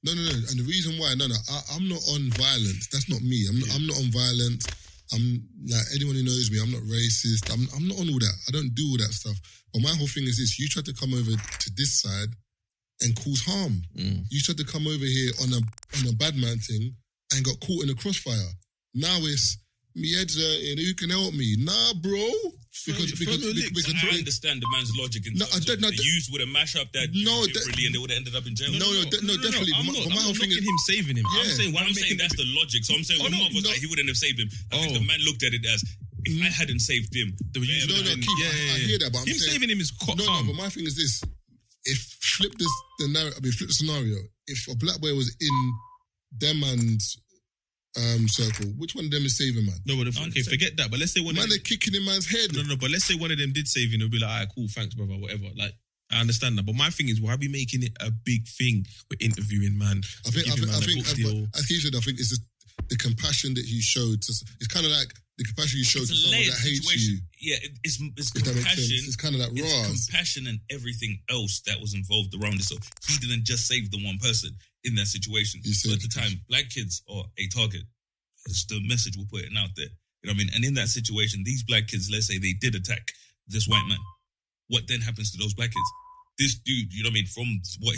No. And the reason why, I'm not on violence. That's not me. I'm not on violence. I'm like, anyone who knows me, I'm not racist. I'm not on all that. I don't do all that stuff. But my whole thing is this: you tried to come over to this side and cause harm. You tried to come over here on a bad man thing and got caught in the crossfire. Now it's me head's hurting. Who can help me? Nah, bro. Because I understand the man's logic in terms of the youth would have mashed up that differently and they would have ended up in jail. No, definitely. I'm not knocking him saving him. Yeah. I'm saying that's the logic. So I'm saying when Marv was like, he wouldn't have saved him. I think the man looked at it as, if I hadn't saved him, No, Keith, I hear that, but I'm him saying, saving him is no, but my thing is this: if flip the scenario, if a black boy was in them and circle, which one of them is saving man? No, but forget that. But let's say one man, they're kicking in man's head. No, but let's say one of them did save him. It'll be like, alright, cool, thanks, brother, whatever. Like, I understand that, but my thing is, why are we making it a big thing? We're interviewing man. I think, as he said, I think it's just the compassion that he showed. It's kind of like the compassion you showed to someone that hates you. Yeah, it's compassion. It's kind of like raw. Compassion and everything else that was involved around it. So he didn't just save the one person in that situation. So at the time, black kids are a target. It's the message we're putting out there. You know what I mean? And in that situation, these black kids, let's say they did attack this white man. What then happens to those black kids? This dude, you know what I mean? From what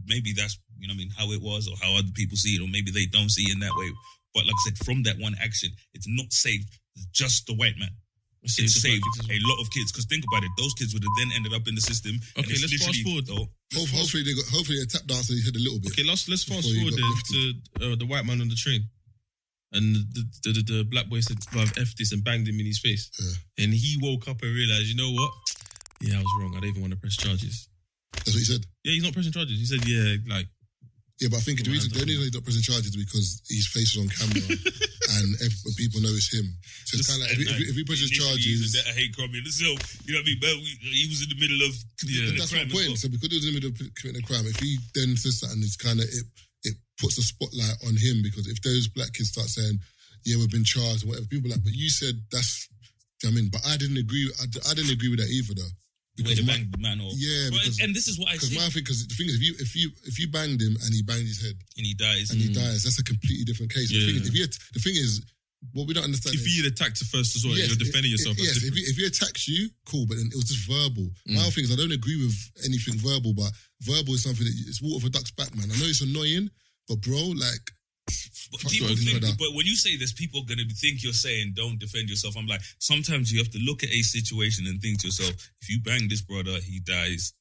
maybe that's, you know what I mean, how it was or how other people see it, or maybe they don't see it in that way. But like I said, from that one action, it's not saved just the white man. It saved a lot of kids. Because think about it, those kids would have then ended up in the system. Okay, let's fast forward. Hopefully they tapped danced and he hit a little bit. Okay, let's fast forward to the white man on the train. And the black boy said, F this, and banged him in his face. Yeah. And he woke up and realised, you know what? Yeah, I was wrong. I don't even want to press charges. That's what he said? Yeah, he's not pressing charges. He said, yeah, like... Yeah, but I think the only reason he's not pressing charges is because his face was on camera and people know it's him. So it's kind of like, if he pushes charges... I hate crime in itself. You know what I mean? But he was in the middle of committing a crime. That's my point. So because he was in the middle of committing a crime, if he then says that and it's kind of... It puts a spotlight on him, because if those black kids start saying, yeah, we've been charged and whatever, people are like, but you said that's... I mean, but I didn't agree. I didn't agree with that either, though. Because the man or because, and this is what I say. Because the thing is, if you banged him and he banged his head and he dies, that's a completely different case. Yeah. The thing is, what we don't understand. If you attacked first as well, you're defending yourself. Yes, if he attacks you, cool, but then it was just verbal. My other thing is, I don't agree with anything verbal, but verbal is something that it's water for duck's back, man. I know it's annoying, but bro, like. But when you say this, people are going to think you're saying don't defend yourself. I'm like, sometimes you have to look at a situation and think to yourself, if you bang this brother, he dies,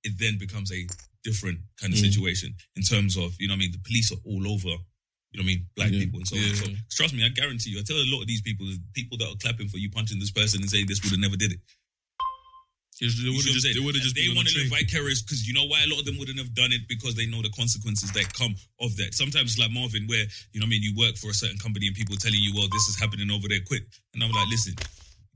it then becomes a different kind of situation in terms of, you know what I mean, the police are all over, you know what I mean, black people and so on. So trust me, I guarantee you, I tell a lot of these people that are clapping for you punching this person and saying this would have never did it. They would have just they want to live vicarious, because you know why a lot of them wouldn't have done it, because they know the consequences that come of that. Sometimes it's like Marvin, where, you know what I mean, you work for a certain company and people are telling you, well, this is happening over there, quit. And I'm like, listen,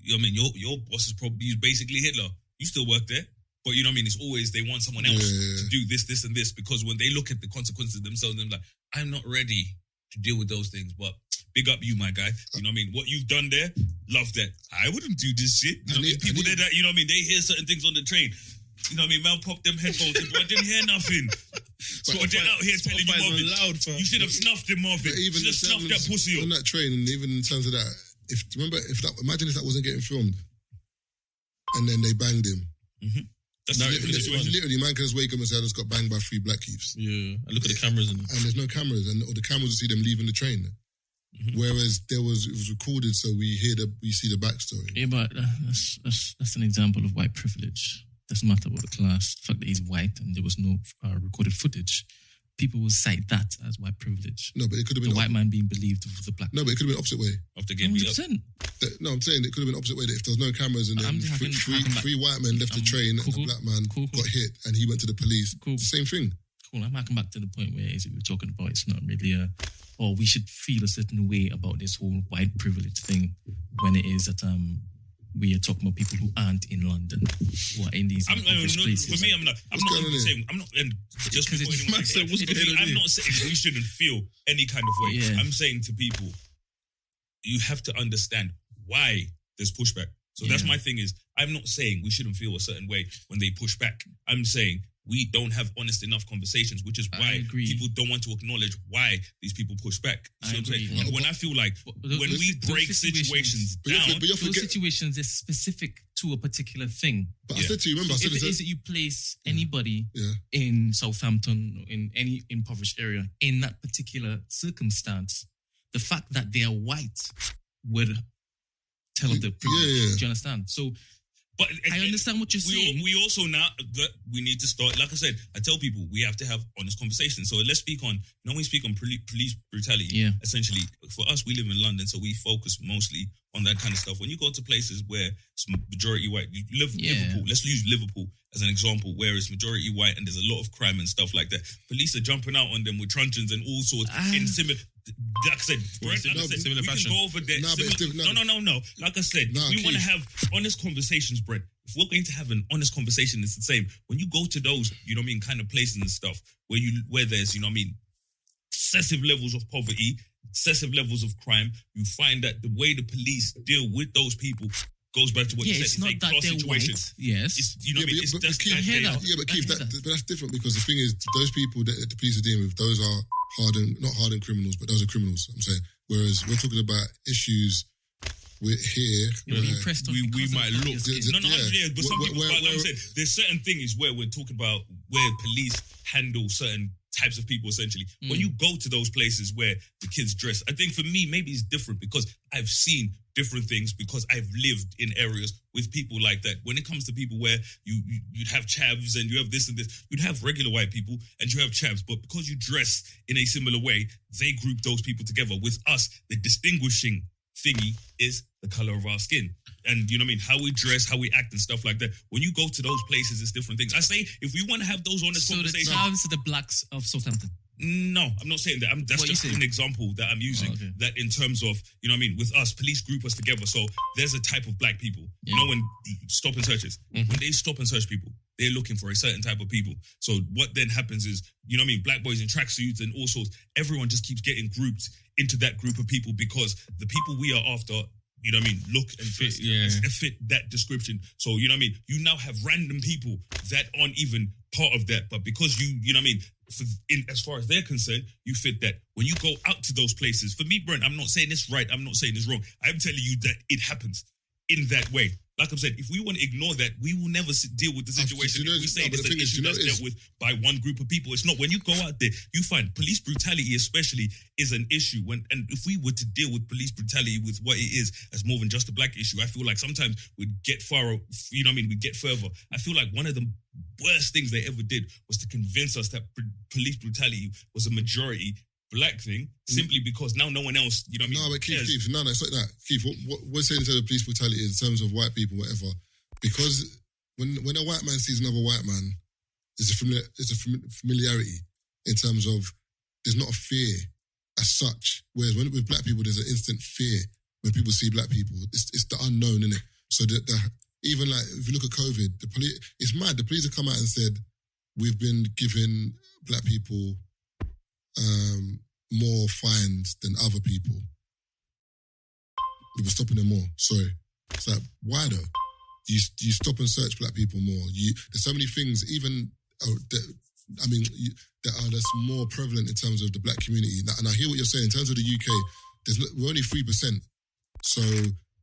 you know what I mean, your boss is basically Hitler. You still work there, but you know what I mean, it's always they want someone else to do this, and this, because when they look at the consequences themselves, they're like, I'm not ready to deal with those things, but big up you, my guy. You know what I mean? What you've done there, love that. I wouldn't do this shit. You know what I mean? People there that, you know what I mean, they hear certain things on the train. You know what I mean? Man popped them headphones in, but I didn't hear nothing. So I didn't out here telling you, Marvin, you should have snuffed him, Marvin. You should have snuffed that pussy on that train, and even in terms of that, imagine if that wasn't getting filmed, and then they banged him. Mm-hmm. That's literally, man can just wake up and say, I just got banged by 3 black keeps. Yeah, and look at the cameras. And there's no cameras, or the cameras will see them leaving the train. Mm-hmm. Whereas it was recorded, so we see the backstory. Yeah, but that's an example of white privilege. Doesn't matter about the class. The fact that he's white and there was no recorded footage, people will cite that as white privilege. No, but it could have been the white man being believed of the black. No, but it could have been opposite way. After getting beat up. No, I'm saying it could have been opposite way. That if there was no cameras and then three white men left the train and the black man got hit and he went to the police. Cool. It's the same thing. Cool. I'm come back to the point where we're talking about it's not really we should feel a certain way about this whole white privilege thing, when it is that we are talking about people who aren't in London, who are in these places. For me, I'm not saying, and just because I'm not saying we shouldn't feel any kind of way. Yeah. I'm saying to people, you have to understand why there's pushback. So that's my thing is, I'm not saying we shouldn't feel a certain way when they push back. I'm saying we don't have honest enough conversations, which is why people don't want to acknowledge why these people push back. You know what I'm saying? And when I feel like when we break situations down, those situations are specific to a particular thing. But I said to you, remember, if it is that you place anybody in Southampton or in any impoverished area in that particular circumstance, the fact that they are white would tell of the privilege. Do you understand? So, But I understand what you're saying. We also now we need to start. Like I said, I tell people we have to have honest conversations. So let's speak on. We speak on police brutality. Yeah. Essentially, for us, we live in London, so we focus mostly on that kind of stuff. When you go to places where it's majority white, Liverpool. Let's use Liverpool as an example, where it's majority white and there's a lot of crime and stuff like that. Police are jumping out on them with truncheons and all sorts in similar. Like I said, similar fashion. Can go over there. No. Like I said, we want to have honest conversations, Brett. If we're going to have an honest conversation, it's the same. When you go to those, kind of places and stuff where there's, excessive levels of poverty, excessive levels of crime, you find that the way the police deal with those people goes back to what you said. It's not that they're situation. white. Yes. But Keith, that's different because the thing is, those people that the police are dealing with, those are not hardened criminals, but those are criminals, I'm saying. Whereas we're talking about issues we're here. We might look. But some people, like I said, there's certain things where we're talking about where police handle certain types of people, essentially. When you go to those places where the kids dress, I think for me, maybe it's different because I've seen different things because I've lived in areas with people like that. When it comes to people where you'd have chavs and you have this and this, you'd have regular white people and you have chavs, but because you dress in a similar way, they group those people together. With us, the distinguishing thingy is the color of our skin. And how we dress, how we act and stuff like that. When you go to those places, it's different things. I say, if we want to have those honest conversations. So the chavs are the blacks of Southampton? No, I'm not saying that. That's just an example that I'm using. Oh, okay. That in terms of, with us, police group us together. So there's a type of black people. Yeah. When stop and searches, when they stop and search people, they're looking for a certain type of people. So what then happens is, black boys in tracksuits and all sorts, everyone just keeps getting grouped into that group of people because the people we are after, look and fit that description. So, you now have random people that aren't even part of that. But because as far as they're concerned, you fit that. When you go out to those places, for me, Brent, I'm not saying this right, I'm not saying this wrong. I'm telling you that it happens in that way. Like I've said, if we want to ignore that, we will never deal with the situation. If we say it's an issue that's dealt with by one group of people. It's not. When you go out there, you find police brutality especially is an issue. And if we were to deal with police brutality with what it is as more than just a black issue, I feel like sometimes we'd get we'd get further. I feel like one of the worst things they ever did was to convince us that police brutality was a majority black thing, simply because now no one else, No, but Keith, no, it's like that. Keith, what we're saying in terms of police brutality in terms of white people, whatever, because when a white man sees another white man, there's a familiarity in terms of there's not a fear as such. Whereas with black people, there's an instant fear when people see black people. It's the unknown, isn't it? So even like if you look at COVID, it's mad. The police have come out and said we've been giving black people more fines than other people. We were stopping them more. Sorry. It's like, why though? You stop and search black people more. There's so many things, even that's more prevalent in terms of the black community. And I hear what you're saying. In terms of the UK, we're only 3%. So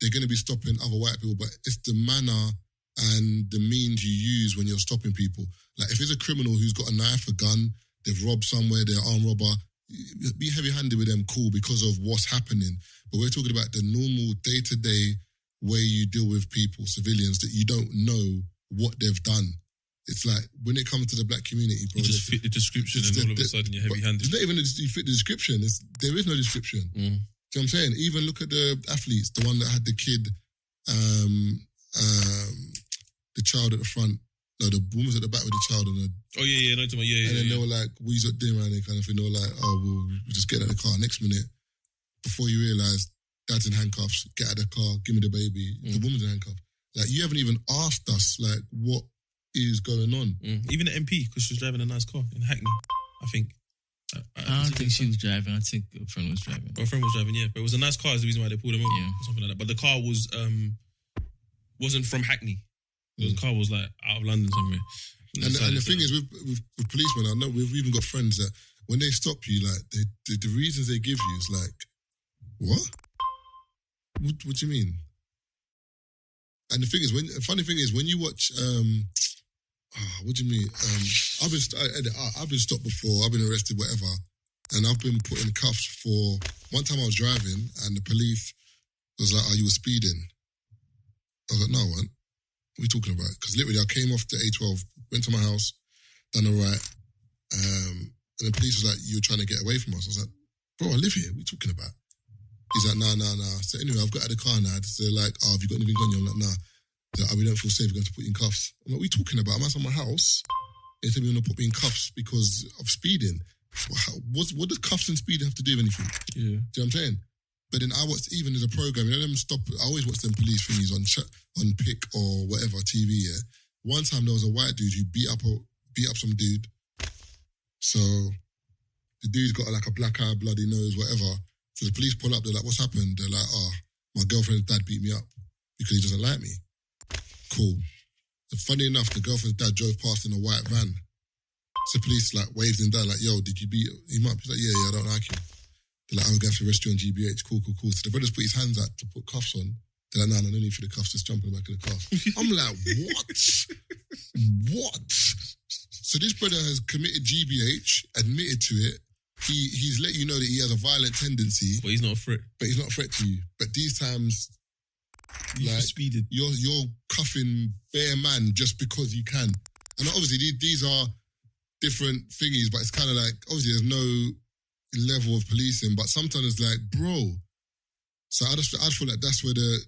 they're going to be stopping other white people, but it's the manner and the means you use when you're stopping people. Like if it's a criminal who's got a knife, a gun, they've robbed somewhere, they're an armed robber, be heavy-handed with them, cool, because of what's happening. But we're talking about the normal day-to-day way you deal with people, civilians, that you don't know what they've done. It's like, when it comes to the black community, bro... You just fit the description and all of a sudden you're heavy-handed. It's not even you fit the description. There is no description. Do you know what I'm saying? Even look at the athletes, the one that had the kid, the child at the front. No, the woman's at the back with the child and then they were like, what are you doing around here kind of thing. They were like, oh, we'll just get out of the car. Next minute, before you realise, dad's in handcuffs, get out of the car, give me the baby. The woman's in handcuffs. Like, you haven't even asked us, like, what is going on? Even the MP, because she was driving a nice car in Hackney, I think. I don't think she was driving. I think a friend was driving. Her friend was driving, yeah. But it was a nice car is the reason why they pulled him over. Yeah. Or something like that. But the car wasn't from Hackney. The car was like out of London somewhere. And the thing is with policemen, I know we've even got friends that when they stop you, like the reasons they give you is like, what? What do you mean? And the funny thing is when you watch, what do you mean? I've been stopped before. I've been arrested, whatever, and I've been put in cuffs for. One time I was driving and the police was like, "Are you speeding?" I was like, "No, I wasn't." What are we talking about? Because literally, I came off the A12, went to my house, done all right. And the police was like, "You're trying to get away from us." I was like, "Bro, I live here. What are you talking about?" He's like, nah. So anyway, I've got out of the car now. So they're like, "Oh, have you got anything on you?" I'm like, "Nah." They're like, "Oh, we don't feel safe. We're going to put you in cuffs." I'm like, "What are you talking about? I'm outside my house. They tell me you're going to put me in cuffs because of speeding. What does cuffs and speed have to do with anything?" Yeah. Do you know what I'm saying? But then I watched, even as a program, them stop. I always watch them police thingies on Pick or whatever TV. Yeah. One time there was a white dude who beat up some dude. So the dude's got like a black eye, bloody nose, whatever. So the police pull up. They're like, "What's happened?" They're like, "Oh, my girlfriend's dad beat me up because he doesn't like me." Cool. So funny enough, the girlfriend's dad drove past in a white van. So police like waved him down, like, "Yo, did you beat him up?" He's like, "Yeah, I don't like him." They're like, "I'm going to have to arrest you on GBH." Cool. So the brothers put his hands out to put cuffs on. They're like, no need for the cuffs, just jump in the back of the car. I'm like, what? So this brother has committed GBH, admitted to it. He's let you know that he has a violent tendency. But he's not a threat. But he's not a threat to you. But these times, Like, speeded. You're cuffing bare man just because you can. And obviously these are different thingies, but it's kind of like, obviously there's no level of policing, but sometimes it's like, bro. So I feel like that's where the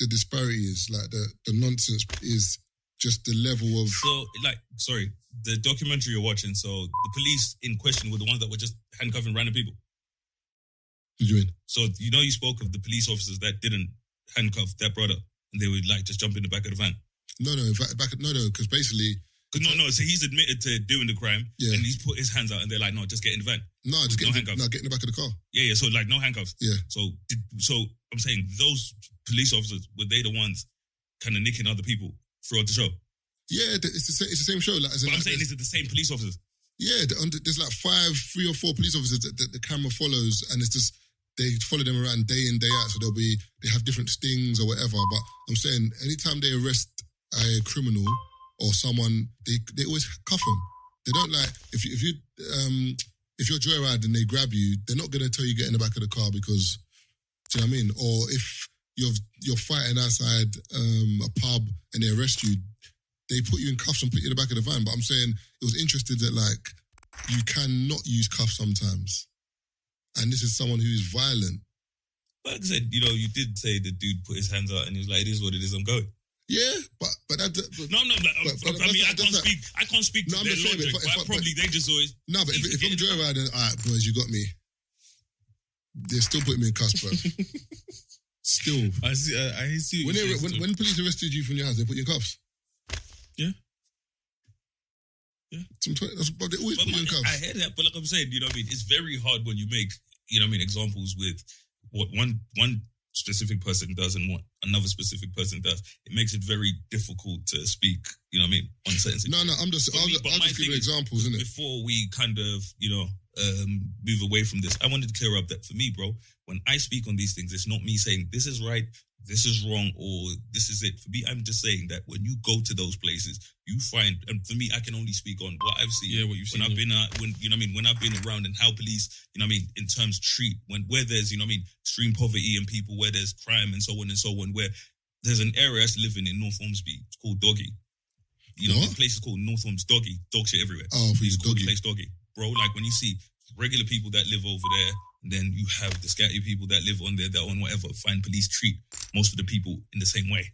disparity is, like the nonsense is just the level of... So, like, sorry, the documentary you're watching, so the police in question were the ones that were just handcuffing random people. What do you mean? So, you know, you spoke of the police officers that didn't handcuff that brother and they would like just jump in the back of the van. No, in fact, because basically... No, so he's admitted to doing the crime and he's put his hands out and they're like, "No, just get in the van." No, just get in the back of the car. Yeah, so like no handcuffs. Yeah. So I'm saying those police officers, were they the ones kind of nicking other people throughout the show? Yeah, it's the same show. Like, but I'm saying, is it the same police officers? Yeah, there's like 3 or 4 police officers that the camera follows, and it's just they follow them around day in, day out. So they have different stings or whatever. But I'm saying anytime they arrest a criminal or someone, they always cuff them. They don't like if you're joyride and they grab you, they're not gonna tell you get in the back of the car because, do you know what I mean? Or if you're fighting outside a pub and they arrest you, they put you in cuffs and put you in the back of the van. But I'm saying it was interesting that like you cannot use cuffs sometimes, and this is someone who is violent. But like I said, you know, you did say the dude put his hands out and he was like, "It is what it is. I'm going." Yeah, but that. No. I can't speak to their logic. But probably they just always. No, but if I'm joyriding, all right, boys, you got me. They're still putting me in cuffs, bro. Still, I see. When police arrested you from your house, they put you in cuffs. Yeah. But they always put you in cuffs. I hear that, but like I'm saying, you know what I mean? It's very hard when you make, you know what I mean, examples with what one specific person does and what another specific person does. It makes it very difficult to speak, you know what I mean, on certain situations. No, I'll just give examples, innit? Before we kind of, you know, move away from this, I wanted to clear up that for me, bro, when I speak on these things, it's not me saying this is right, this is wrong, or this is it. For me, I'm just saying that when you go to those places, you find, and for me, I can only speak on what I've seen. Yeah, what you've seen. When I've been, you know what I mean, when I've been around and how police, you know what I mean, in terms treat, where there's, you know what I mean, extreme poverty and people, where there's crime and so on, where there's an area that's living in North Ormsby, it's called Doggy. You know, the place is called North Ormsby Doggy, dog shit everywhere. Oh, it's called Doggy. the place Doggy. Bro, like when you see regular people that live over there, and then you have the scatty people that live on there, that on whatever, find police treat most of the people in the same way.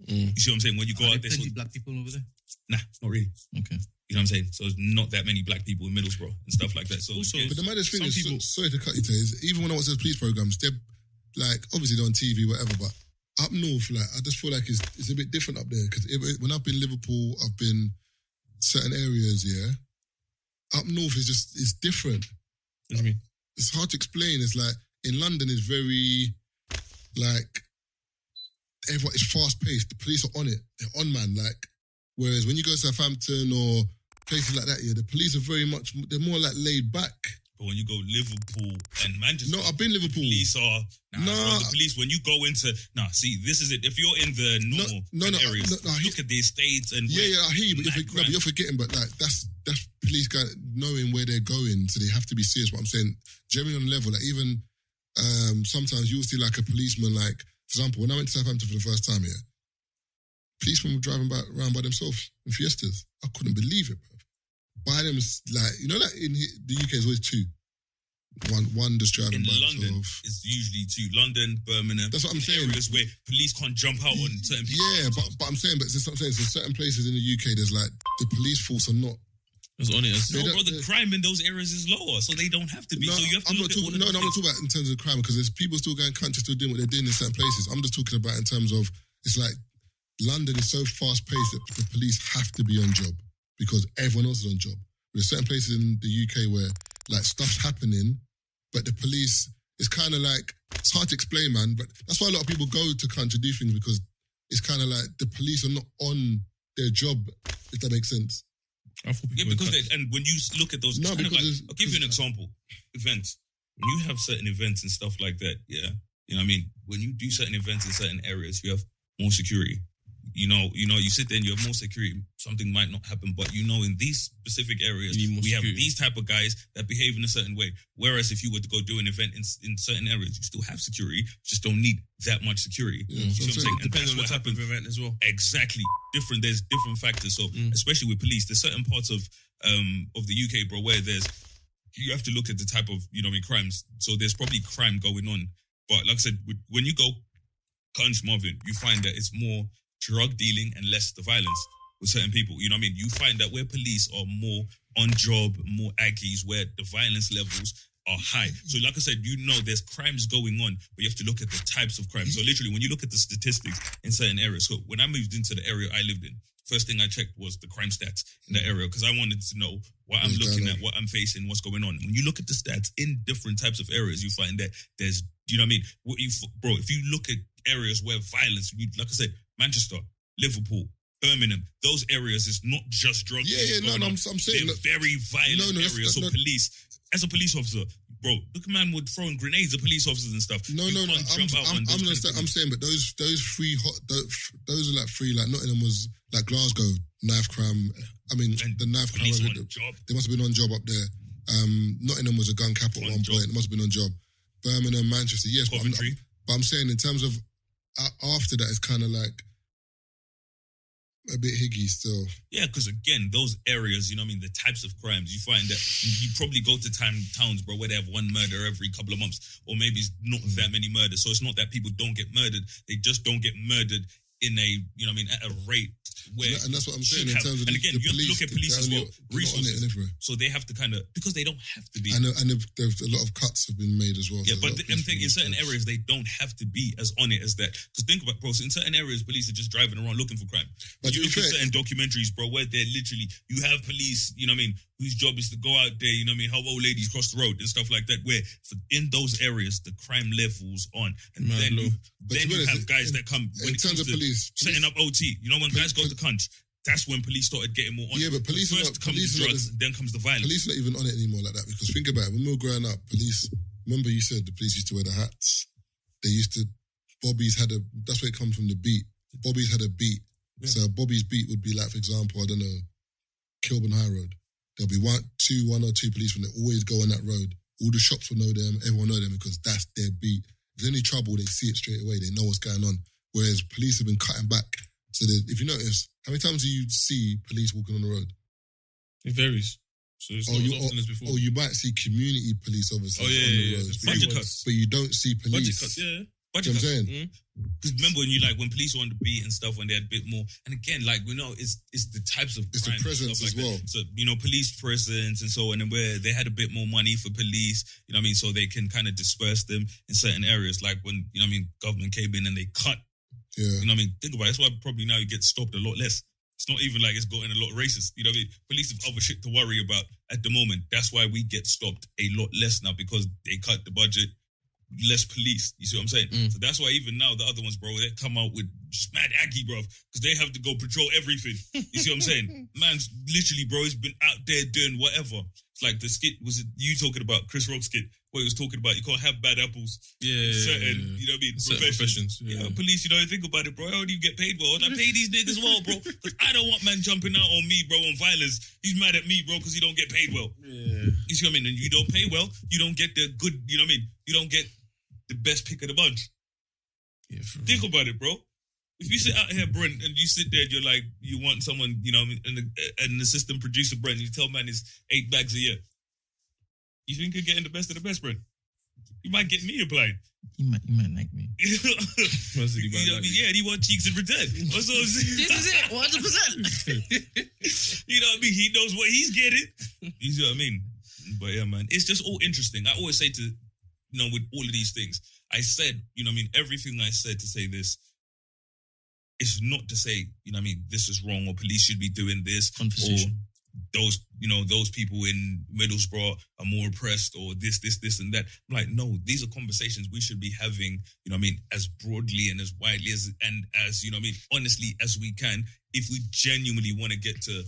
You see what I'm saying? When you go out there, plenty black people over there. Nah, not really. Okay. You know what I'm saying? So there's not that many black people in Middlesbrough and stuff like that. So Also, But the maddest thing is, people- sorry to cut you, Tay, is even when I watch those police programs, they're like, obviously they're on TV, whatever, but up north, like, I just feel like it's a bit different up there. Because when I've been Liverpool, I've been certain areas, yeah. Up north it's different. What do you mean? It's hard to explain. It's like, in London, it's very, like, everyone is fast paced. The police are on it. They're on, man. Like, whereas when you go to Southampton or places like that, yeah, the police are they're more like laid back. but when you go Liverpool and Manchester, No, I've been Liverpool. police are Nah. bro, the police. When you go into see, this is it. If you're in the normal areas, look at the estates and I hear you, but you're forgetting. But like that's police guy knowing where they're going, so they have to be serious. What I'm saying, generally on the level, like even sometimes you'll see like a policeman, like for example, when I went to Southampton for the first time, yeah, policemen were driving around by themselves in Fiestas. I couldn't believe it, bro. By them, like, you know, like in the UK, is always two. One just driving in by London, himself. it's usually two. London, Birmingham. That's what I'm saying. Areas where police can't jump out on certain people. Yeah, but I'm saying, but that's what I'm saying. So certain places in the UK, there's like the police force are not. It's on it. No, bro, the crime in those areas is lower, so they don't have to be. No, so you have to look at all I'm not talking about in terms of crime because there's people still going country, still doing what they're doing in certain places. I'm just talking about in terms of it's like London is so fast paced that the police have to be on job because everyone else is on job. There's certain places in the UK where like stuff's happening, but the police, it's kind of like, it's hard to explain, man, but that's why a lot of people go to country do things because it's kind of like the police are not on their job, if that makes sense. Yeah, because and when you look at those, No, it's kind of because like, I'll give you an example. Events. When you have certain events and stuff like that, yeah, you know what I mean? When you do certain events in certain areas, you have more security. You know, you sit there and you have more security. Something might not happen, but you know, in these specific areas, we have these type of guys that behave in a certain way. Whereas if you were to go do an event in certain areas, you still have security, you just don't need that much security. Yeah, you know what I'm saying? It depends on the type of event as well. Exactly. There's different factors. So especially with police, there's certain parts of the UK, bro, where you have to look at the type of, you know what I mean, crimes. So there's probably crime going on. But like I said, when you go Country Marvin, you find that it's more drug dealing and less the violence with certain people. You know what I mean? You find that where police are more on job, more aggies, where the violence levels are high. So like I said, you know there's crimes going on, but you have to look at the types of crimes. So literally, when you look at the statistics in certain areas, so when I moved into the area I lived in, first thing I checked was the crime stats in the area because I wanted to know what I'm looking at, what I'm facing, what's going on. When you look at the stats in different types of areas, you find that there's, you know what I mean? Bro, if you look at areas where violence, like I said, Manchester, Liverpool, Birmingham, those areas is not just drug. I'm saying they're very violent areas. So police, as a police officer, bro, look, man would throwing grenades at police officers and stuff. I'm saying, but those three those are like three, like Nottingham was like Glasgow, knife crime. I mean, and the knife crime. They must have been on job up there. Nottingham was a gun capital at one point. It must have been on job. Birmingham, Manchester, yes, but I'm saying in terms of after that, it's kind of like a bit higgy still. Yeah, because again, those areas, you know what I mean, the types of crimes, you find that you probably go to towns, bro, where they have one murder every couple of months, or maybe it's not that many murders. So it's not that people don't get murdered, they just don't get murdered in a, you know what I mean, at a rate where... And that's what I'm saying in terms of and again, the you have to look at police as well, resources. So they have to kind of, because they don't have to be. And there's a lot of cuts have been made as well. Yeah, so but I'm thinking in certain areas, they don't have to be as on it as that. Because think about, bro, so in certain areas, police are just driving around looking for crime. But you look at certain documentaries, bro, where they're literally, you have police, you know what I mean, whose job is to go out there, you know what I mean, help old ladies cross the road and stuff like that, where in those areas, the crime level's on. And then you have guys that come, when it comes to police, setting up OT, you know, when guys go to Cunch, that's when police started getting more on. Yeah, but police first comes the drugs, then comes the violence. Police are not even on it anymore like that because think about it, when we were growing up, police, remember you said the police used to wear the hats. They used to, that's where it comes from, the beat. Bobby's had a beat. Yeah. So Bobby's beat would be like, for example, I don't know, Kilburn High Road. There'll be one or two policemen that always go on that road. All the shops will know them, everyone will know them because that's their beat. If there's any trouble, they see it straight away, they know what's going on. Whereas police have been cutting back. So if you notice, how many times do you see police walking on the road? It varies. So it's not as often as before. Or you might see community police officers on the road. Budget cuts. But you don't see police. Budget cuts, yeah. Budget cuts. You know what I'm saying? Because remember when police were on the beat and stuff, when they had a bit more, and again, like, we know, it's the types of crime. It's the presence like as well. That. So, you know, police presence and so on, and where they had a bit more money for police, you know what I mean, so they can kind of disperse them in certain areas, like when, you know what I mean, government came in and they cut. Yeah. You know what I mean? Think about it. That's why probably now you get stopped a lot less. It's not even like it's gotten a lot racist. You know what I mean? Police have other shit to worry about at the moment. That's why we get stopped a lot less now because they cut the budget, less police. You see what I'm saying? So that's why even now the other ones, bro, they come out with just mad aggy, bro, because they have to go patrol everything. You see what I'm saying? Man's literally, bro, he's been out there doing whatever. It's like the skit, was it you talking about, Chris Rock skit, where he was talking about you can't have bad apples. Certain, you know what I mean, professions. Yeah, police, you know, think about it, bro. How do you get paid well? I pay these niggas well, bro, because I don't want man jumping out on me, bro, on violence. He's mad at me, bro, because he don't get paid well. Yeah. You see what I mean? And you don't pay well, you don't get the good, you know what I mean? You don't get the best pick of the bunch. Yeah, think about it, bro. If you sit out here, Brent, and you sit there and you're like, you want someone, you know, an assistant producer, Brent, you tell man it's 8 bags a year. You think you're getting the best of the best, Brent? You might get me applied. He might like me. You know what I mean? Yeah, and he want cheeks in return. That's what I'm saying. This is it, 100%. You know what I mean? He knows what he's getting. You see what I mean? But yeah, man, it's just all interesting. I always say to, you know, with all of these things, I said, you know what I mean, everything I said to say this, it's not to say, you know what I mean, this is wrong or police should be doing this. Conversation. Or those, you know, those people in Middlesbrough are more oppressed or this, and that. I'm like, no, these are conversations we should be having, you know what I mean, as broadly and as widely as, and as, you know what I mean, honestly as we can, if we genuinely want to get to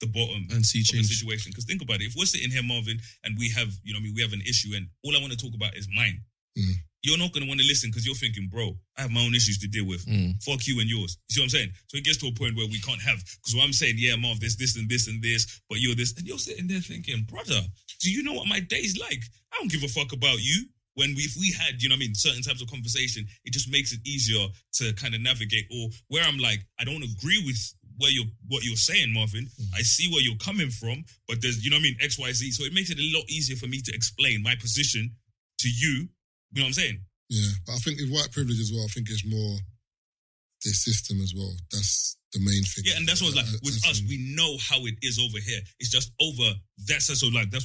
the bottom and see change of the situation. Because think about it, if we're sitting here, Marvin, and we have, you know what I mean, we have an issue and all I want to talk about is mine. You're not going to want to listen because you're thinking, bro, I have my own issues to deal with. Fuck you and yours. You see what I'm saying? So it gets to a point where we can't have, because what I'm saying, yeah, Marv, there's this and this and this, but you're this. And you're sitting there thinking, brother, do you know what my day's like? I don't give a fuck about you. If we had, you know what I mean, certain types of conversation, it just makes it easier to kind of navigate. Or where I'm like, I don't agree with what you're saying, Marvin. I see where you're coming from, but there's, you know what I mean, X, Y, Z. So it makes it a lot easier for me to explain my position to you. You know what I'm saying? Yeah, but I think with white privilege as well, I think it's more the system as well. That's the main thing. Yeah, and that's what I was like, with us, we know how it is over here. It's just over, that's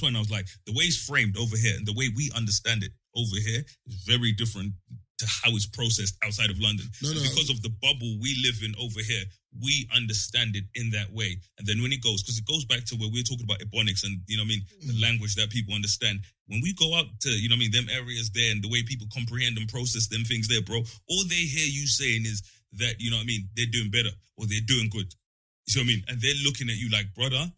when I was like, the way it's framed over here and the way we understand it over here is very different to how it's processed outside of London. Because of the bubble we live in over here, we understand it in that way. And then when it goes, because it goes back to where we're talking about Ebonics and, you know what I mean, the language that people understand. When we go out to, you know what I mean, them areas there and the way people comprehend and process them things there, bro, all they hear you saying is that, you know what I mean, they're doing better or they're doing good. You see what I mean? And they're looking at you like, brother,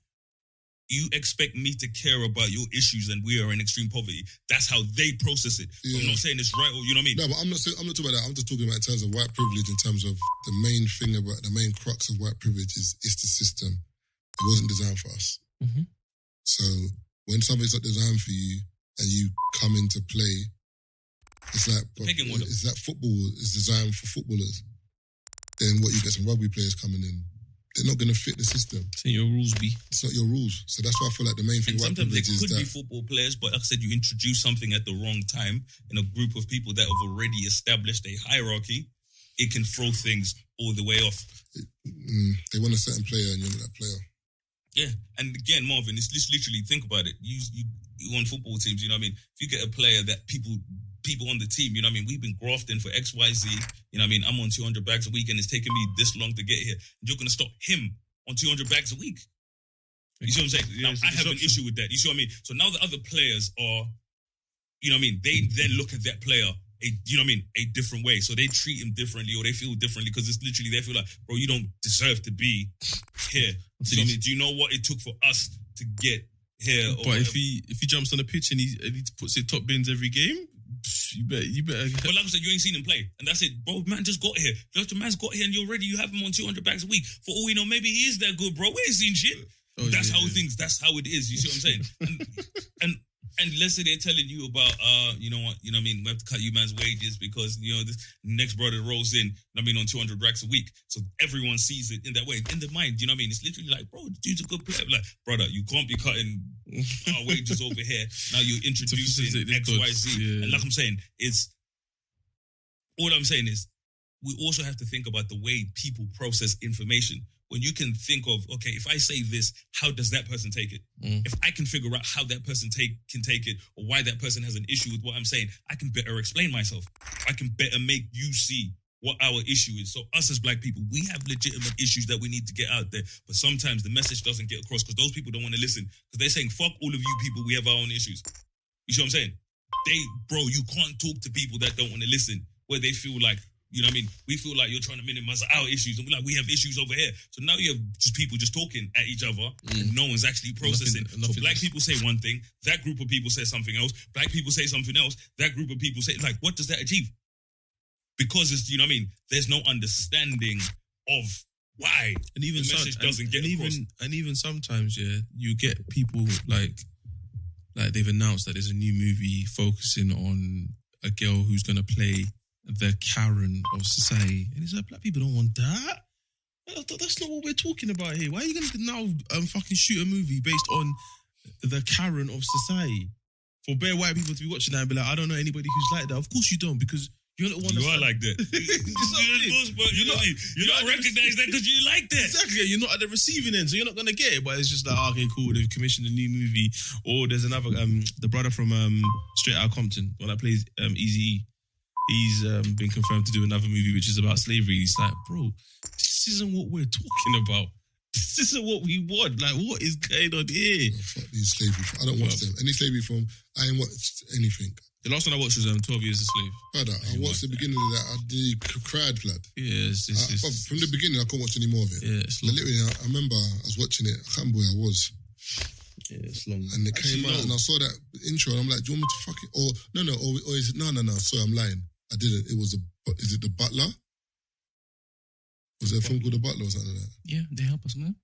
you expect me to care about your issues and we are in extreme poverty. That's how they process it. Yeah. I'm not saying it's right or, you know what I mean? No, but I'm not talking about that. I'm just talking about in terms of white privilege, in terms of the main thing about, the main crux of white privilege is the system. It wasn't designed for us. So when something's not designed for you and you come into play, it's like, is that football is designed for footballers? Then what, you get some rugby players coming in, they're not going to fit the system. It's not your rules, B. It's not your rules. So that's why I feel like the main thing about sometimes they could be football players, but like I said, you introduce something at the wrong time in a group of people that have already established a hierarchy, it can throw things all the way off. They want a certain player and you're not that player. Yeah. And again, Marvin, it's just literally, think about it. You on football teams, you know what I mean? If you get a player that people on the team, you know what I mean? We've been grafting for X, Y, Z. You know what I mean? I'm on 200 bags a week and it's taking me this long to get here. And you're going to stop him on 200 bags a week. You see what I'm saying? Yeah, now, I have an issue with that. You see what I mean? So now the other players are, you know what I mean? They then look at that player, you know what I mean? A different way. So they treat him differently or they feel differently because it's literally, they feel like, bro, you don't deserve to be here. So, I mean, do you know what it took for us to get here? But if he jumps on the pitch and he puts it top bins every game, you better. But like I said, you ain't seen him play, and that's it, bro. Man just got here. Just the man's got here, and you have him on 200 bags a week. For all we know, maybe he is that good, bro. We ain't seen shit. That's how it is. You see what I'm saying? And let's say they're telling you about, you know what I mean? We have to cut you man's wages because, you know, this next brother rolls in, I mean, on 200 racks a week. So everyone sees it in that way. In the mind, you know what I mean? It's literally like, bro, the dude's a good player. Like, brother, you can't be cutting our wages over here. Now you're introducing X, Y, Z. Yeah. And like I'm saying, all I'm saying is we also have to think about the way people process information. When you can think of, okay, if I say this, how does that person take it? If I can figure out how that person can take it or why that person has an issue with what I'm saying, I can better explain myself. I can better make you see what our issue is. So us as black people, we have legitimate issues that we need to get out there. But sometimes the message doesn't get across because those people don't want to listen because they're saying, fuck all of you people, we have our own issues. You see what I'm saying? Bro, you can't talk to people that don't want to listen where they feel like, you know what I mean? We feel like you're trying to minimize our issues and we're like, we have issues over here. So now you have just people just talking at each other and no one's actually processing. So black people say one thing, that group of people say something else, black people say something else, that group of people say, like, what does that achieve? Because it's, you know what I mean? There's no understanding of why and even the message doesn't get across. And even sometimes, yeah, you get people like they've announced that there's a new movie focusing on a girl who's going to play the Karen of society. And he's like, black people don't want that. That's not what we're talking about here. Why are you going to now fucking shoot a movie based on the Karen of society? For bare white people to be watching that and be like, I don't know anybody who's like that. Of course you don't, because you're not one You are like that. You're not recognize that because you like that. Exactly. You're not at the receiving end, so you're not gonna get it. But it's just like, okay, cool. They've commissioned a new movie, or there's another. The brother from Straight Outta Compton, one that plays Eazy-E. He's been confirmed to do another movie which is about slavery. He's like, bro, this isn't what we're talking about. This isn't what we want. Like, what is going on here? Oh, fuck these slavery. I don't watch them. Any slavery film, I ain't watched anything. The last one I watched was 12 Years a Slave. Brother, I watched the beginning of that. I cried, blood. Yeah, from the beginning, I couldn't watch any more of it. Yeah, it's But long. literally, I remember I was watching it. I can't remember where I was. Yeah, it's long. And it came out, and I saw that intro, and I'm like, do you want me to fuck it? Or is it, no. Sorry, I'm lying. I didn't. Is it The Butler? Was there a film called The Butler or something like that? Yeah, they help us, man.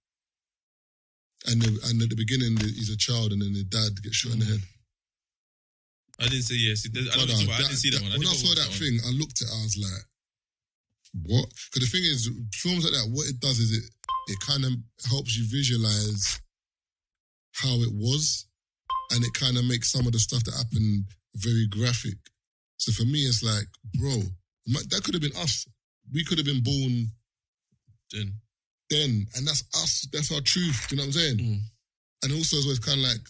And at the beginning, he's a child, and then the dad gets shot in the head. I didn't say yes. I didn't see that one. When I saw that thing, I looked at it, I was like, what? Because the thing is, films like that, what it does is it kind of helps you visualize how it was, and it kind of makes some of the stuff that happened very graphic. So for me, it's like, bro, that could have been us. We could have been born then, and that's us. That's our truth. Do you know what I'm saying? Mm. And also, as well, it's kind of like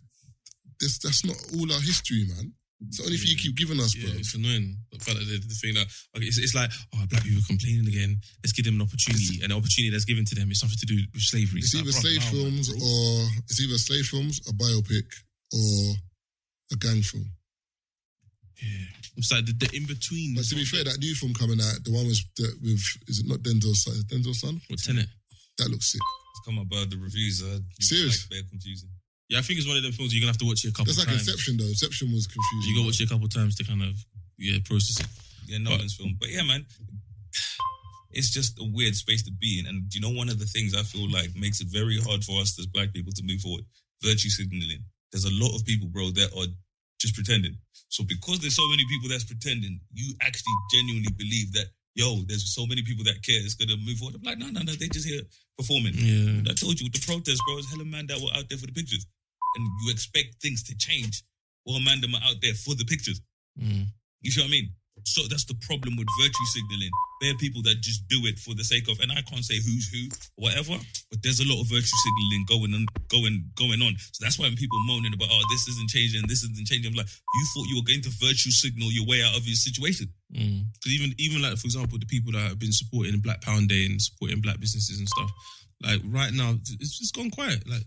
this. That's not all our history, man. It's the only thing you keep giving us, bro. Yeah, it's annoying. The fact that the thing that it's like, oh, black people complaining again. Let's give them an opportunity, and the opportunity that's given to them is something to do with slavery. It's either slave films a biopic, or a gang film. Yeah, it's like the in between. But to be fair, that new film coming out, the one with is it not Denzel's son? Is it Denzel's son? What, Tenet? That looks sick. It's come up, the reviews are Serious? like, very confusing. Yeah, I think it's one of them films you're gonna have to watch it a couple That's like times. Inception, though. Inception was confusing. You gotta watch it a couple times to kind of process it. Yeah, Nolan's film. But yeah, man, it's just a weird space to be in. And you know, one of the things I feel like makes it very hard for us as black people to move forward, virtue signaling. There's a lot of people, bro, that are just pretending. So because there's so many people that's pretending, you actually genuinely believe that, yo, there's so many people that care, it's gonna move forward. I'm like, no, they just here performing. Yeah. I told you, with the protest, bro, it's hella man that were out there for the pictures. And you expect things to change. Well, man, them are out there for the pictures. Mm. You see what I mean? So that's the problem with virtue signaling. There are people that just do it for the sake of, and I can't say who's who, or whatever, but there's a lot of virtue signaling going on. So that's why when people moaning about, oh, this isn't changing, I'm like, you thought you were going to virtue signal your way out of your situation. Because even like, for example, the people that have been supporting Black Pound Day and supporting black businesses and stuff, like right now, it's just gone quiet. Like,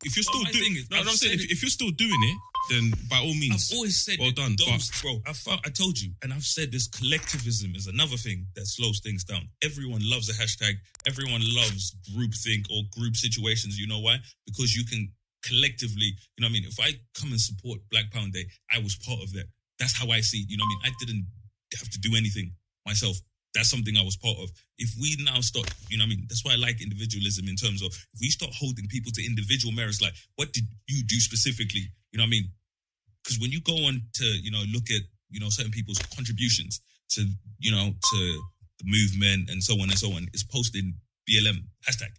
if you're still doing it, if you're still doing it, then by all means, I've always said, well done. Bro, I told you, and I've said this, collectivism is another thing that slows things down. Everyone loves a hashtag. Everyone loves groupthink or group situations. You know why? Because you can collectively, you know what I mean? If I come and support Black Pound Day, I was part of that. That's how I see it. You know what I mean? I didn't have to do anything myself. That's something I was part of. If we now start, you know what I mean? That's why I like individualism in terms of, if we start holding people to individual merits, like, what did you do specifically? You know what I mean? Because when you go on to, you know, look at, you know, certain people's contributions to, you know, to the movement and so on, it's posted BLM hashtag.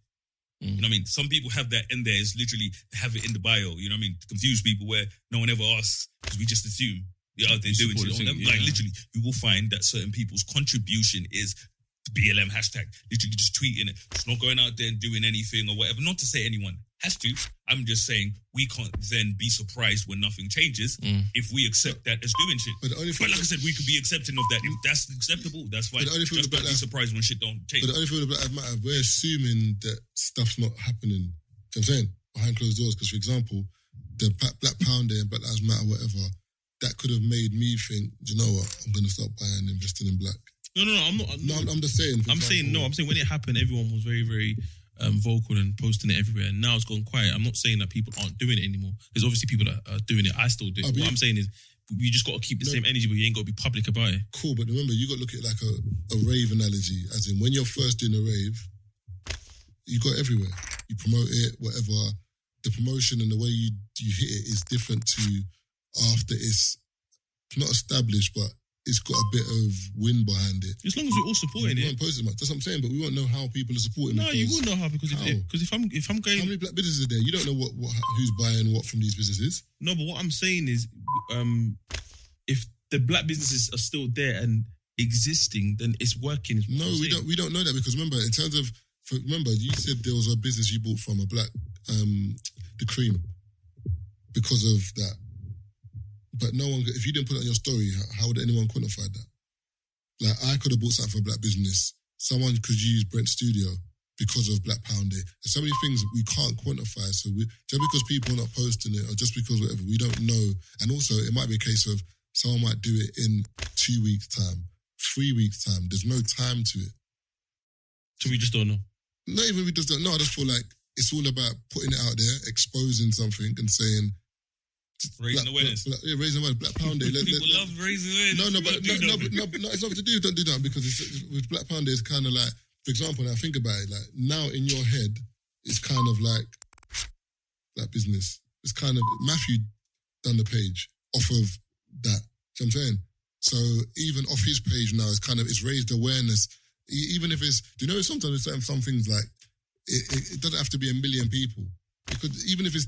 You know what I mean? Some people have that in there. It's literally, have it in the bio. You know what I mean? To confuse people where no one ever asks, because we just assume you're out there doing shit. Like, literally, you will find that certain people's contribution is the BLM hashtag. Literally just tweeting it. It's not going out there and doing anything or whatever. Not to say anyone has to. I'm just saying we can't then be surprised when nothing changes if we accept that as doing shit. But like I said, we could be accepting of that. If that's acceptable, that's fine. Just don't be surprised when shit don't change. But the only thing with Black Lives Matter, we're assuming that stuff's not happening. You know what I'm saying? Behind closed doors. Because, for example, the Black Pound Day and Black Lives Matter, whatever, that could have made me think, do you know what? I'm going to start buying and investing in black. No, I'm not. I'm just saying. I'm saying when it happened, everyone was very, very vocal and posting it everywhere. And now it's gone quiet. I'm not saying that people aren't doing it anymore. There's obviously people that are doing it. I still do. What I'm saying is, you just got to keep the same energy, but you ain't got to be public about it. Cool, but remember, you got to look at it like a rave analogy. As in, when you're first doing a rave, you go everywhere. You promote it, whatever. The promotion and the way you hit it is different to after it's not established, but it's got a bit of wind behind it. As long as we're all supporting we it. won't post as much. That's what I'm saying. But we won't know how people are supporting. No, you will know how because if I'm going. How many black businesses are there? You don't know what who's buying what from these businesses. No, but what I'm saying is, if the black businesses are still there and existing, then it's working. No, we don't know that because remember, in terms of remember, you said there was a business you bought from a black the cream because of that. But no one, if you didn't put it on your story, how would anyone quantify that? Like, I could have bought something for Black Business. Someone could use Brent Studio because of Black Pound Day. There's so many things we can't quantify. So just because people are not posting it or just because whatever, we don't know. And also, it might be a case of someone might do it in 2 weeks' time, 3 weeks' time. There's no time to it. So we just don't know? Not even we just don't know. I just feel like it's all about putting it out there, exposing something and saying, raising awareness. Raising awareness. Black Pound Day. People love raising awareness. No, it's not to do. Don't do that because with Black Pound Day, it's kind of like, for example, now think about it. Like now in your head, it's kind of like Black Business. It's kind of Matthew done the page off of that. You know what I'm saying? So even off his page now, it's raised awareness. Even if it's, do you know, sometimes some things like it doesn't have to be 1 million people. It could, even if it's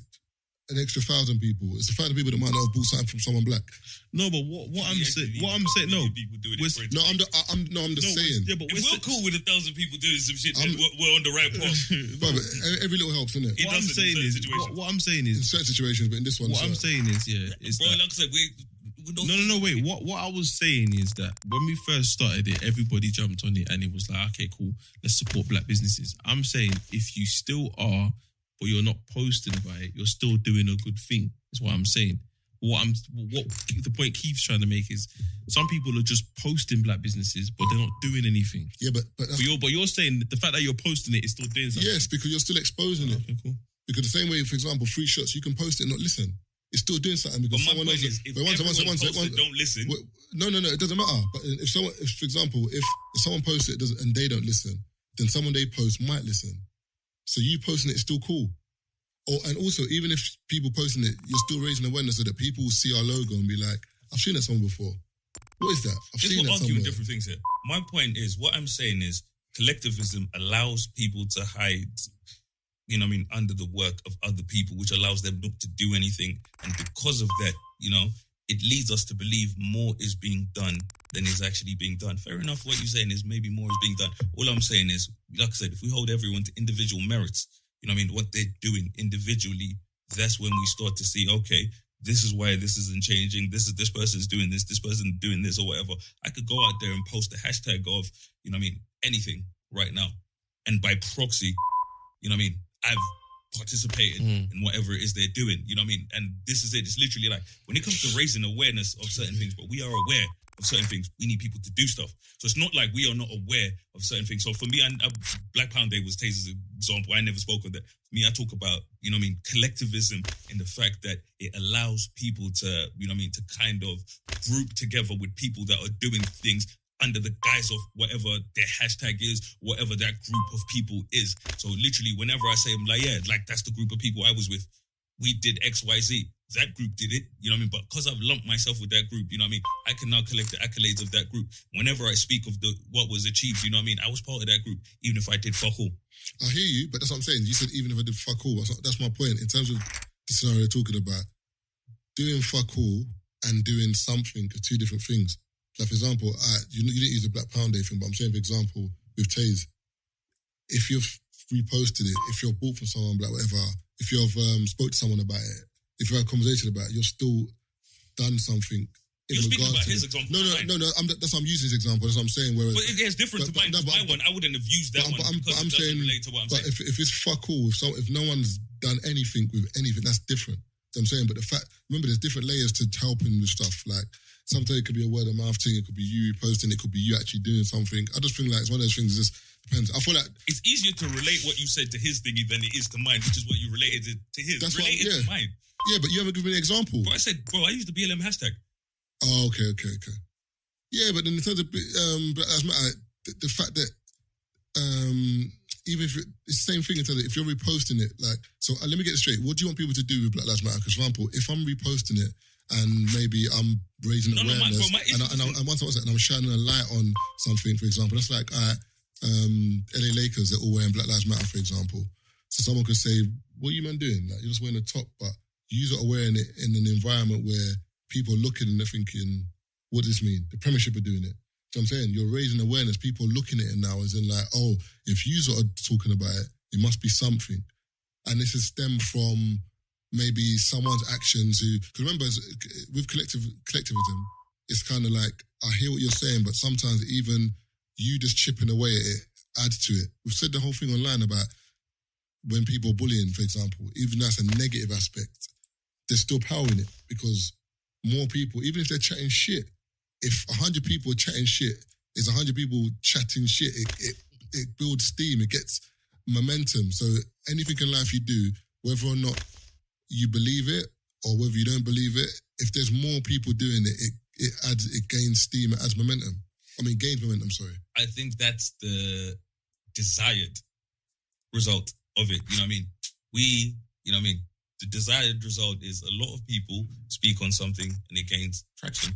an extra 1,000 people. It's 1,000 people that might not have bought something from someone black. No, but what I'm saying, no. I'm just saying. Yeah, but if we're cool with 1,000 people doing some shit, then we're on the right path. But every little helps, isn't it? What I'm saying is, in certain situations, but in this one, I'm saying is, bro, like I said, No, wait. What I was saying is that when we first started it, everybody jumped on it and it was like, okay, cool, let's support black businesses. I'm saying if you still are, but you're not posting about it, you're still doing a good thing, is what I'm saying. What the point Keith's trying to make is some people are just posting black businesses, but they're not doing anything. Yeah, but you're saying the fact that you're posting it is still doing something. Yes, because you're still exposing it. Okay, cool. Because the same way, for example, free shots, you can post it and not listen. It's still doing something because but someone else. If everyone posts it, don't listen. No, it doesn't matter. But if for example, if someone posts it and they don't listen, then someone they post might listen. So you posting it is still cool. And also, even if people posting it, you're still raising awareness so that people will see our logo and be like, I've seen that somewhere before. What is that? I've seen that somewhere. We're arguing different things here. My point is, what I'm saying is, collectivism allows people to hide, under the work of other people, which allows them not to do anything. And because of that, it leads us to believe more is being done than is actually being done. Fair enough, what you're saying is maybe more is being done. All I'm saying is, like I said, if we hold everyone to individual merits, what they're doing individually, that's when we start to see, okay, this is why this isn't changing. This person's doing this person doing this or whatever. I could go out there and post a hashtag of, anything right now. And by proxy, I've participated in whatever it is they're doing, And this is it. It's literally like, when it comes to raising awareness of certain things, but we are aware of certain things, we need people to do stuff. So it's not like we are not aware of certain things. So for me, Black Pound Day was Taser's example. I never spoke of that. For me, I talk about, collectivism in the fact that it allows people to, to kind of group together with people that are doing things under the guise of whatever their hashtag is, whatever that group of people is. So literally, whenever I say, I'm like, yeah, like that's the group of people I was with. We did X, Y, Z. That group did it, But because I've lumped myself with that group, I can now collect the accolades of that group. Whenever I speak of what was achieved, I was part of that group, even if I did fuck all. I hear you, but that's what I'm saying. You said even if I did fuck all. That's my point. In terms of the scenario you're talking about, doing fuck all and doing something are two different things. Like, for example, you didn't use the Black Pound Day thing, but I'm saying, for example, with Taze, if you've reposted it, if you're bought from someone, black, whatever, if you've spoke to someone about it, if you had a conversation about it, you're still done something. You're speaking about his example. No. That's I'm using his example. That's what I'm saying. Whereas, but it's different to mine. My one, I wouldn't have used that one because it doesn't relate to what I'm saying. But if it's fuck all, if no one's done anything with anything, that's different. You know what I'm saying, but the fact, remember, there's different layers to helping with stuff. Like, sometimes it could be a word of mouth thing, it could be you posting, it could be you actually doing something. I just think like it's one of those things. It just depends. I feel like it's easier to relate what you said to his thingy than it is to mine, which is what you related it to his. That's related to mine. Yeah, but you haven't given me an example. But I said, I used the BLM hashtag. Oh, okay. Yeah, but in terms of Black Lives Matter, the fact that even if it's the same thing in terms of if you're reposting it, like, so let me get it straight. What do you want people to do with Black Lives Matter? Because, for example, if I'm reposting it and maybe I'm raising awareness and I'm shining a light on something, for example, that's like, LA Lakers, they're all wearing Black Lives Matter, for example. So someone could say, what are you man doing? Like, you're just wearing a top, but you are wearing it in an environment where people are looking and they're thinking, what does this mean? The Premiership are doing it. So I'm saying you're raising awareness. People are looking at it now as in like, oh, if you are talking about it, it must be something. And this is stemmed from maybe someone's actions who, because remember, with collectivism, it's kind of like, I hear what you're saying, but sometimes even you just chipping away at it adds to it. We've said the whole thing online about when people are bullying, for example, even that's a negative aspect, there's still power in it because more people, even if they're chatting shit, if 100 people are chatting shit, it's 100 people chatting shit. It builds steam. It gets momentum. So anything in life you do, whether or not you believe it or whether you don't believe it, if there's more people doing it, it gains steam. It adds momentum. Gains momentum. Sorry. I think that's the desired result of it. You know what I mean? The desired result is a lot of people speak on something and it gains traction.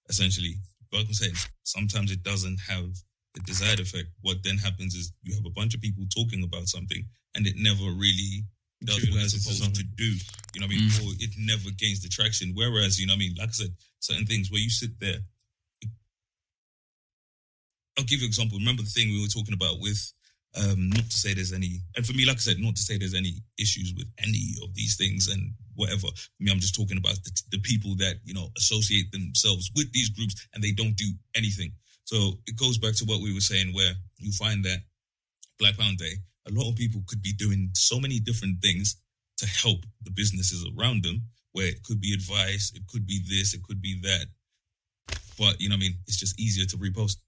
Essentially, like I'm saying, sometimes it doesn't have the desired effect. What then happens is you have a bunch of people talking about something and it never really does what it's supposed to do. You know what I mean? Or it never gains the traction. Whereas, you know what I mean? Like I said, certain things where you sit there. I'll give you an example. Remember the thing we were talking about with, not to say there's any, and for me, like I said, not to say there's any issues with any of these things and whatever. For me, I'm just talking about the people that, you know, associate themselves with these groups and they don't do anything. So it goes back to what we were saying where you find that Black Pound Day, a lot of people could be doing so many different things to help the businesses around them, where it could be advice, it could be this, it could be that. But, you know what I mean? It's just easier to repost.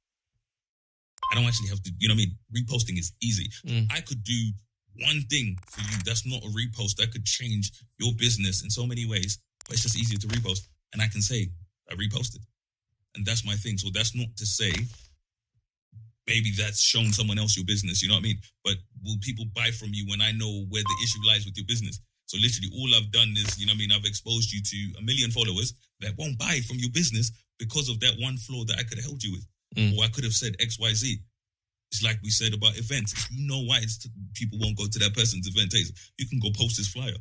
I don't actually have to, you know what I mean? Reposting is easy. I could do one thing for you that's not a repost that could change your business in so many ways, but it's just easier to repost. And I can say, I reposted. And that's my thing. So that's not to say maybe that's shown someone else your business, you know what I mean? But will people buy from you when I know where the issue lies with your business? So literally all I've done is, you know what I mean, I've exposed you to 1 million followers that won't buy from your business because of that one flaw that I could have helped you with. Or I could have said X, Y, Z. It's like we said about events. If you know why people won't go to that person's event, you can go post his flyer.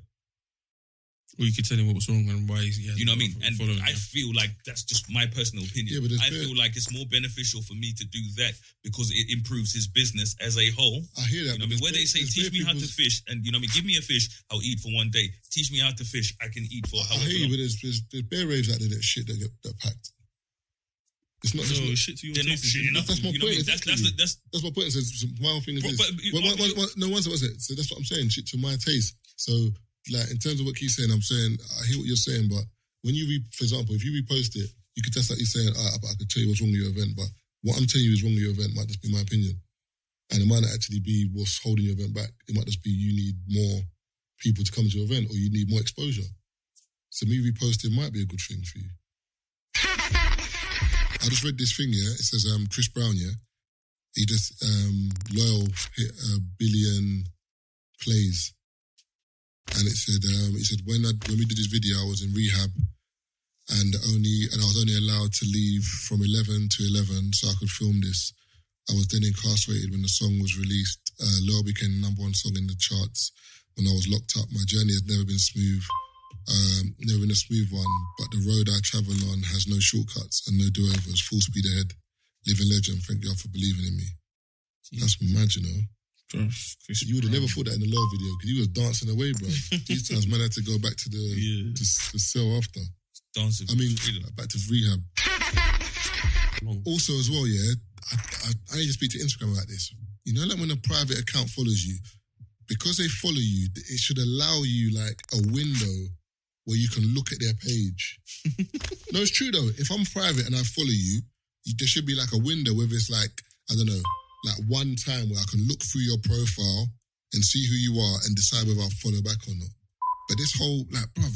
Or you could tell him what was wrong and why he has. You know what I mean? And I feel like that's just my personal opinion. Yeah, but I feel like it's more beneficial for me to do that because it improves his business as a whole. I hear that. You know what I mean? Where they say, teach me how to fish, and you know what I mean? Give me a fish, I'll eat for one day. Teach me how to fish, I can eat for however long. I hear you, but there's bear raves out there that shit that get packed. It's not just shit to your they're not shit enough. That's my point. That's my point. So my thing is this. One second. So that's what I'm saying. Shit to my taste. So like in terms of what Keith's saying, I'm saying I hear what you're saying, but when you for example, if you repost it, you could test like you're saying, I could tell you what's wrong with your event, but what I'm telling you is wrong with your event might just be my opinion, and it might not actually be what's holding your event back. It might just be you need more people to come to your event, or you need more exposure. So me reposting might be a good thing for you. I just read this thing, yeah. It says Chris Brown, yeah. He just Loyal hit 1 billion plays, and it said when we did this video, I was in rehab, and I was only allowed to leave from 11 to 11 so I could film this. I was then incarcerated when the song was released. Loyal became the #1 song in the charts when I was locked up. My journey has never been smooth. Never been a smooth one, but the road I travel on has no shortcuts and no do-overs, full speed ahead. Living legend, thank God for believing in me. That's mad, you know. You would have never thought that in the Love video, because he was dancing away, bro. These times, man had to go back to the cell after. Dancing. Back to rehab. Also, as well, yeah, I need to speak to Instagram about this. You know, like when a private account follows you, because they follow you, it should allow you like a window where you can look at their page. No, it's true though. If I'm private and I follow you, there should be like a window, whether it's like, I don't know, like one time where I can look through your profile and see who you are and decide whether I'll follow back or not. But this whole, like, bruv,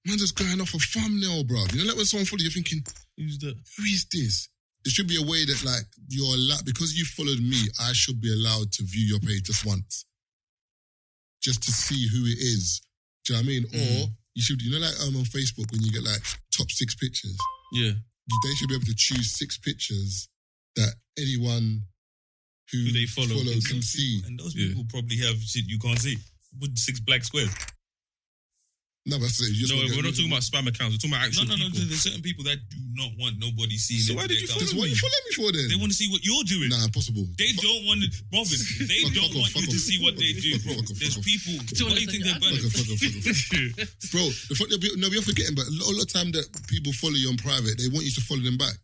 man just going off a thumbnail, bruv. You know, like when someone follows you, you're thinking, who is this? there should be a way that like you're allowed, because you followed me, I should be allowed to view your page just once. Just to see who it is. Do you know what I mean? Or you should, like on Facebook when you get like top 6 pictures. Yeah. They should be able to choose 6 pictures that anyone who they follow can see. And those people probably have shit you can't see. With 6 black squares. No, but that's it. We're not talking about spam accounts. We're talking about actual people. There's certain people that do not want nobody seeing. So why did you follow me? What you follow me for then? They want to see what you're doing. Nah, impossible. They don't want to, Robin. They don't want you to see what they do, bro. There's people. What do you think they're better? Bro, you're forgetting, but a lot of the time that people follow you on private, they want you to follow them back.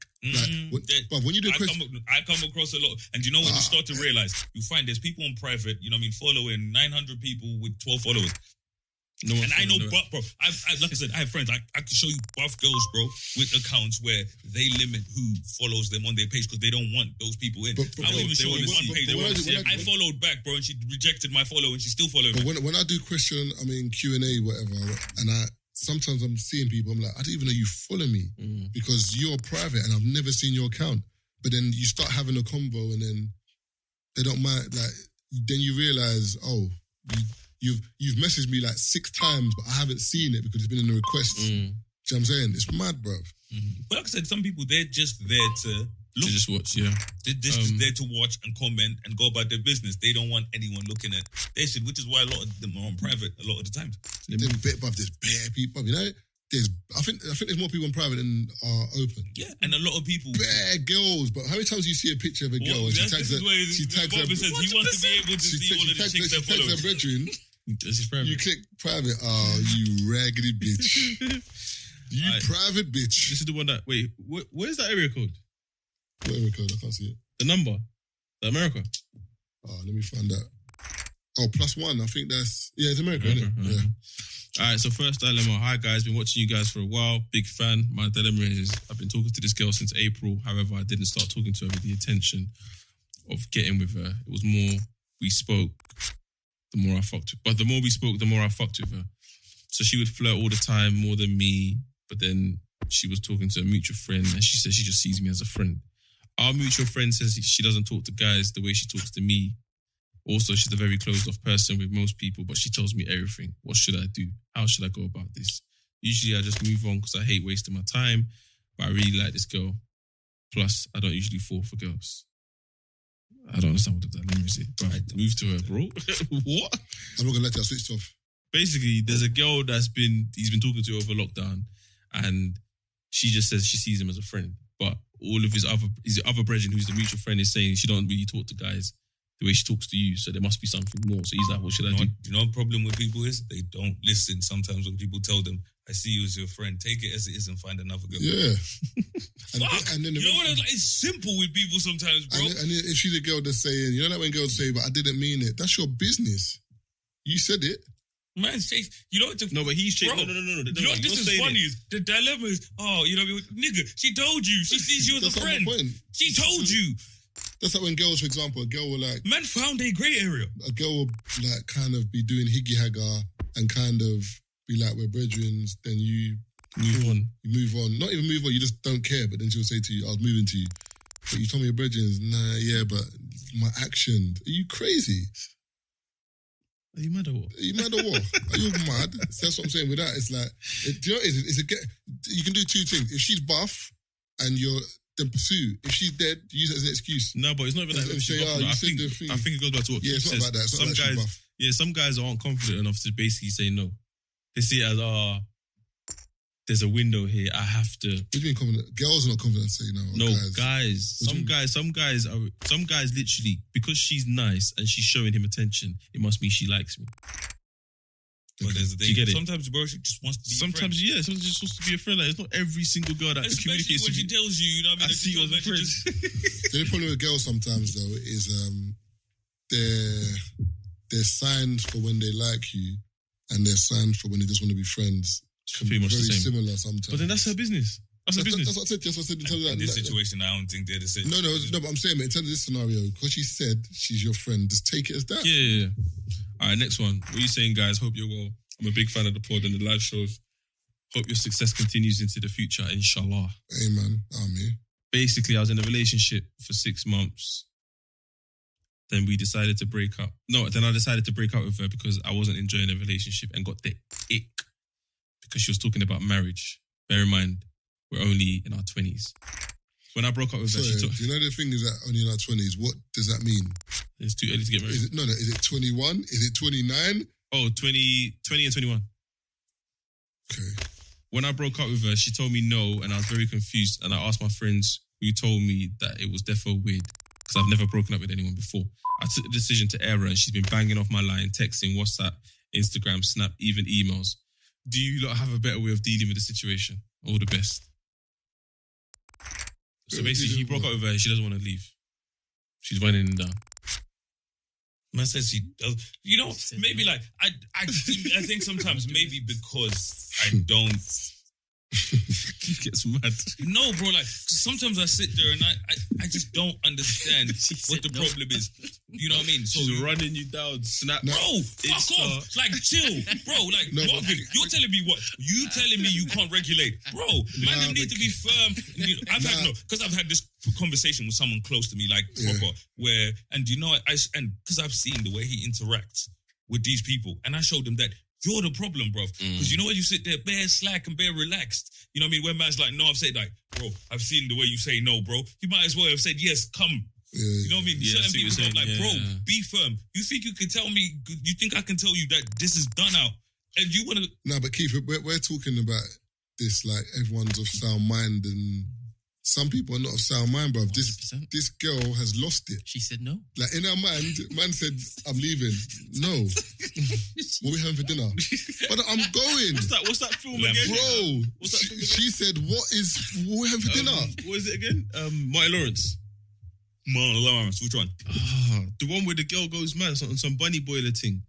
But when you do I come across a lot, and you know when you start to realize, you find there's people on private, following 900 people with 12 followers. No, and I know, bro, like I said, I have friends. I can show you buff girls, bro, with accounts where they limit who follows them on their page because they don't want those people in. I won't even show you one page. I followed back, bro, and she rejected my follow, and she's still following me. But when I do Q&A, whatever, and sometimes I'm seeing people, I'm like, I didn't even know you follow me because you're private and I've never seen your account. But then you start having a convo and then they don't mind, like, then you realize, You've messaged me like 6 times, but I haven't seen it because it's been in the requests. Do you know what I'm saying? It's mad, bruv. But like I said, some people, they're just there to look. To just watch, yeah. They're just there to watch and comment and go about their business. They don't want anyone looking at their shit, which is why a lot of them are on private a lot of the times. There's bare people, I think there's more people in private than are open. Yeah, and a lot of people. Bare girls, but how many times do you see a picture of a girl and she tags her? Bobby says he wants to be able to see all of the chicks that follow. She tags her brethren. Private. You click private. Oh, you raggedy bitch. You private bitch. This is the one that. Wait, where's that area code? What area code? I can't see it. The number. The America. Oh, let me find that. Oh, +1. I think that's. Yeah, it's America, isn't it? Yeah. All right, so first dilemma. Hi, guys. Been watching you guys for a while. Big fan. My dilemma is I've been talking to this girl since April. However, I didn't start talking to her with the intention of getting with her. It was more we spoke, the more I fucked with. But the more we spoke, the more I fucked with her. So she would flirt all the time, more than me. But then she was talking to a mutual friend and she said she just sees me as a friend. Our mutual friend says she doesn't talk to guys the way she talks to me. Also, she's a very closed-off person with most people, but she tells me everything. What should I do? How should I go about this? Usually, I just move on because I hate wasting my time, but I really like this girl. Plus, I don't usually fall for girls. I don't understand what the dilemma is. But move to her, bro. What? I'm not going to let that switch off. Basically, there's a girl he's been talking to over lockdown, and she just says she sees him as a friend. But all of his other brethren, who's the mutual friend, is saying she don't really talk to guys the way she talks to you, so there must be something more. So he's like, what should I do? You know what the problem with people is? They don't listen sometimes when people tell them, I see you as your friend, take it as it is and find another girl. Yeah. And then you know what? It's simple with people sometimes, bro. And if she's a girl that's saying, you know that when girls say, but I didn't mean it, that's your business. You said it. Man's chase. You know what? No, but he's chasing. No. You know what this is funny is? The dilemma is, nigga, she told you. She sees you as a friend. She told you. That's like when girls, for example, a girl will like... Man found a grey area. A girl will like kind of be doing higgy hagger and kind of be like, we're brethren, then you move on. You move on. Not even move on, you just don't care, but then she'll say to you, I was moving to you. But you told me your brethren, nah, yeah, but my action. Are you crazy? Are you mad or what? Are you mad or what? Are you mad? So that's what I'm saying with that. It's like, you can do 2 things. If she's buff and you're... then pursue. If she's dead, use it as an excuse. No, but it's not even that. I think it goes back to what Keith says. It's not about that. Some guys aren't confident enough to basically say no. They see it as, there's a window here. I have to. What do you mean confident? Girls are not confident to say no. No, guys. Some guys literally, because she's nice and she's showing him attention, it must mean she likes me. But there's the thing. You get it? Sometimes, bro, she just wants to be sometimes, a friend. Sometimes she just wants to be a friend. Like, it's not every single girl that especially communicates when with she tells you, you know what I mean? I see you as a friend. The only problem with girls sometimes, though, is they're signed for when they like you and they're signed for when they just want to be friends. Pretty much very the same. similar sometimes. But then that's her business. That's her business. That's what I said. That's what I said in terms of that. In this situation, I don't think they're the same. No, but I'm saying, but in terms of this scenario, because she said she's your friend, just take it as that. Yeah. All right, next one. What are you saying, guys? Hope you're well. I'm a big fan of the pod and the live shows. Hope your success continues into the future, inshallah. Amen. Amen. basically, I was in a relationship for 6 months. Then we decided to break up. No, then I decided to break up with her because I wasn't enjoying the relationship and got the ick because she was talking about marriage. Bear in mind, we're only in our 20s. When I broke up with her, she took... Do you know the thing is that only in our 20s? What does that mean? It's too early to get married. Is it 21? Is it 29? Oh, 20 and 21. Okay. When I broke up with her, she told me no, and I was very confused. And I asked my friends who told me that it was defo weird because I've never broken up with anyone before. I took the decision to air her, and she's been banging off my line, texting, WhatsApp, Instagram, Snap, even emails. Do you lot have a better way of dealing with the situation? All the best. So basically, he broke up with her and she doesn't want to leave. She's running him down. Man says she does. You know, maybe like I think sometimes maybe because I don't. He gets mad. No, bro. Like sometimes I sit there and I just don't understand what the problem is. You know what I mean? So she's running you down. Snap, bro. Fuck off. Like chill, bro. Like Marvin, you're telling me what? You telling me you can't regulate, bro? Man, need to be firm. Because I've had this conversation with someone close to me, like proper, where and you know and because I've seen the way he interacts with these people, and I showed them that. You're the problem, bro. Because you know when you sit there bare slack and bare relaxed. You know what I mean? When man's like, no, I've said like, bro, I've seen the way you say no, bro. You might as well have said, yes, come. You know what I mean? Yeah, certain people are like, bro, be firm. You think you can tell me, you think I can tell you that this is done out? And you want to... No, but Keith, we're talking about this like everyone's of sound mind and some people are not of sound mind, bruv. This girl has lost it. She said no. Like in her mind, man said, I'm leaving. No. What are we having for dinner? But I'm going. What's that film again? Bro, what's that film again? She said, what are we having for dinner? What is it again? Marty Lawrence. Marty Lawrence, which one? The one where the girl goes mad on some bunny boiler thing.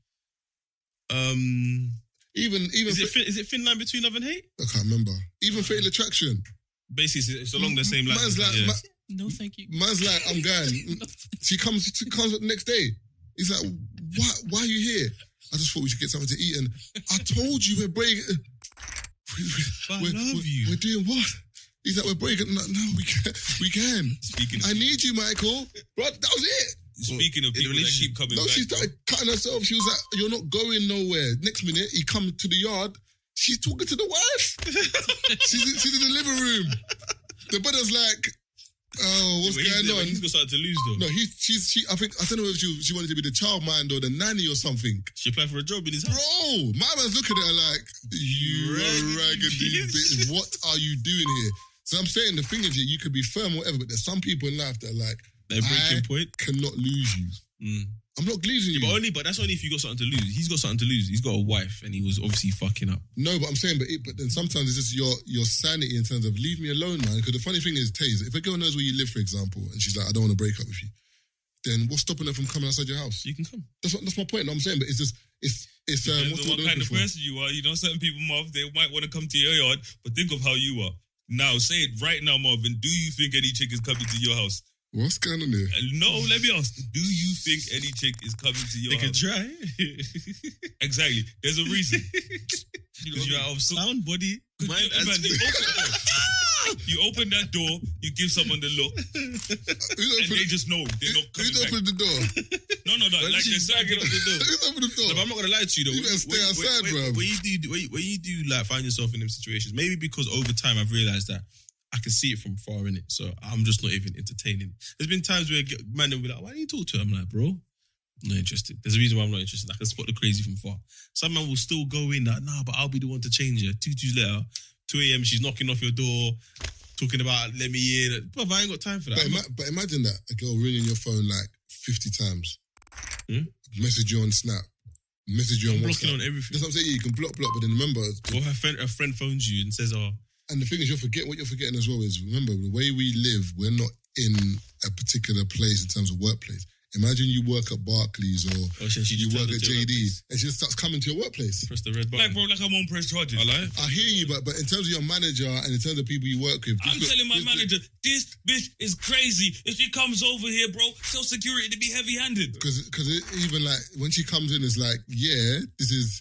Even is it Thin Line Between Love and Hate? I can't remember. Even Fatal Attraction. Basically, it's along the same line. Man's like, no, thank you. Man's like, I'm going. She comes up the next day. He's like, why are you here? I just thought we should get something to eat. And I told you we're breaking. I love you. We're doing what? He's like, we're breaking. No, we can. I need you, Michael. Bro, that was it. Speaking of people that keep coming back. No, she started cutting herself. She was like, you're not going nowhere. Next minute, he comes to the yard. She's talking to the wife. she's in the living room. The brother's like, oh, what's going on? He's got something to lose though. No, I don't know if she wanted to be the childminder or the nanny or something. She applied for a job in his house. Bro, my man's looking at her like, you raggedy bitch. What are you doing here? So I'm saying the thing is, you could be firm or whatever, but there's some people in life that are like, they're breaking point. Cannot lose you. I'm not losing you. But that's only if you got something to lose. He's got something to lose. He's got a wife and he was obviously fucking up. No, but I'm saying, but then sometimes it's just your sanity in terms of leave me alone, man. Because the funny thing is, Taze, if a girl knows where you live, for example, and she's like, I don't want to break up with you, then what's stopping her from coming outside your house? You can come. That's my point. I'm saying, but it's just it's depends on what kind of person you are. You know, certain people, Marv, they might want to come to your yard, but think of how you are. Now, say it right now, Marvin. Do you think any chick is coming to your house? What's going on there? No, let me ask. Do you think any chick is coming to your house? They can try. Exactly. There's a reason. Because you're out of sound, body, mind, and you open that door, you give someone the look, and they just know they're not coming back. Who's opened the door? No, like they're sagging up the door. Who's opened the door? No, but I'm not going to lie to you though. You better stay outside, bro. When you do like find yourself in them situations, maybe because over time I've realised that I can see it from far in it, so I'm just not even entertaining. There's been times where man will be like, why do you talk to her? I'm like, bro, I'm not interested. There's a reason why I'm not interested. I can spot the crazy from far. Some man will still go in like, nah, but I'll be the one to change her. 2 later, 2 a.m, she's knocking off your door, talking about let me in. Bro, I ain't got time for that. But imagine that, a girl ringing your phone like 50 times. Message you on Snap. Message you on WhatsApp. Blocking on everything. That's what I'm saying. You can block, but then remember. Or her friend phones you and says, oh. And the thing is, what you're forgetting as well is, remember, the way we live, we're not in a particular place in terms of workplace. Imagine you work at Barclays or you work at JD and she just starts coming to your workplace. Press the red button. Like, bro, like I won't press charges. I hear you, but in terms of your manager and in terms of people you work with. I'm telling my manager, this bitch is crazy. If she comes over here, bro, tell security to be heavy-handed. Because even like, when she comes in, it's like, yeah, this is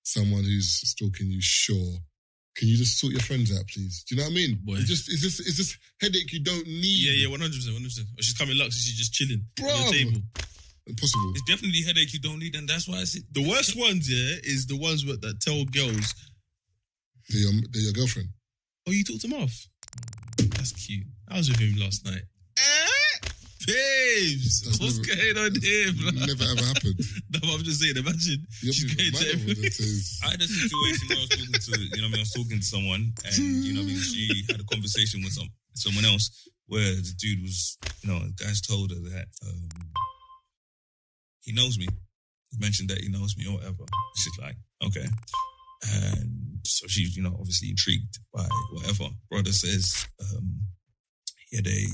someone who's stalking you, sure. can you just sort your friends out, please? Do you know what I mean? Boy. It's this headache you don't need. Yeah, 100%. Or she's coming Lux and she's just chilling Bro. on the table. Impossible. It's definitely a headache you don't need, and that's why I said The worst ones, is the ones that tell girls, They're your girlfriend. oh, you talked him off. That's cute. I was with him last night. Babes, That's what's going on here, bro? Never ever happened. No, I'm just saying, imagine she's going to everyone. I had a situation where I was talking to, I was talking to someone, and she had a conversation with someone else where the dude was, the guys told her that he knows me. He mentioned that he knows me or whatever. She's like, okay. And so she's, obviously intrigued by whatever. Brother says he had a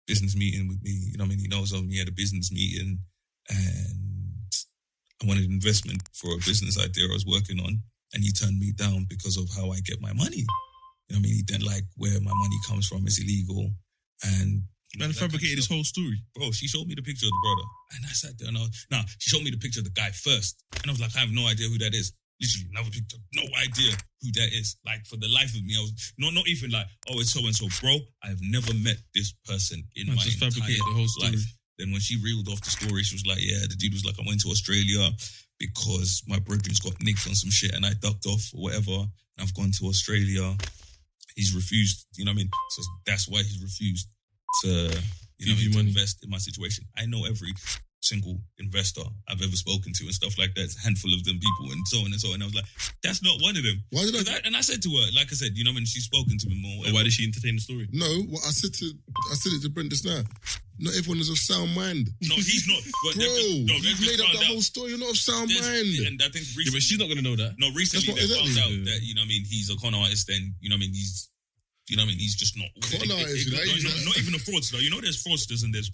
business meeting with me. He knows of me. He had a business meeting and I wanted investment for a business idea I was working on. And he turned me down because of how I get my money. He didn't like where my money comes from. It's illegal. And Man fabricated his whole story. Bro, she showed me the picture of the brother. And I sat there and she showed me the picture of the guy first. And I was like, I have no idea who that is. Literally, another picture. No idea who that is. Like, for the life of me, I was not even like, oh, it's so-and-so. Bro, I've never met this person in my just entire fabricated the whole story. life. Then when she reeled off the story, she was like, yeah, the dude was like, I went to Australia because my brethren's got nicked on some shit and I ducked off or whatever. And I've gone to Australia. He's refused, So that's why he's refused to, to invest in my situation. I know every single investor I've ever spoken to and stuff like that. It's a handful of them people and so on and so on. And I was like, that's not one of them. Why did and I said to her, like I said, when she's spoken to me more. Why did she entertain the story? No, what I said it to Brent just now. Not everyone is of sound mind. No, he's not. Bro, you've made up the whole story. You're not of sound mind. And I think recently, but she's not going to know that. No, recently they found out that, he's a con artist and, he's just not. Con artist, not even a fraudster. There's fraudsters and there's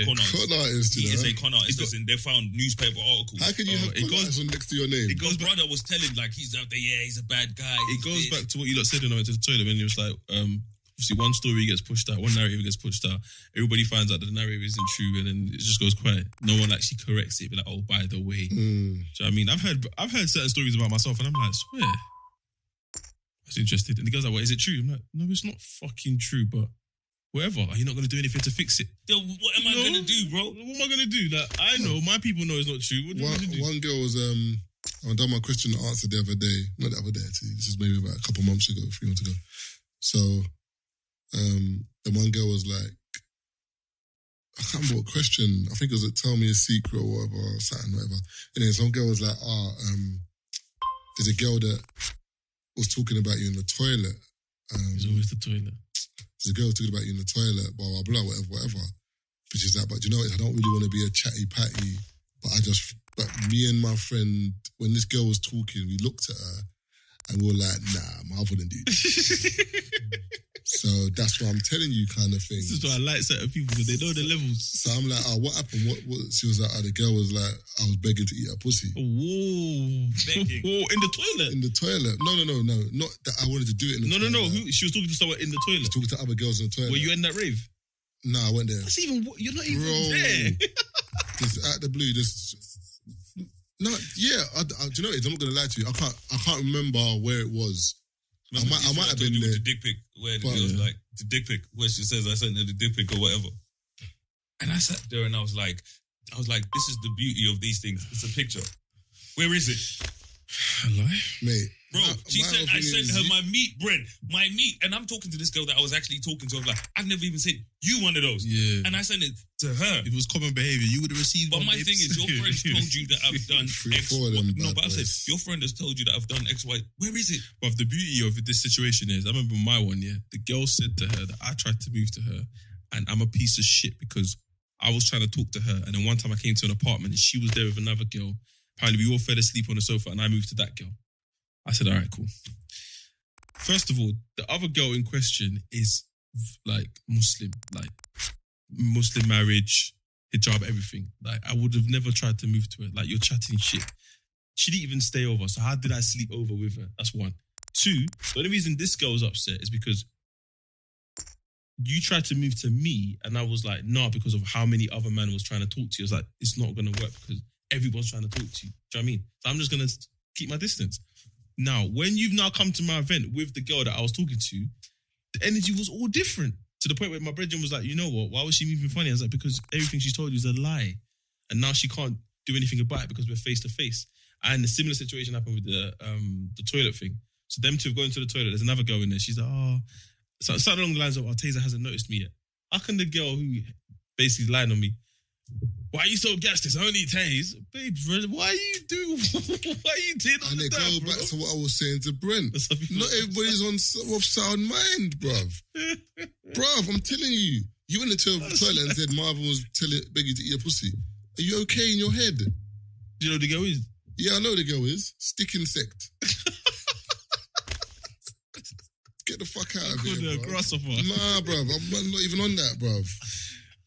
con artists. Con artist, he is a con artist, and they found newspaper articles. How can you have con artists next to your name? His brother was telling like he's out there. Yeah, he's a bad guy. It goes back to what you lot said when I went to the toilet when it was like, obviously one story gets pushed out, one narrative gets pushed out. Everybody finds out that the narrative isn't true, and then it just goes quiet. No one actually corrects it. Be like, oh, by the way. Do you know what I mean? I've heard certain stories about myself, and I'm like, swear. I was interested. And the girl's like, what, is it true? I'm like, no, it's not fucking true, but whatever. Are you not going to do anything to fix it? Yo, what am I going to do, bro? What am I going to do? Like, I know, my people know it's not true. What do you want to do? One girl was, I done my question and answer the other day. Not the other day, actually. This is maybe about a couple months ago, 3 months ago. So, the one girl was like, I can't remember what question. I think it was like, tell me a secret or whatever, or something, whatever. And then some girl was like, there's a girl that was talking about you in the toilet. It's always the toilet. There's a girl talking about you in the toilet, blah, blah, blah, whatever. But she's like, but you know what? I don't really want to be a chatty patty. But me and my friend, when this girl was talking, we looked at her and we were like, nah, I wouldn't do this. So that's what I'm telling you, kind of thing. This is why I like certain people because they know the levels. So I'm like, what happened? What? She was like, the girl was like, I was begging to eat her pussy. Whoa. Begging. Whoa, in the toilet? In the toilet. No. Not that I wanted to do it in the toilet. No. She was talking to someone in the toilet. She was talking to other girls in the toilet. Were you in that rave? No, I went there. That's even, you're not even there. Just out the blue, no, yeah. Do you know what? I'm not gonna lie to you. I can't remember where it was. I might have been there. The dick pic where the girl's like the dick pic where she says I sent her the dick pic or whatever. And I sat there and I was like, this is the beauty of these things. It's a picture. Where is it? Hello, mate. Bro, she said I sent her my meat, Brent. My meat. And I'm talking to this girl that I was actually talking to. I was like, I've never even sent you one of those. Yeah. And I sent it to her. If it was common behavior, you would have received but one. But my thing is, your friend told you that I've done X. No, but I said, your friend has told you that I've done X, Y. Where is it? But the beauty of this situation is, I remember my one, the girl said to her that I tried to move to her and I'm a piece of shit because I was trying to talk to her. And then one time I came to an apartment and she was there with another girl. Apparently we all fell asleep on the sofa and I moved to that girl. I said, all right, cool. First of all, the other girl in question is like Muslim marriage, hijab, everything. Like I would have never tried to move to her. Like you're chatting shit. She didn't even stay over. So how did I sleep over with her? That's one. Two, the only reason this girl was upset is because you tried to move to me and I was like, nah, because of how many other men was trying to talk to you. I was like, it's not going to work because everyone's trying to talk to you. Do you know what I mean? So I'm just going to keep my distance. Now, when you've now come to my event with the girl that I was talking to, the energy was all different. To the point where my brethren was like, you know what? Why was she moving funny? I was like, because everything she told you is a lie. And now she can't do anything about it because we're face to face. And a similar situation happened with the toilet thing. So them two have gone to the toilet. There's another girl in there. She's like, so something along the lines of, Taser hasn't noticed me yet. How can the girl who basically lied on me, why are you so gassed? It's only Taze. Babes, why are you doing all and of they that, go back to what I was saying to Brent. Not everybody's of sound mind, bruv. Bruv, I'm telling you. You went into the toilet and said Marvin was begging to eat a pussy. Are you okay in your head? Do you know who the girl is? Yeah, I know the girl is. Stick insect. Get the fuck out of here, bruv. Grasshopper. Nah, bruv. I'm not even on that, bruv.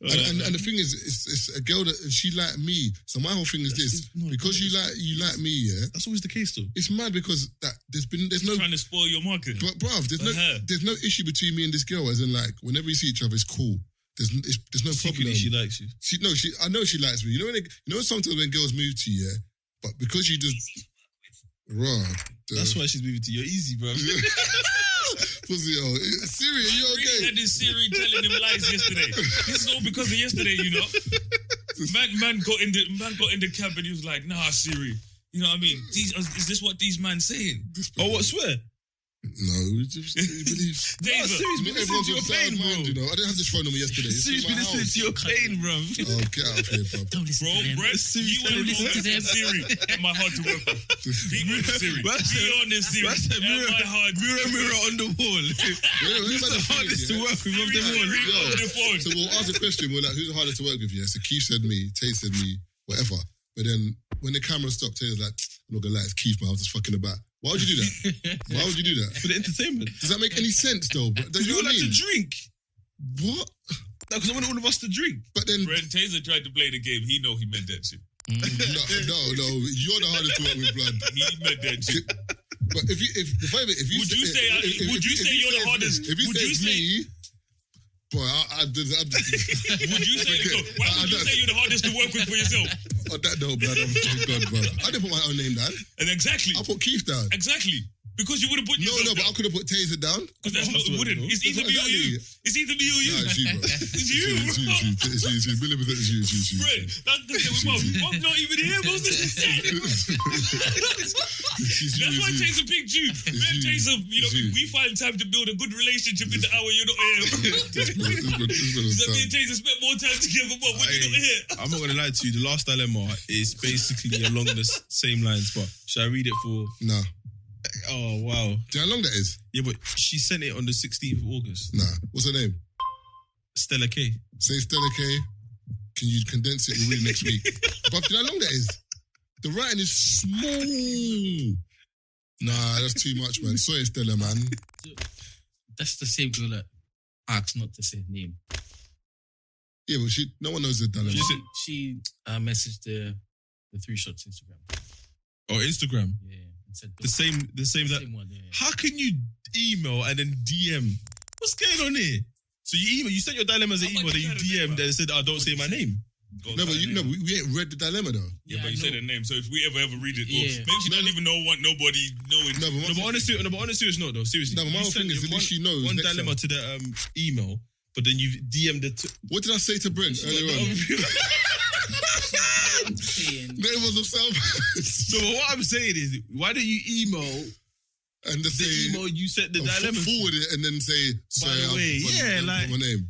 And the thing is, it's a girl that she like me. So my whole thing is this: because you like me, yeah. That's always the case, though. It's mad because there's no trying to spoil your market. But bruv, there's no issue between me and this girl. As in, like, whenever we see each other, it's cool. There's no problem. She likes you. I know she likes me. You know sometimes when girls move to you, yeah, but because you just that's why she's moving to you. You're easy, bro. Pussy, Siri, are you okay? Really had this Siri telling him lies yesterday. This is all because of yesterday, you know. Man got in the cab and he was like, "Nah, Siri." You know what I mean? Is this what these man saying? Oh, what, swear? No, he believes. Seriously, everyone's your pain, bro. Mind, you know? I didn't have this phone on me yesterday. Seriously, listening to your pain, bro. Oh, get out of here, bro. Don't listen to them. Brett, you went on this Siri and my heart to work with. Be honest, Siri. Be honest, Siri. And my heart. Mirror on the wall. Who's the hardest to work with of them all? So we'll ask a question. We're like, who's the hardest to work with? Yeah. So Keith said me, Tay said me, whatever. But then when the camera stopped, Tay was like, I'm not gonna lie, it's Keith, man. I was just fucking about. Why would you do that? Why would you do that? For the entertainment. Does that make any sense, though? Do you like to drink? What? No, because I want all of us to drink. But then... Brent Taser tried to play the game. He know he meant that shit. No. You're the hardest to work with, blood. He meant that shit. But would you say you're the hardest? If you say me... Boy, would you say so? Why would you say you're the hardest to work with for yourself? On that note, blood, I'm God, bro. I didn't put my own name down. And exactly. I put Keith down. Exactly. Because you would have put yourself down. But I could have put Taser down. Because it wouldn't. It's either me or you. It's either me or you. Nah, it's you, bro. It's you, bro. It's you. Billy, it's you. Brent, that's the thing with Mom. Mom's not even here. Mom's just saying. That's why Taser picked you. Man, Taser, we find time to build a good relationship in the hour you're not here. That me and Taser spent more time together, but when you're not here. I'm not going to lie to you. The last dilemma is basically along the same lines, but should I read it for... Nah. Oh, wow. Do you know how long that is? Yeah, but she sent it on the 16th of August. Nah. What's her name? Stella K. Say Stella K. Can you condense it and read it next week? But do you know how long that is? The writing is small. Nah, that's too much, man. Sorry, Stella, man. That's the same girl that asked not to say her name. Yeah, but no one knows the dilemma. She messaged the Three Shots Instagram. Oh, Instagram? Yeah. The same one, yeah. How can you email and then DM? What's going on here? So you sent your dilemma as an email, then you DM'd and said, don't say my name. No, but we ain't read the dilemma though. Yeah, but you said the name. So if we ever read it, maybe she don't even want nobody knowing. No, but on a serious note though, seriously. No, but my whole thing is at least she knows. One dilemma to the email, but then you DM'd it. What did I say to Brent earlier on? Neighbours of South. So what I'm saying is, why don't you email and the email you sent the dilemma, forward it, and then say, by the way, my name.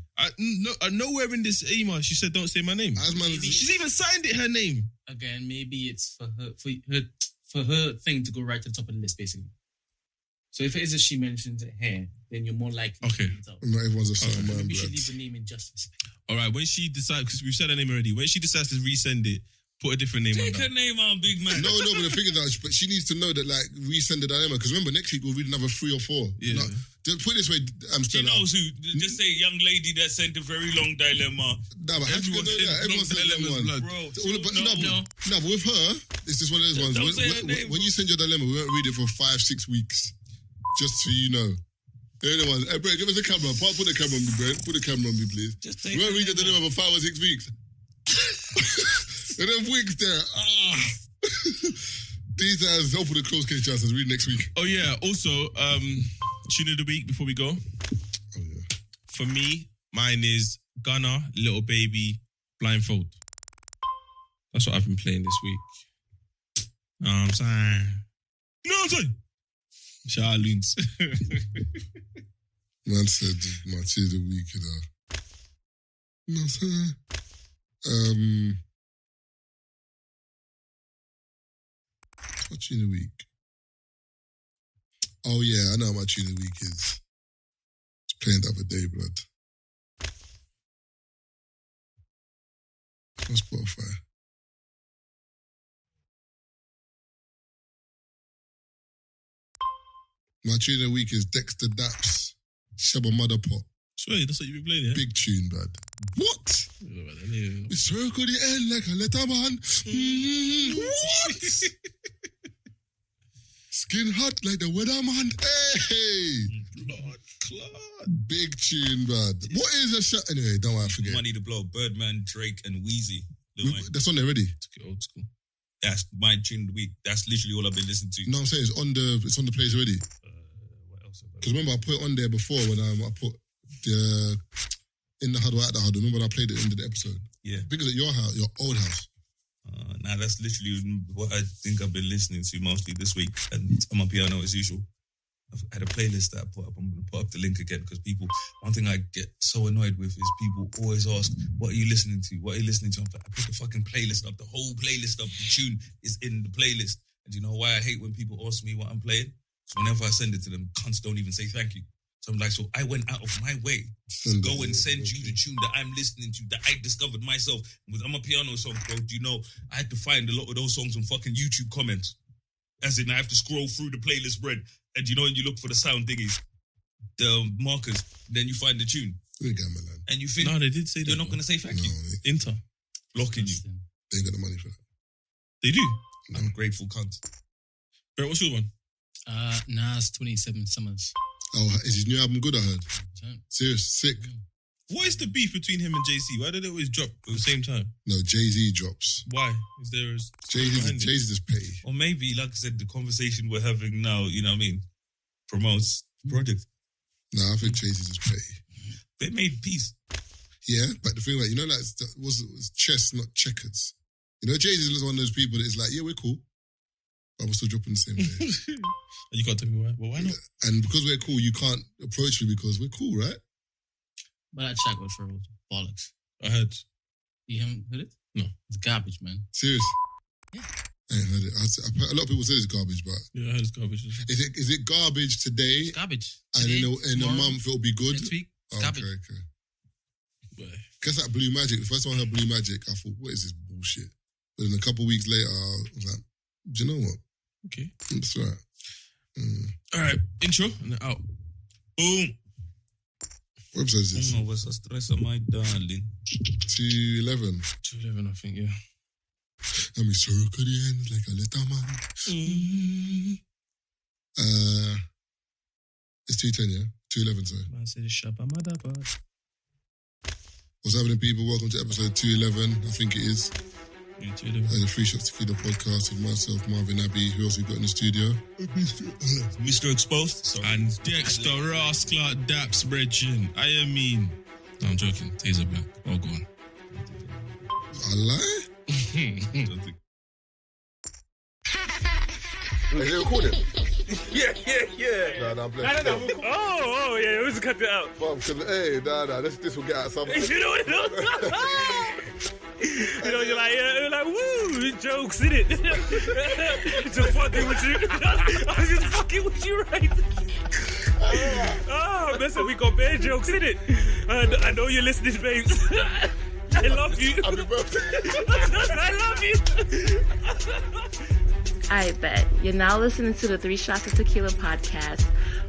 Nowhere in this email she said don't say my name. She's even signed it her name. Again, maybe it's for her thing to go right to the top of the list, basically. So if it is as she mentions it here, then you're more likely to read it out. Not everyone's a certain man. Maybe you should leave the name in justice. All right, when she decides, because we've said her name already, when she decides to resend it, put a different name on that. Take her name out, big man. No, but the thing is that, but she needs to know that, like, resend the dilemma. Because remember, next week we'll read another 3 or 4. Yeah. Put it this way, She knows who. Just say young lady that sent a very long dilemma. No, but how do you know that? Everyone says long one. No, but with her, it's just one of those ones. When you send your dilemma, we won't read it for 5-6 weeks. Just so you know. Anyone, hey, Brent, give us a camera. Put the camera on me, Brent. Put the camera on me, please. We won't read your dilemma for 5 or 6 weeks. And them weeks there. These guys open the close case chances. Read next week. Oh yeah. Also, tune of the week before we go. Oh yeah. For me, mine is Gunna, Little Baby, Blindfold. That's what I've been playing this week. I'm saying. You know what I'm saying? Shout out Loons. Man said my tune of the week, you know. You know what I'm saying? What tune of the week? Oh yeah, I know what my tune of the week is. Just playing the other day, blood. On Spotify. My tune of the week is Dexter Daps, Shabba Mother Pot. Swear, that's what you've been playing, yeah? Big tune, bad. What? We circle the end like a letter man. What? Skin hot like the weatherman. Hey! Claude. Big tune, bad. What is a shot? Anyway, don't worry, I forget. Money to Blow, Birdman, Drake, and Wheezy. That's on there already. Old school. That's my tune of the week. That's literally all I've been listening to. No, I'm saying it's on the place already. What else? Because remember, I put it on there before when I put the in the huddle, at the huddle. Remember when I played it into the episode? Yeah. Because at your house, your old house. Nah, that's literally what I think I've been listening to mostly this week. And on my piano as usual. I had a playlist that I put up. I'm going to put up the link again because one thing I get so annoyed with is people always ask, what are you listening to? What are you listening to? I'm like, I put the fucking playlist up. The whole playlist up. The tune is in the playlist. And you know why I hate when people ask me what I'm playing? So whenever I send it to them, cunts don't even say thank you. So I'm like, so I went out of my way to go and send you the tune that I'm listening to, that I discovered myself. With I'm a piano song, bro. Do you know, I had to find a lot of those songs on fucking YouTube comments. As in, I have to scroll through the playlist spread. And you know, when you look for the sound thingies, the markers, then you find the tune. And you think, no, they did say you're that. not going to say thank you. Inter. Blocking you. They ain't got the money for that. They do? I'm a grateful cunt. Brett, what's your one? Nas 27 Summers. Oh, is his new album good, I heard? Serious? Sick? What is the beef between him and Jay-Z? Why do they always drop at the same time? No, Jay-Z drops. Why? Is there a... Jay-Z just pay. Or maybe, like I said, the conversation we're having now, you know what I mean, promotes the project. No, I think Jay-Z just pay. They made peace. Yeah, but the thing like, you know, like, it was chess, not checkers. You know, Jay-Z is one of those people that is like, yeah, we're cool, but we're still dropping the same day. You can't tell me why. Well, why not? And because we're cool, you can't approach me because we're cool, right? But that track was for bollocks. I heard. You haven't heard it? No. It's garbage, man. Serious? Yeah. I ain't heard it. A lot of people say it's garbage, but... Yeah, I heard it's garbage. Is it garbage today? It's garbage. And today, in a month it'll be good? Next week, it's garbage. Okay. Guess that Blue Magic, the first time I heard Blue Magic, I thought, what is this bullshit? But then a couple of weeks later, I was like, do you know what? Okay. That's right. All right, intro and then out. Boom. What episode is this? Oh, what's the stress of my darling? 211. 211, I think, yeah. Let me circle the end like a letter man. It's 210, yeah? 211, sorry. I said Shabba Mother Pot. What's happening, people? Welcome to episode 211, I think it is. Yeah, 211. The Free Shots Tequila podcast with myself, Marvin Abbey. Who else we got in the studio? Mr. Exposed. Sorry. And Dexter Ross Clark Daps Brethren. I mean. No, I'm joking. Taser Black. Oh, go on. I lie? Is it recording? Yeah. Nah, I'm blessed. Oh, yeah, let's cut that out. Hey, this will get out some. You know what? You know, you're like, woo, jokes in it. Just fucking with you. I was just fucking with you, right? Oh, listen, we got bad jokes in it. I know you're listening, babes. I love you. Happy birthday. I love you. I bet. You're now listening to the 3 Shots of Tequila podcast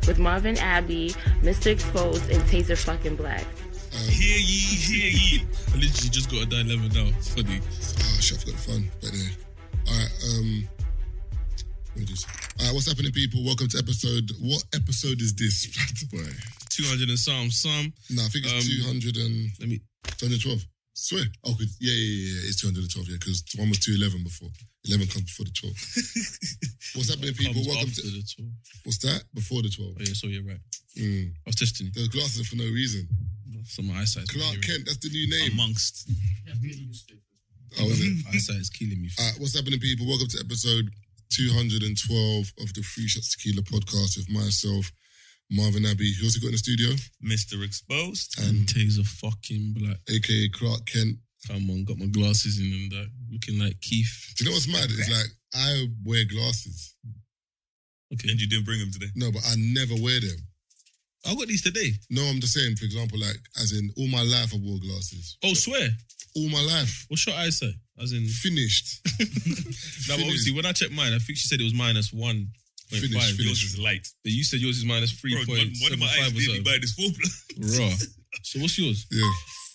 with Marvin Abbey, Mr. Exposed, and Taser fucking Black. Hear ye. I literally just got a 911 now. It's funny. Oh, shit, I forgot the phone. But anyway. Alright, Alright, what's happening, people? Welcome to episode... What episode is this? Boy. 200 and some. No, I think it's 200 and... Let me... 212. Swear. Oh, good. Yeah. It's 212, yeah, because one was 211 before. 11 comes before the 12. What's happening, people? Welcome to the 12. What's that? Before the 12. Oh, yeah, so you're right. I was testing you. Those glasses are for no reason. So my eyesight. Clark Kent, that's the new name. Amongst. Oh, is it? Eyesight is killing me. What's happening, people? Welcome to episode 212 of the Shots of Tequila podcast with myself, Marvin Abbey. Who else you got in the studio? Mr. Exposed. And Taser fucking black. AKA Clark Kent. Come on, got my glasses in and that. Looking like Keith. Do you know what's mad? It's like, I wear glasses. Okay. And you didn't bring him today? No, but I never wear them. I got these today. No, I'm just saying, for example, like, as in, all my life I wore glasses. Oh, swear? All my life. What's your eyesight? As in... Finished. No, but obviously, when I checked mine, I think she said it was -1.5. Finished. Yours is light. But you said yours is -3.75 Bro, one of my eyes nearly by this 4 Raw. So what's yours? Yeah,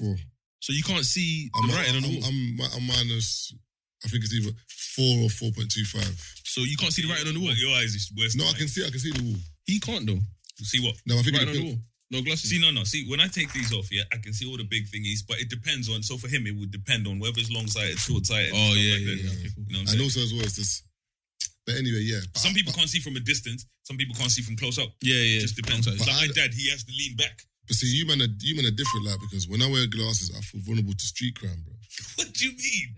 4. So you can't see the writing on the wall? I'm minus, I think it's either 4 or 4.25. So you can't see the writing on the wall? Your eyes is worse. No, I can see the wall. He can't though. See what? No, I think Writing on the wall. No glasses. See, no. See, when I take these off, yeah, I can see all the big thingies, but it depends on. So for him, it would depend on whether it's long-sighted, short-sighted. Oh yeah, like yeah. Okay, cool. You know what I'm And saying? also as well, it's just. But anyway, yeah. Some people can't see from a distance. Some people can't see from close up. Yeah. It just depends. But Like my dad, he has to lean back. But see, you man are different, like, because when I wear glasses, I feel vulnerable to street crime, bro. What do you mean?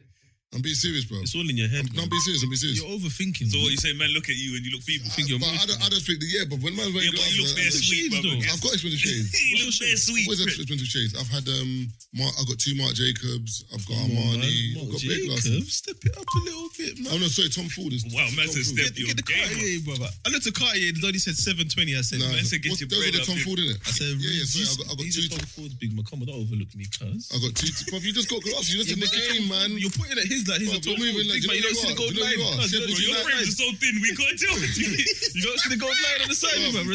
I'm being serious, bro. It's all in your head. I'm being serious. You're overthinking. So what you say, man, look at you and you look feeble. think you're I don't think that, yeah, but when man's wearing Yeah, but glasses, you look bare sweet, bro. I've got expensive shades. You look bare sweet. I've always had expensive shades. I've had, I've got 2 Marc Jacobs. I've got Armani. I've got big glasses. Step it up a little bit, man. Oh, no, sorry, Tom Ford is. Wow, man Tom said Ford. step your Get the game up. Cartier, brother. I looked at Cartier, the only said 720. I said, Nah, man said get those your are bread the up. Tom Ford, innit? I said, Yeah, sorry, I got these 2. are Tom Ford's big man. Come on, don't overlook me, cuz. I got 2. But you just got glasses. You're just in the game, man. You're pointing at his like he's a Bro, Tom you're moving Ford. like- Big man, you don't see the gold do you know line. who you are? Cuz, Sheffield you Your don't frames are so thin, we can't tell. you don't see the gold line on the side, man.